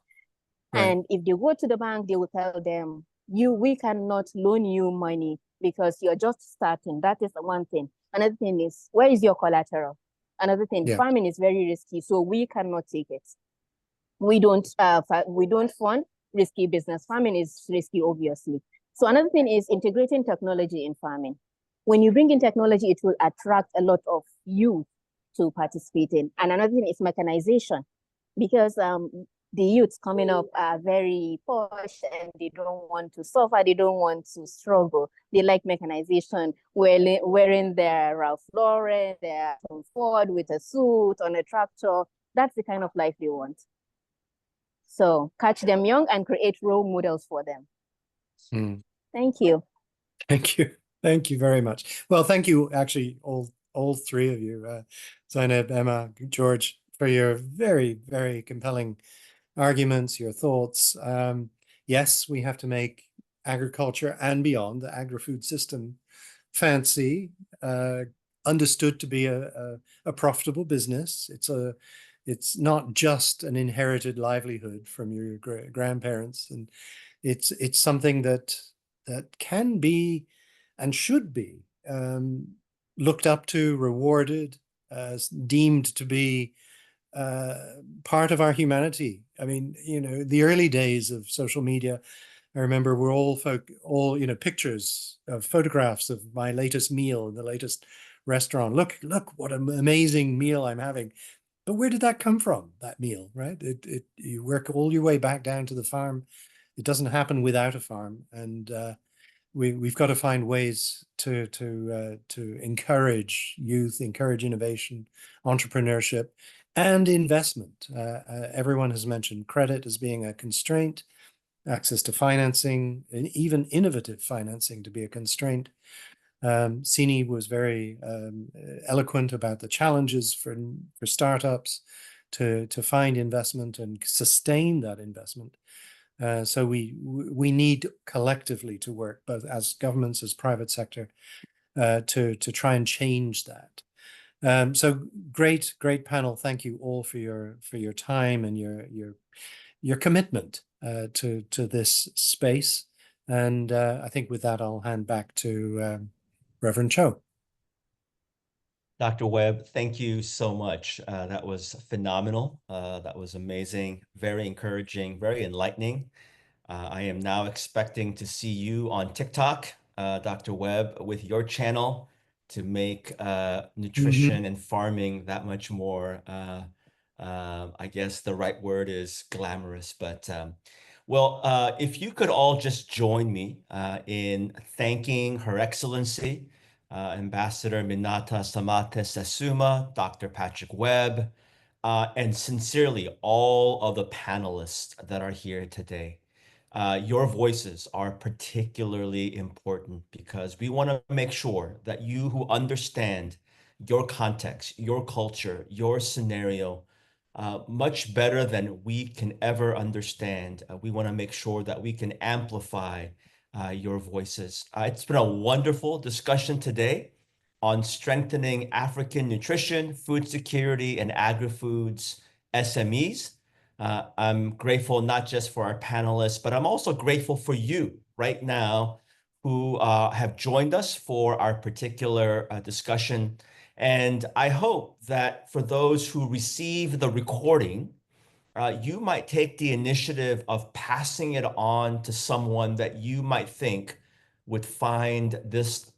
Right. And if they go to the bank, they will tell them, we cannot loan you money because you're just starting. That is one thing. Another thing is, where is your collateral? Another thing, farming is very risky, so we cannot take it. We don't fund risky business. Farming is risky, obviously. So another thing is integrating technology in farming. When you bring in technology, it will attract a lot of youth to participate in. And another thing is mechanization, because the youths coming up are very posh and they don't want to suffer, they don't want to struggle. They like mechanization, wearing their Ralph Lauren, their Tom Ford with a suit on a tractor. That's the kind of life they want. So catch them young and create role models for them. Thank you. Thank you. Thank you very much. Well, thank you, actually, all three of you, Zainab, Emma, George, for your very, very compelling arguments, your thoughts. Yes, we have to make agriculture and beyond the agri-food system fancy, understood to be a profitable business. It's not just an inherited livelihood from your grandparents, and it's something that can be and should be looked up to, rewarded, deemed to be part of our humanity. I mean, the early days of social media, I remember were all pictures of photographs of my latest meal in the latest restaurant. Look what an amazing meal I'm having. But where did that come from, that meal, right? You work all your way back down to the farm. It doesn't happen without a farm. And we've got to find ways to encourage youth, encourage innovation, entrepreneurship, and investment. Everyone has mentioned credit as being a constraint, access to financing, and even innovative financing to be a constraint. Sini was very eloquent about the challenges for startups to find investment and sustain that investment. So we need collectively to work, both as governments, as private sector, to try and change that. So great panel. Thank you all for your time and your commitment to this space. And I think with that, I'll hand back to Reverend Cho. Dr. Webb, thank you so much. That was phenomenal. That was amazing, very encouraging, very enlightening. I am now expecting to see you on TikTok, Dr. Webb, with your channel to make nutrition and farming that much more, I guess the right word is glamorous. But well, if you could all just join me in thanking Her Excellency, Ambassador Minata Samate Sesuma, Dr. Patrick Webb, and sincerely all of the panelists that are here today. Your voices are particularly important because we want to make sure that you who understand your context, your culture, your scenario, much better than we can ever understand. We want to make sure that we can amplify your voices. It's been a wonderful discussion today on strengthening African nutrition, food security, and agri-foods SMEs. I'm grateful not just for our panelists, but I'm also grateful for you right now who have joined us for our particular discussion. And I hope that for those who receive the recording, you might take the initiative of passing it on to someone that you might think would find this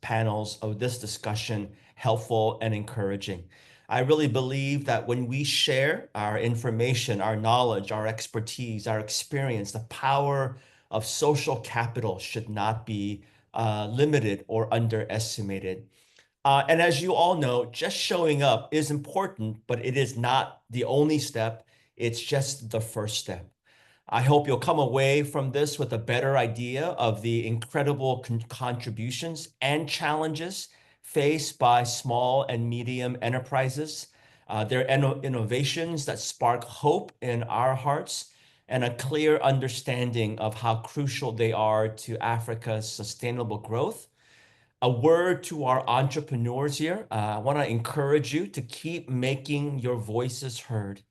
discussion helpful and encouraging. I really believe that when we share our information, our knowledge, our expertise, our experience, the power of social capital should not be limited or underestimated. And as you all know, just showing up is important, but it is not the only step. It's just the first step. I hope you'll come away from this with a better idea of the incredible contributions and challenges faced by small and medium enterprises, their innovations that spark hope in our hearts, and a clear understanding of how crucial they are to Africa's sustainable growth. A word to our entrepreneurs here. I want to encourage you to keep making your voices heard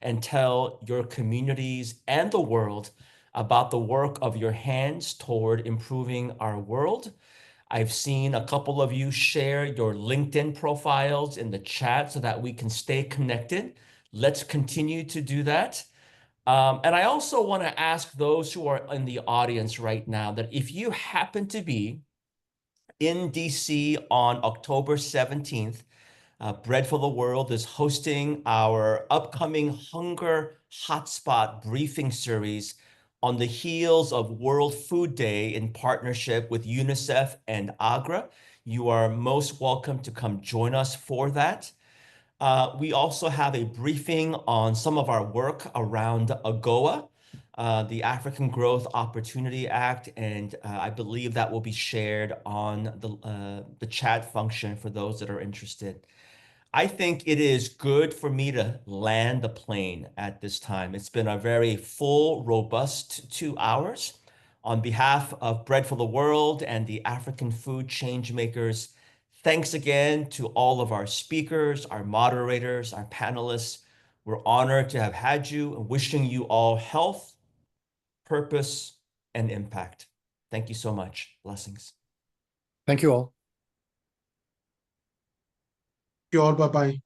and tell your communities and the world about the work of your hands toward improving our world. I've seen a couple of you share your LinkedIn profiles in the chat so that we can stay connected. Let's continue to do that. And I also want to ask those who are in the audience right now that if you happen to be in DC on October 17th, Bread for the World is hosting our upcoming Hunger Hotspot briefing series on the heels of World Food Day in partnership with UNICEF and AGRA. You are most welcome to come join us for that. We also have a briefing on some of our work around AGOA, the African Growth Opportunity Act, and I believe that will be shared on the chat function for those that are interested. I think it is good for me to land the plane at this time. It's been a very full, robust 2 hours. On behalf of Bread for the World and the African Food Changemakers, thanks again to all of our speakers, our moderators, our panelists. We're honored to have had you and wishing you all health, purpose, and impact. Thank you so much. Blessings. Thank you all. You all, bye-bye.